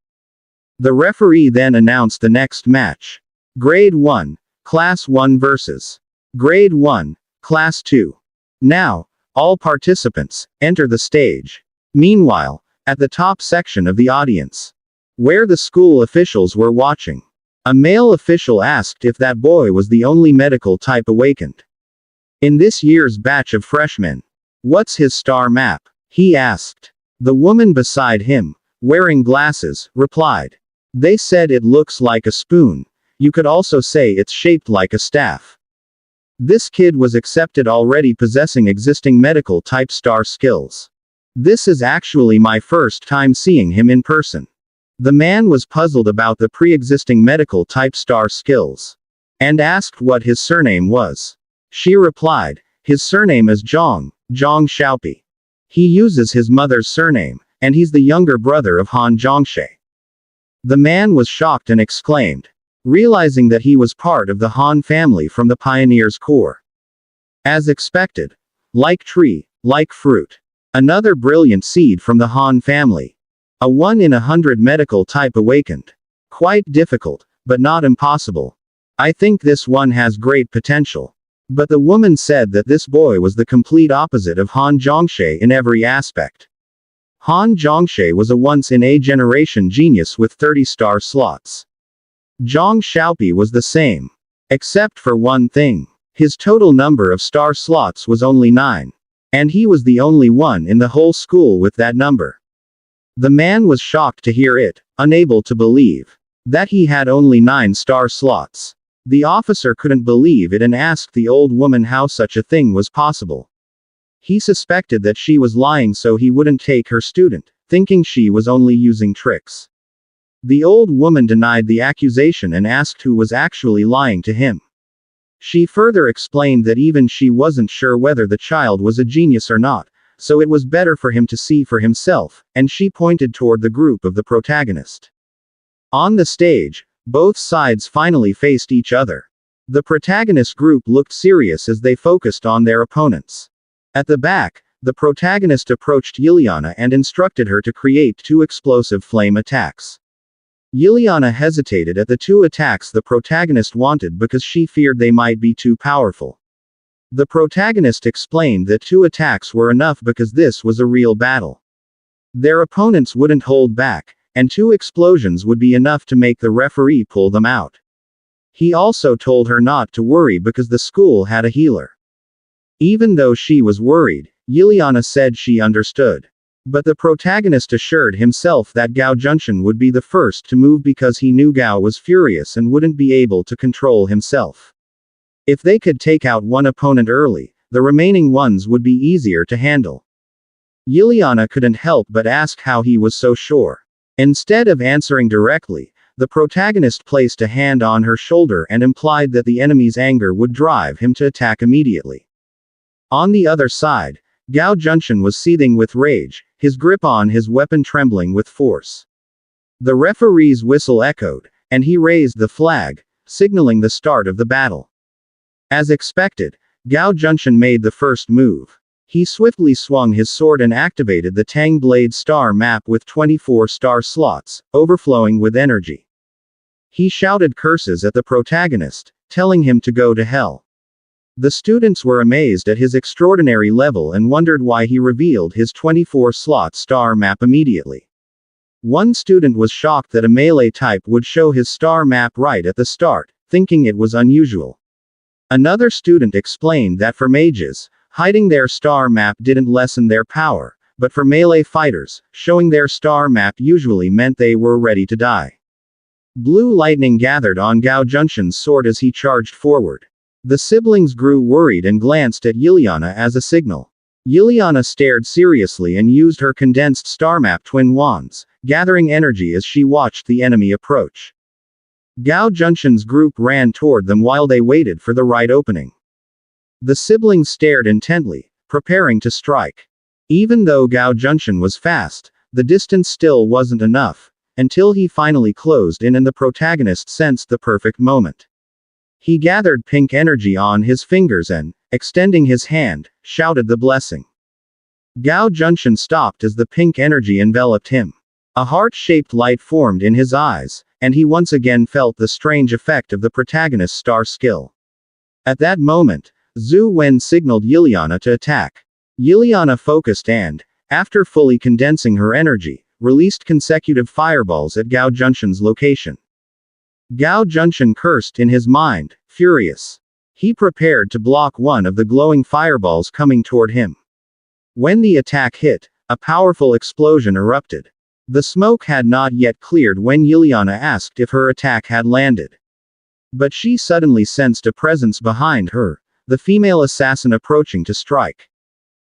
The referee then announced the next match. Grade 1, Class 1 vs. Grade 1, Class 2. Now, all participants, enter the stage. Meanwhile, at the top section of the audience, where the school officials were watching, a male official asked if that boy was the only medical type awakened in this year's batch of freshmen. What's his star map? He asked. The woman beside him, wearing glasses, replied. They said it looks like a spoon. You could also say it's shaped like a staff. This kid was accepted already possessing existing medical type star skills. This is actually my first time seeing him in person. The man was puzzled about the pre-existing medical type star skills, and asked what his surname was. She replied, his surname is Jiang Xiao. He uses his mother's surname, and he's the younger brother of Han Zhongxie. The man was shocked and exclaimed, realizing that he was part of the Han family from the Pioneer's Corps. As expected, like tree, like fruit. Another brilliant seed from the Han family. A 1 in 100 medical type awakened. Quite difficult, but not impossible. I think this one has great potential. But the woman said that this boy was the complete opposite of Han Zhongxie in every aspect. Han Zhongxie was a once-in-a-generation genius with 30 star slots. Jiang Xiao was the same. Except for one thing. His total number of star slots was only 9. And he was the only one in the whole school with that number. The man was shocked to hear it, unable to believe that he had only 9 star slots. The officer couldn't believe it and asked the old woman how such a thing was possible. He suspected that she was lying so he wouldn't take her student, thinking she was only using tricks. The old woman denied the accusation and asked who was actually lying to him. She further explained that even she wasn't sure whether the child was a genius or not, so it was better for him to see for himself, and she pointed toward the group of the protagonist. On the stage, both sides finally faced each other. The protagonist group looked serious as they focused on their opponents. At the back, the protagonist approached Liliana and instructed her to create 2 explosive flame attacks. Liliana hesitated at the 2 attacks the protagonist wanted because she feared they might be too powerful. The protagonist explained that 2 attacks were enough because this was a real battle. Their opponents wouldn't hold back, and 2 explosions would be enough to make the referee pull them out. He also told her not to worry because the school had a healer. Even though she was worried, Liliana said she understood. But the protagonist assured himself that Gao Junxian would be the first to move because he knew Gao was furious and wouldn't be able to control himself. If they could take out one opponent early, the remaining ones would be easier to handle. Liliana couldn't help but ask how he was so sure. Instead of answering directly, the protagonist placed a hand on her shoulder and implied that the enemy's anger would drive him to attack immediately. On the other side, Gao Junxian was seething with rage, his grip on his weapon trembling with force. The referee's whistle echoed, and he raised the flag, signaling the start of the battle. As expected, Gao Junxian made the first move. He swiftly swung his sword and activated the Tang Blade star map with 24 star slots, overflowing with energy. He shouted curses at the protagonist, telling him to go to hell. The students were amazed at his extraordinary level and wondered why he revealed his 24-slot star map immediately. One student was shocked that a melee type would show his star map right at the start, thinking it was unusual. Another student explained that for mages, hiding their star map didn't lessen their power, but for melee fighters, showing their star map usually meant they were ready to die. Blue lightning gathered on Gao Junxian's sword as he charged forward. The siblings grew worried and glanced at Liliana as a signal. Liliana stared seriously and used her condensed star map twin wands, gathering energy as she watched the enemy approach. Gao Junxian's group ran toward them while they waited for the right opening. The siblings stared intently, preparing to strike. Even though Gao Junxian was fast, the distance still wasn't enough, until he finally closed in and the protagonist sensed the perfect moment. He gathered pink energy on his fingers and, extending his hand, shouted the blessing. Gao Junshin stopped as the pink energy enveloped him. A heart-shaped light formed in his eyes, and he once again felt the strange effect of the protagonist's star skill. At that moment, Zhu Wen signaled Liliana to attack. Liliana focused and, after fully condensing her energy, released consecutive fireballs at Gao Junshin's location. Gao Junshin cursed in his mind, furious. He prepared to block one of the glowing fireballs coming toward him. When the attack hit, a powerful explosion erupted. The smoke had not yet cleared when Liliana asked if her attack had landed. But she suddenly sensed a presence behind her, the female assassin approaching to strike.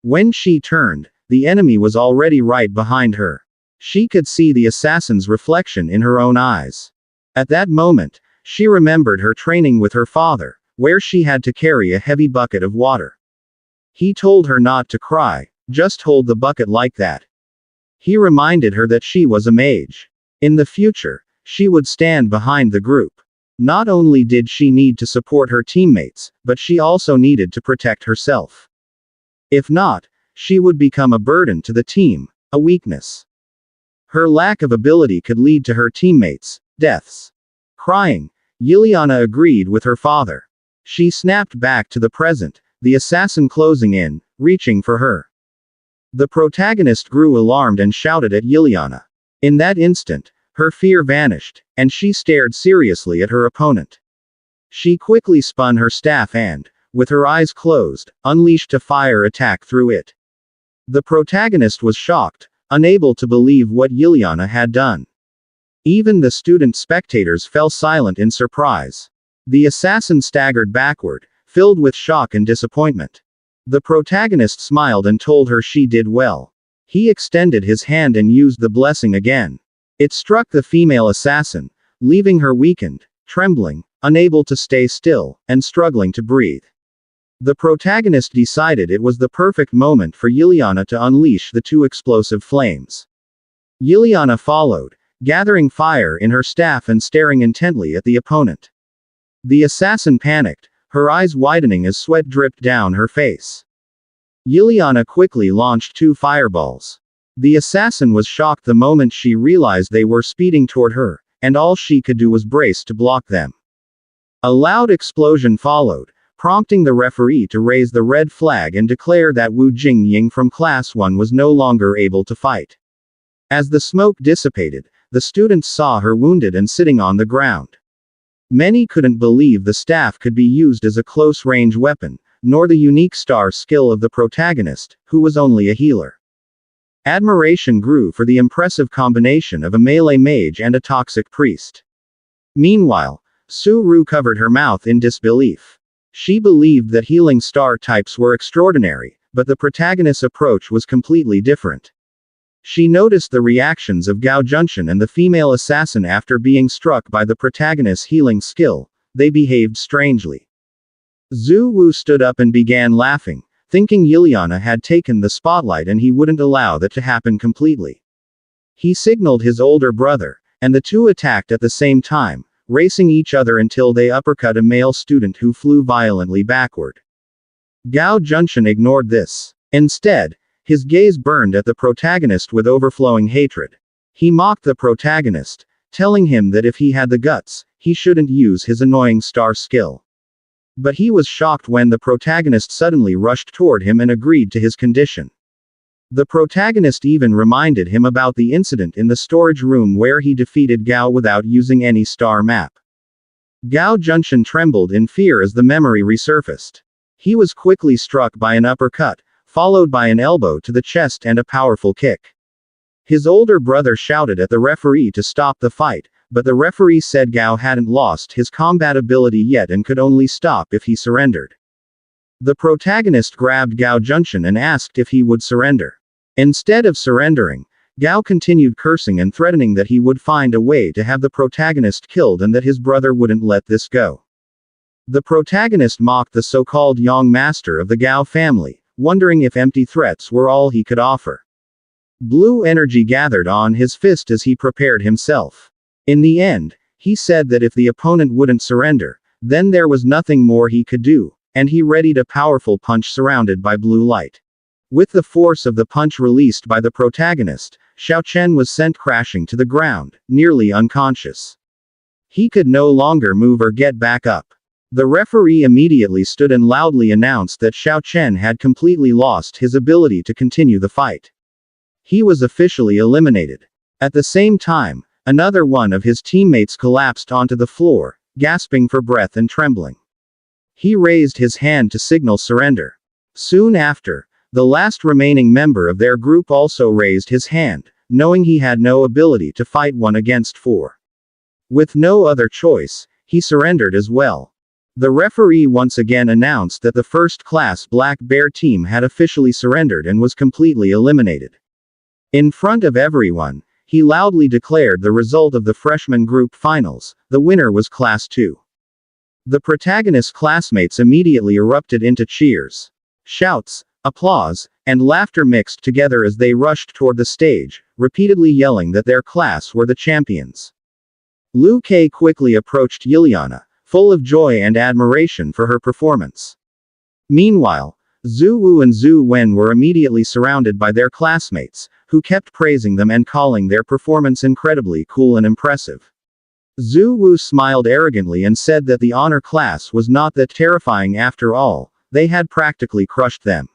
When she turned, the enemy was already right behind her. She could see the assassin's reflection in her own eyes. At that moment, she remembered her training with her father, where she had to carry a heavy bucket of water. He told her not to cry, just hold the bucket like that. He reminded her that she was a mage. In the future, she would stand behind the group. Not only did she need to support her teammates, but she also needed to protect herself. If not, she would become a burden to the team, a weakness. Her lack of ability could lead to her teammates' deaths. Crying, Liliana agreed with her father. She snapped back to the present, the assassin closing in, reaching for her. The protagonist grew alarmed and shouted at Liliana. In that instant, her fear vanished, and she stared seriously at her opponent. She quickly spun her staff and, with her eyes closed, unleashed a fire attack through it. The protagonist was shocked, unable to believe what Liliana had done. Even the student spectators fell silent in surprise. The assassin staggered backward, filled with shock and disappointment. The protagonist smiled and told her she did well. He extended his hand and used the blessing again. It struck the female assassin, leaving her weakened, trembling, unable to stay still, and struggling to breathe. The protagonist decided it was the perfect moment for Liliana to unleash the two explosive flames. Liliana followed, gathering fire in her staff and staring intently at the opponent. The assassin panicked, her eyes widening as sweat dripped down her face. Liliana quickly launched two fireballs. The assassin was shocked the moment she realized they were speeding toward her, and all she could do was brace to block them. A loud explosion followed, prompting the referee to raise the red flag and declare that Wu Jingying from Class 1 was no longer able to fight. As the smoke dissipated, the students saw her wounded and sitting on the ground. Many couldn't believe the staff could be used as a close-range weapon, nor the unique star skill of the protagonist, who was only a healer. Admiration grew for the impressive combination of a melee mage and a toxic priest. Meanwhile, Su Ru covered her mouth in disbelief. She believed that healing star types were extraordinary, but the protagonist's approach was completely different. She noticed the reactions of Gao Junshin and the female assassin after being struck by the protagonist's healing skill. They behaved strangely. Zhu Wu stood up and began laughing, thinking Liliana had taken the spotlight and he wouldn't allow that to happen completely. He signaled his older brother, and the two attacked at the same time, racing each other until they uppercut a male student who flew violently backward. Gao Junshin ignored this. Instead, his gaze burned at the protagonist with overflowing hatred. He mocked the protagonist, telling him that if he had the guts, he shouldn't use his annoying star skill. But he was shocked when the protagonist suddenly rushed toward him and agreed to his condition. The protagonist even reminded him about the incident in the storage room where he defeated Gao without using any star map. Gao Junshin trembled in fear as the memory resurfaced. He was quickly struck by an uppercut, followed by an elbow to the chest and a powerful kick. His older brother shouted at the referee to stop the fight, but the referee said Gao hadn't lost his combat ability yet and could only stop if he surrendered. The protagonist grabbed Gao Junshin and asked if he would surrender. Instead of surrendering, Gao continued cursing and threatening that he would find a way to have the protagonist killed and that his brother wouldn't let this go. The protagonist mocked the so-called young master of the Gao family, wondering if empty threats were all he could offer. Blue energy gathered on his fist as he prepared himself. In the end, he said that if the opponent wouldn't surrender, then there was nothing more he could do, and he readied a powerful punch surrounded by blue light. With the force of the punch released by the protagonist, Xiao Chen was sent crashing to the ground, nearly unconscious. He could no longer move or get back up. The referee immediately stood and loudly announced that Xiao Chen had completely lost his ability to continue the fight. He was officially eliminated. At the same time, another one of his teammates collapsed onto the floor, gasping for breath and trembling. He raised his hand to signal surrender. Soon after, the last remaining member of their group also raised his hand, knowing he had no ability to fight 1 against 4. With no other choice, he surrendered as well. The referee once again announced that the first-class Black Bear team had officially surrendered and was completely eliminated. In front of everyone, he loudly declared the result of the freshman group finals. The winner was Class 2. The protagonist's classmates immediately erupted into cheers. Shouts, applause, and laughter mixed together as they rushed toward the stage, repeatedly yelling that their class were the champions. Liu Kei quickly approached Liliana, full of joy and admiration for her performance. Meanwhile, Zhu Wu and Zhu Wen were immediately surrounded by their classmates, who kept praising them and calling their performance incredibly cool and impressive. Zhu Wu smiled arrogantly and said that the honor class was not that terrifying after all, they had practically crushed them.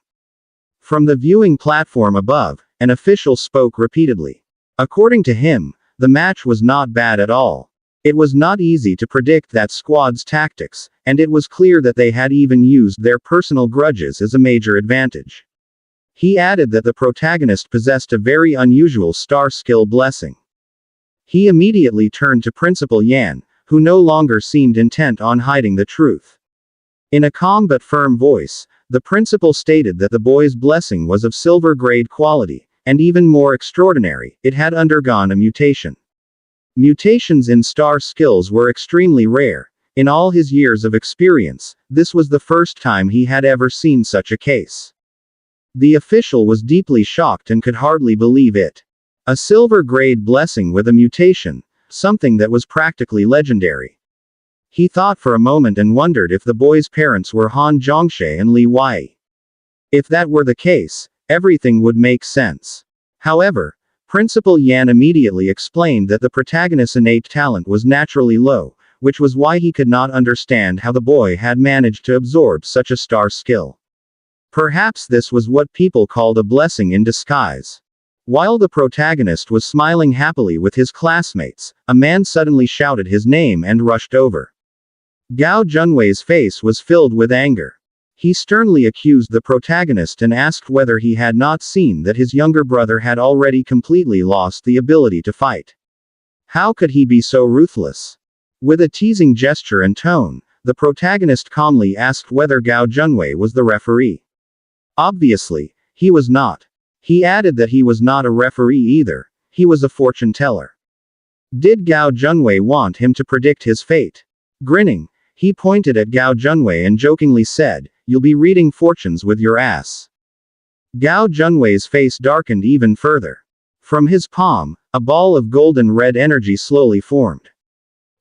From the viewing platform above, an official spoke repeatedly. According to him, the match was not bad at all. It was not easy to predict that squad's tactics, and it was clear that they had even used their personal grudges as a major advantage. He added that the protagonist possessed a very unusual star skill blessing. He immediately turned to Principal Yan, who no longer seemed intent on hiding the truth. In a calm but firm voice, the principal stated that the boy's blessing was of silver-grade quality, and even more extraordinary, it had undergone a mutation. Mutations in star skills were extremely rare. In all his years of experience, this was the first time he had ever seen such a case. The official was deeply shocked and could hardly believe it. A silver-grade blessing with a mutation, something that was practically legendary. He thought for a moment and wondered if the boy's parents were Han Zhongshe and Li Wei. If that were the case, everything would make sense. However, Principal Yan immediately explained that the protagonist's innate talent was naturally low, which was why he could not understand how the boy had managed to absorb such a star skill. Perhaps this was what people called a blessing in disguise. While the protagonist was smiling happily with his classmates, a man suddenly shouted his name and rushed over. Gao Junwei's face was filled with anger. He sternly accused the protagonist and asked whether he had not seen that his younger brother had already completely lost the ability to fight. How could he be so ruthless? With a teasing gesture and tone, the protagonist calmly asked whether Gao Junwei was the referee. Obviously, he was not. He added that he was not a referee either, he was a fortune teller. Did Gao Junwei want him to predict his fate? Grinning, he pointed at Gao Junwei and jokingly said, "You'll be reading fortunes with your ass." Gao Junwei's face darkened even further. From his palm, a ball of golden red energy slowly formed.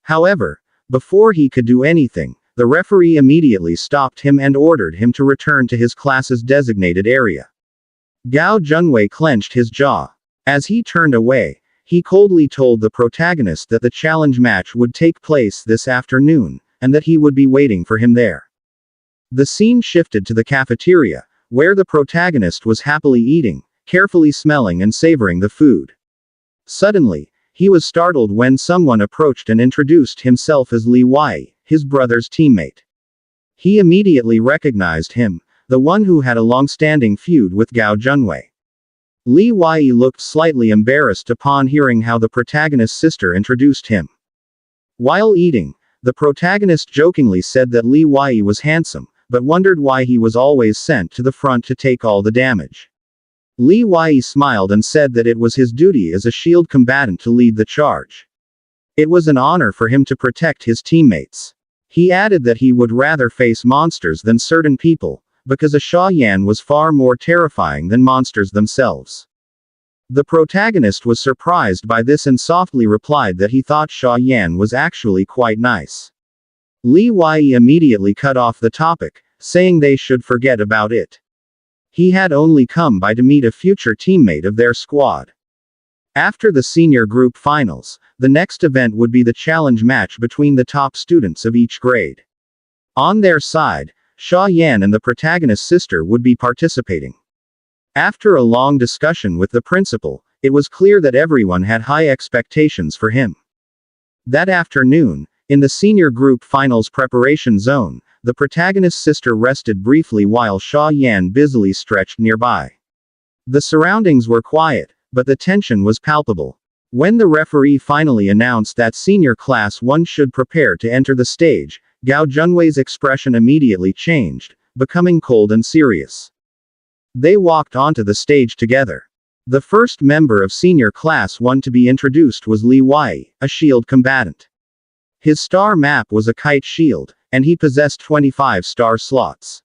However, before he could do anything, the referee immediately stopped him and ordered him to return to his class's designated area. Gao Junwei clenched his jaw. As he turned away, he coldly told the protagonist that the challenge match would take place this afternoon, and that he would be waiting for him there. The scene shifted to the cafeteria, where the protagonist was happily eating, carefully smelling and savoring the food. Suddenly, he was startled when someone approached and introduced himself as Li Wei, his brother's teammate. He immediately recognized him, the one who had a long-standing feud with Gao Junwei. Li Wei looked slightly embarrassed upon hearing how the protagonist's sister introduced him. While eating, the protagonist jokingly said that Li Wei was handsome, but wondered why he was always sent to the front to take all the damage. Li Wei smiled and said that it was his duty as a shield combatant to lead the charge. It was an honor for him to protect his teammates. He added that he would rather face monsters than certain people, because a Sha Yan was far more terrifying than monsters themselves. The protagonist was surprised by this and softly replied that he thought Sha Yan was actually quite nice. Li Wei immediately cut off the topic, saying they should forget about it. He had only come by to meet a future teammate of their squad. After the senior group finals, the next event would be the challenge match between the top students of each grade. On their side, Sha Yan and the protagonist's sister would be participating. After a long discussion with the principal, it was clear that everyone had high expectations for him. That afternoon, in the senior group finals preparation zone, the protagonist's sister rested briefly while Sha Yan busily stretched nearby. The surroundings were quiet, but the tension was palpable. When the referee finally announced that senior class 1 should prepare to enter the stage, Gao Junwei's expression immediately changed, becoming cold and serious. They walked onto the stage together. The first member of senior class 1 to be introduced was Li Wei, a shield combatant. His star map was a kite shield, and he possessed 25 star slots.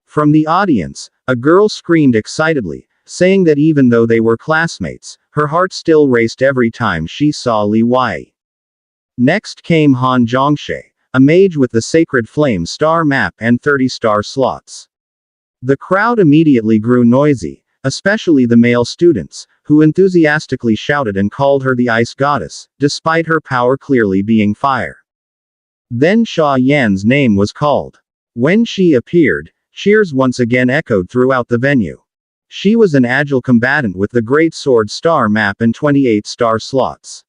From the audience, a girl screamed excitedly, saying that even though they were classmates, her heart still raced every time she saw Li Wei. Next came Han Zhongshe, a mage with the Sacred Flame star map and 30 star slots. The crowd immediately grew noisy, especially the male students, who enthusiastically shouted and called her the Ice Goddess, despite her power clearly being fire. Then Sha Yan's name was called. When she appeared, cheers once again echoed throughout the venue. She was an agile combatant with the Great Sword star map and 28 star slots.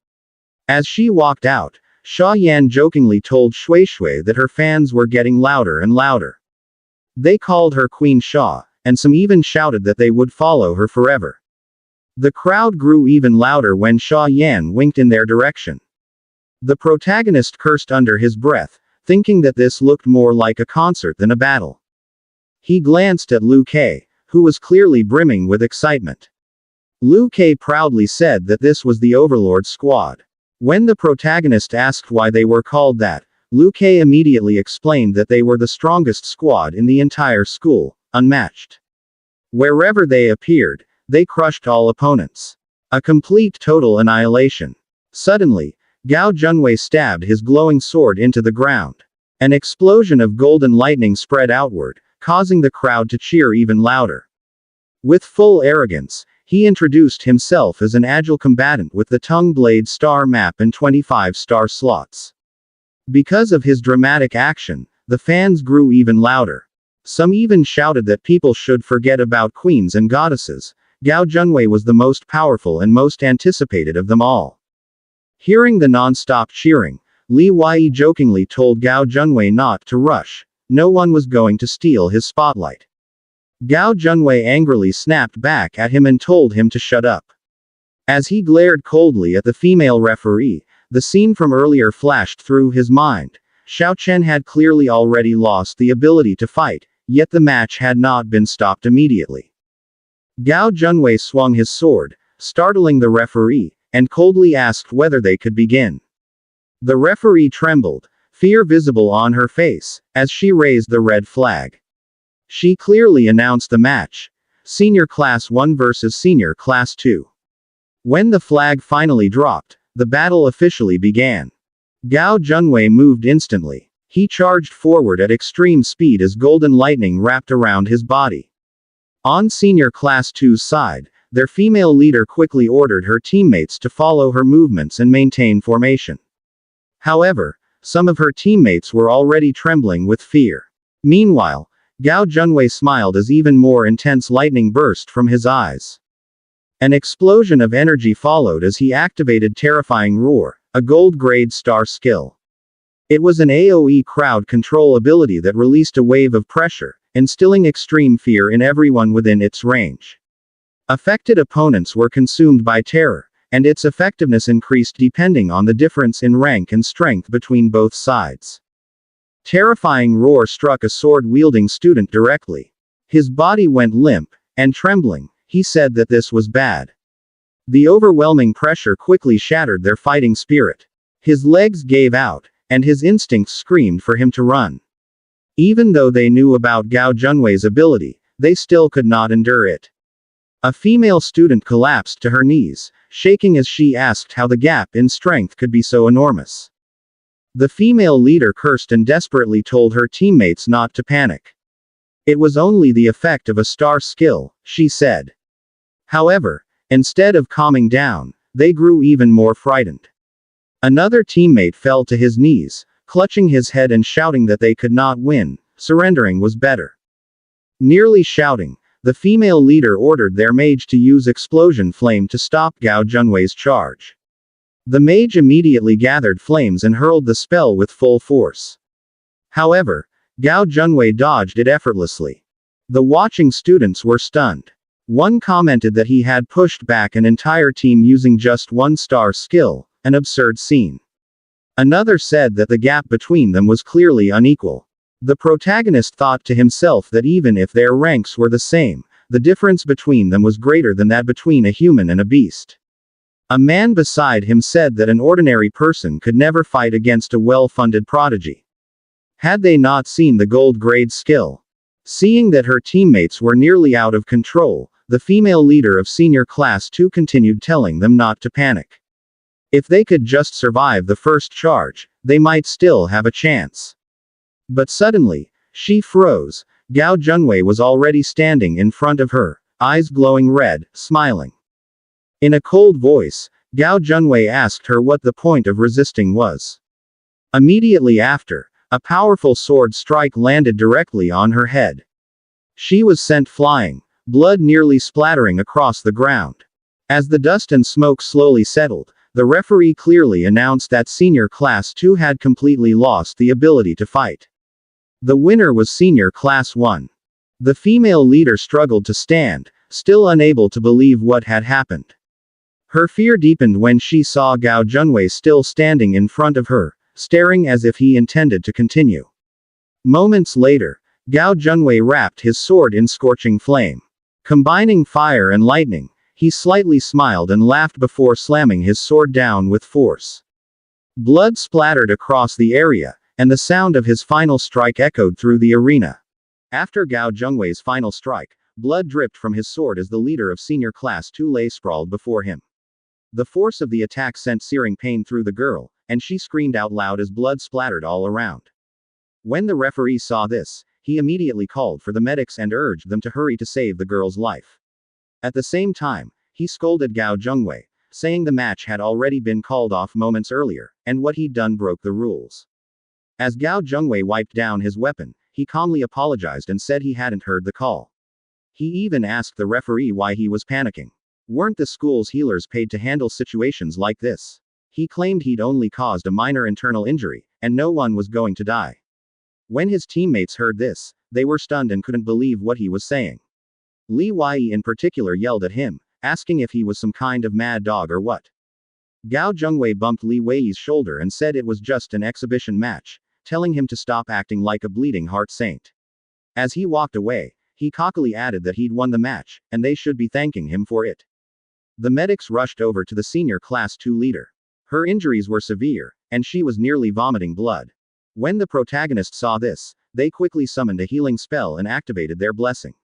As she walked out, Sha Yan jokingly told Shui Shui that her fans were getting louder and louder. They called her Queen Sha, and some even shouted that they would follow her forever. The crowd grew even louder when Sha Yan winked in their direction. The protagonist cursed under his breath, thinking that this looked more like a concert than a battle. He glanced at Liu Kei, who was clearly brimming with excitement. Liu Kei proudly said that this was the Overlord squad. When the protagonist asked why they were called that, Liu Kei immediately explained that they were the strongest squad in the entire school, unmatched. Wherever they appeared, they crushed all opponents. A complete total annihilation. Suddenly, Gao Junwei stabbed his glowing sword into the ground. An explosion of golden lightning spread outward, causing the crowd to cheer even louder. With full arrogance, he introduced himself as an agile combatant with the Tongue Blade star map and 25 star slots. Because of his dramatic action, the fans grew even louder. Some even shouted that people should forget about queens and goddesses. Gao Junwei was the most powerful and most anticipated of them all. Hearing the non-stop cheering, Li Wei jokingly told Gao Junwei not to rush. No one was going to steal his spotlight. Gao Junwei angrily snapped back at him and told him to shut up. As he glared coldly at the female referee, the scene from earlier flashed through his mind. Xiao Chen had clearly already lost the ability to fight, yet the match had not been stopped immediately. Gao Junwei swung his sword, startling the referee, and coldly asked whether they could begin. The referee trembled, fear visible on her face, as she raised the red flag. She clearly announced the match. Senior Class 1 versus Senior Class 2. When the flag finally dropped, the battle officially began. Gao Junwei moved instantly. He charged forward at extreme speed as golden lightning wrapped around his body. On Senior Class 2's side, their female leader quickly ordered her teammates to follow her movements and maintain formation. However, some of her teammates were already trembling with fear. Meanwhile, Gao Junwei smiled as even more intense lightning burst from his eyes. An explosion of energy followed as he activated Terrifying Roar, a gold-grade star skill. It was an AoE crowd control ability that released a wave of pressure, instilling extreme fear in everyone within its range. Affected opponents were consumed by terror, and its effectiveness increased depending on the difference in rank and strength between both sides. Terrifying Roar struck a sword-wielding student directly. His body went limp, and trembling, he said that this was bad. The overwhelming pressure quickly shattered their fighting spirit. His legs gave out, and his instincts screamed for him to run. Even though they knew about Gao Junwei's ability, they still could not endure it. A female student collapsed to her knees, shaking as she asked how the gap in strength could be so enormous. The female leader cursed and desperately told her teammates not to panic. It was only the effect of a star skill, she said. However, instead of calming down, they grew even more frightened. Another teammate fell to his knees, clutching his head and shouting that they could not win, surrendering was better. Nearly shouting, the female leader ordered their mage to use explosion flame to stop Gao Junwei's charge. The mage immediately gathered flames and hurled the spell with full force. However, Gao Junwei dodged it effortlessly. The watching students were stunned. One commented that he had pushed back an entire team using just one star skill, an absurd scene. Another said that the gap between them was clearly unequal. The protagonist thought to himself that even if their ranks were the same, the difference between them was greater than that between a human and a beast. A man beside him said that an ordinary person could never fight against a well-funded prodigy. Had they not seen the gold grade skill? Seeing that her teammates were nearly out of control, the female leader of senior class 2 continued telling them not to panic. If they could just survive the first charge, they might still have a chance. But suddenly, she froze. Gao Junwei was already standing in front of her, eyes glowing red, smiling. In a cold voice, Gao Junwei asked her what the point of resisting was. Immediately after, a powerful sword strike landed directly on her head. She was sent flying, blood nearly splattering across the ground. As the dust and smoke slowly settled, the referee clearly announced that Senior Class 2 had completely lost the ability to fight. The winner was Senior Class 1. The female leader struggled to stand, still unable to believe what had happened. Her fear deepened when she saw Gao Junwei still standing in front of her, staring as if he intended to continue. Moments later, Gao Junwei wrapped his sword in scorching flame. Combining fire and lightning, he slightly smiled and laughed before slamming his sword down with force. Blood splattered across the area, and the sound of his final strike echoed through the arena. After Gao Junwei's final strike, blood dripped from his sword as the leader of Senior Class 2 lay sprawled before him. The force of the attack sent searing pain through the girl, and she screamed out loud as blood splattered all around. When the referee saw this, he immediately called for the medics and urged them to hurry to save the girl's life. At the same time, he scolded Gao Junwei, saying the match had already been called off moments earlier, and what he'd done broke the rules. As Gao Junwei wiped down his weapon, he calmly apologized and said he hadn't heard the call. He even asked the referee why he was panicking. Weren't the school's healers paid to handle situations like this? He claimed he'd only caused a minor internal injury, and no one was going to die. When his teammates heard this, they were stunned and couldn't believe what he was saying. Li Wei in particular yelled at him, asking if he was some kind of mad dog or what. Gao Junwei bumped Li Wei's shoulder and said it was just an exhibition match, telling him to stop acting like a bleeding heart saint. As he walked away, he cockily added that he'd won the match, and they should be thanking him for it. The medics rushed over to the Senior Class 2 leader. Her injuries were severe, and she was nearly vomiting blood. When the protagonist saw this, they quickly summoned a healing spell and activated their blessing.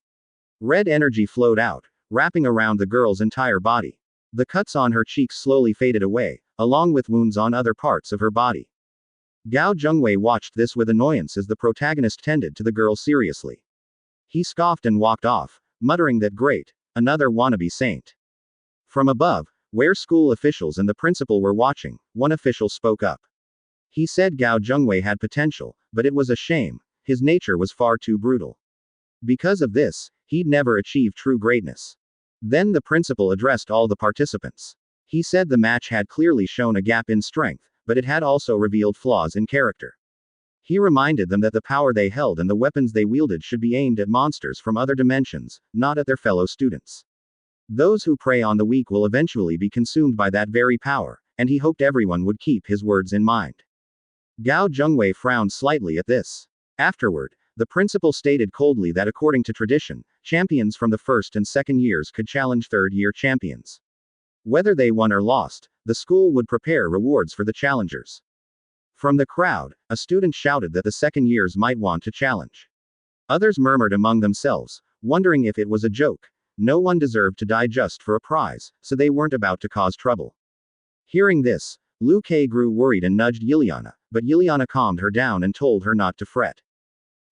Red energy flowed out, wrapping around the girl's entire body. The cuts on her cheeks slowly faded away, along with wounds on other parts of her body. Gao Junwei watched this with annoyance as the protagonist tended to the girl seriously. He scoffed and walked off, muttering that great, another wannabe saint. From above, where school officials and the principal were watching, one official spoke up. He said Gao Junwei had potential, but it was a shame, his nature was far too brutal. Because of this, he'd never achieve true greatness. Then the principal addressed all the participants. He said the match had clearly shown a gap in strength, but it had also revealed flaws in character. He reminded them that the power they held and the weapons they wielded should be aimed at monsters from other dimensions, not at their fellow students. Those who prey on the weak will eventually be consumed by that very power, and he hoped everyone would keep his words in mind. Gao Junwei frowned slightly at this. Afterward, the principal stated coldly that according to tradition, champions from the first and second years could challenge third-year champions. Whether they won or lost, the school would prepare rewards for the challengers. From the crowd, a student shouted that the second years might want to challenge. Others murmured among themselves, wondering if it was a joke. No one deserved to die just for a prize, so they weren't about to cause trouble. Hearing this, Liu Kei grew worried and nudged Yiliana, but Yiliana calmed her down and told her not to fret.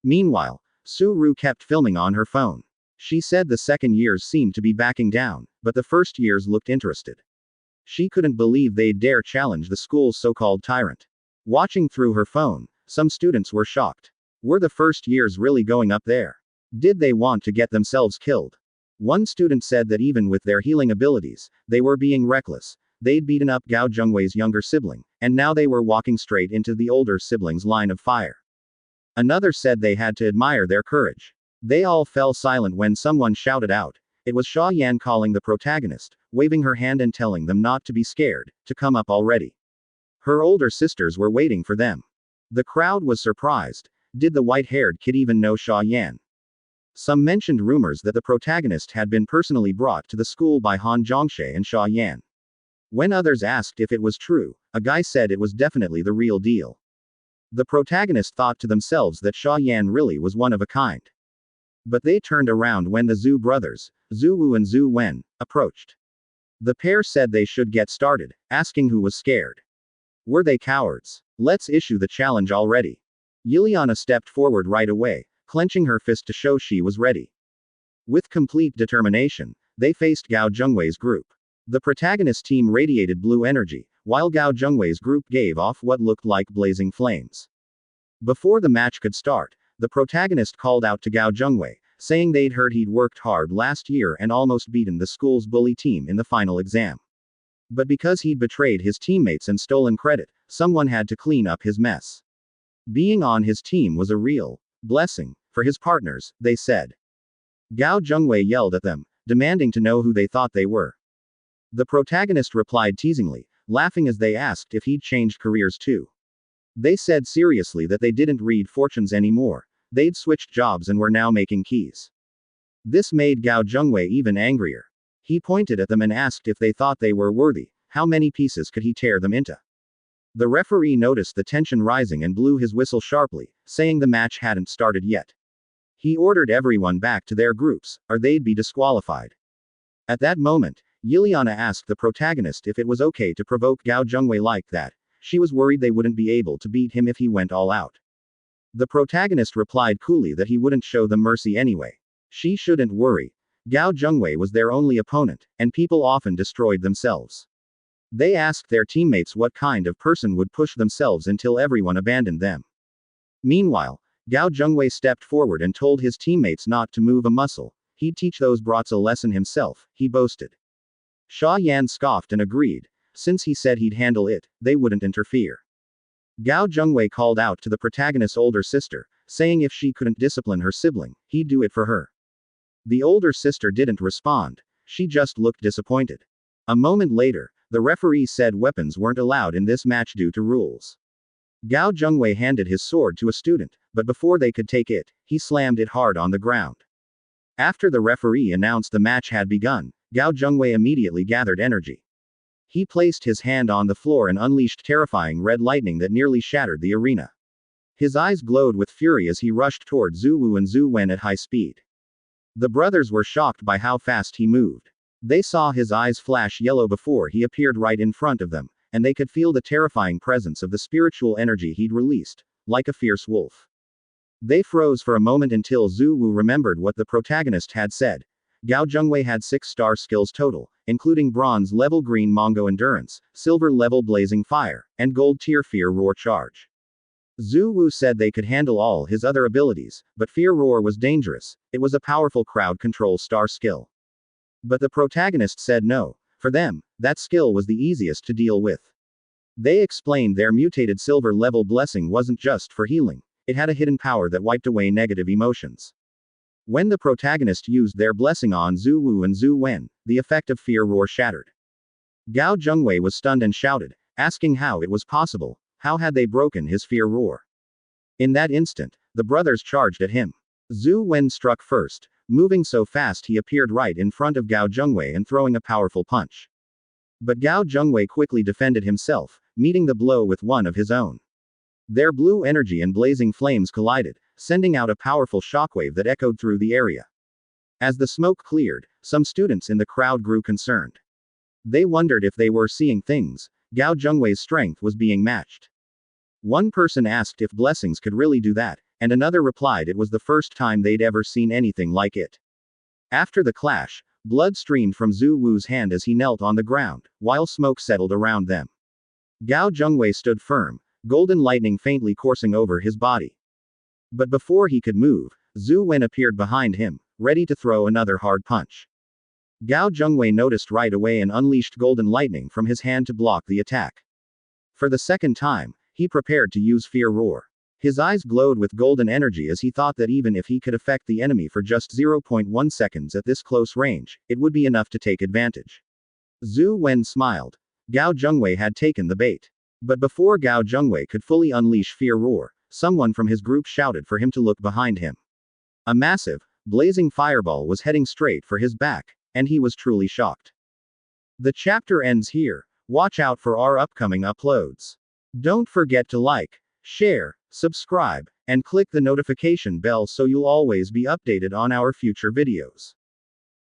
Meanwhile, Su-ru kept filming on her phone. She said the second years seemed to be backing down, but the first years looked interested. She couldn't believe they'd dare challenge the school's so-called tyrant. Watching through her phone, some students were shocked. Were the first years really going up there? Did they want to get themselves killed? One student said that even with their healing abilities, they were being reckless. They'd beaten up Gao Zhengwei's younger sibling, and now they were walking straight into the older sibling's line of fire. Another said they had to admire their courage. They all fell silent when someone shouted out. It was Xia Yan calling the protagonist, waving her hand and telling them not to be scared, to come up already. Her older sisters were waiting for them. The crowd was surprised. Did the white-haired kid even know Xia Yan? Some mentioned rumors that the protagonist had been personally brought to the school by Han Zhongshe and Xia Yan. When others asked if it was true, a guy said it was definitely the real deal. The protagonist thought to themselves that Xia Yan really was one of a kind. But they turned around when the Zhu brothers, Zhu Wu and Zhu Wen, approached. The pair said they should get started, asking who was scared. Were they cowards? Let's issue the challenge already. Liliana stepped forward right away, clenching her fist to show she was ready. With complete determination, they faced Gao Zhengwei's group. The protagonist team radiated blue energy, while Gao Zhengwei's group gave off what looked like blazing flames. Before the match could start, the protagonist called out to Gao Zhengwei, saying they'd heard he'd worked hard last year and almost beaten the school's bully team in the final exam. But because he'd betrayed his teammates and stolen credit, someone had to clean up his mess. Being on his team was a real blessing for his partners, they said. Gao Zhengwei yelled at them, demanding to know who they thought they were. The protagonist replied teasingly, laughing as they asked if he'd changed careers too. They said seriously that they didn't read fortunes anymore, they'd switched jobs and were now making keys. This made Gao Zhengwei even angrier. He pointed at them and asked if they thought they were worthy, how many pieces could he tear them into. The referee noticed the tension rising and blew his whistle sharply, saying the match hadn't started yet. He ordered everyone back to their groups, or they'd be disqualified. At that moment, Liliana asked the protagonist if it was okay to provoke Gao Zhengwei like that. She was worried they wouldn't be able to beat him if he went all out. The protagonist replied coolly that he wouldn't show them mercy anyway. She shouldn't worry. Gao Zhengwei was their only opponent, and people often destroyed themselves. They asked their teammates what kind of person would push themselves until everyone abandoned them. Meanwhile, Gao Zhengwei stepped forward and told his teammates not to move a muscle. He'd teach those brats a lesson himself, he boasted. Xia Yan scoffed and agreed. Since he said he'd handle it, they wouldn't interfere. Gao Zhengwei called out to the protagonist's older sister, saying if she couldn't discipline her sibling, he'd do it for her. The older sister didn't respond, she just looked disappointed. A moment later, the referee said weapons weren't allowed in this match due to rules. Gao Zhengwei handed his sword to a student, but before they could take it, he slammed it hard on the ground. After the referee announced the match had begun, Gao Zhengwei immediately gathered energy. He placed his hand on the floor and unleashed terrifying red lightning that nearly shattered the arena. His eyes glowed with fury as he rushed toward Zhu Wu and Zhu Wen at high speed. The brothers were shocked by how fast he moved. They saw his eyes flash yellow before he appeared right in front of them, and they could feel the terrifying presence of the spiritual energy he'd released, like a fierce wolf. They froze for a moment until Zhu Wu remembered what the protagonist had said. Gao Zhengwei had 6-star skills total, including bronze level green Mongo endurance, silver level blazing fire, and gold tier fear roar charge. Zhu Wu said they could handle all his other abilities, but fear roar was dangerous. It was a powerful crowd control star skill. But the protagonist said no. For them, that skill was the easiest to deal with. They explained their mutated silver level blessing wasn't just for healing. It had a hidden power that wiped away negative emotions. When the protagonist used their blessing on Zhu Wu and Zhu Wen, the effect of fear roar shattered. Gao Zhengwei was stunned and shouted, asking how it was possible. How had they broken his fear roar? In that instant, the brothers charged at him. Zhu Wen struck first, moving so fast he appeared right in front of Gao Zhengwei and throwing a powerful punch. But Gao Zhengwei quickly defended himself, meeting the blow with one of his own. Their blue energy and blazing flames collided, sending out a powerful shockwave that echoed through the area. As the smoke cleared, some students in the crowd grew concerned. They wondered if they were seeing things. Gao Zhengwei's strength was being matched. One person asked if blessings could really do that, and another replied it was the first time they'd ever seen anything like it. After the clash, blood streamed from Zhu Wu's hand as he knelt on the ground, while smoke settled around them. Gao Zhengwei stood firm, golden lightning faintly coursing over his body. But before he could move, Zhu Wen appeared behind him, ready to throw another hard punch. Gao Zhengwei noticed right away and unleashed golden lightning from his hand to block the attack. For the second time, he prepared to use Fear Roar. His eyes glowed with golden energy as he thought that even if he could affect the enemy for just 0.1 seconds at this close range, it would be enough to take advantage. Zhu Wen smiled. Gao Zhengwei had taken the bait. But before Gao Zhengwei could fully unleash Fear Roar, someone from his group shouted for him to look behind him. A massive, blazing fireball was heading straight for his back, and he was truly shocked. The chapter ends here. Watch out for our upcoming uploads. Don't forget to like, share, subscribe, and click the notification bell so you'll always be updated on our future videos.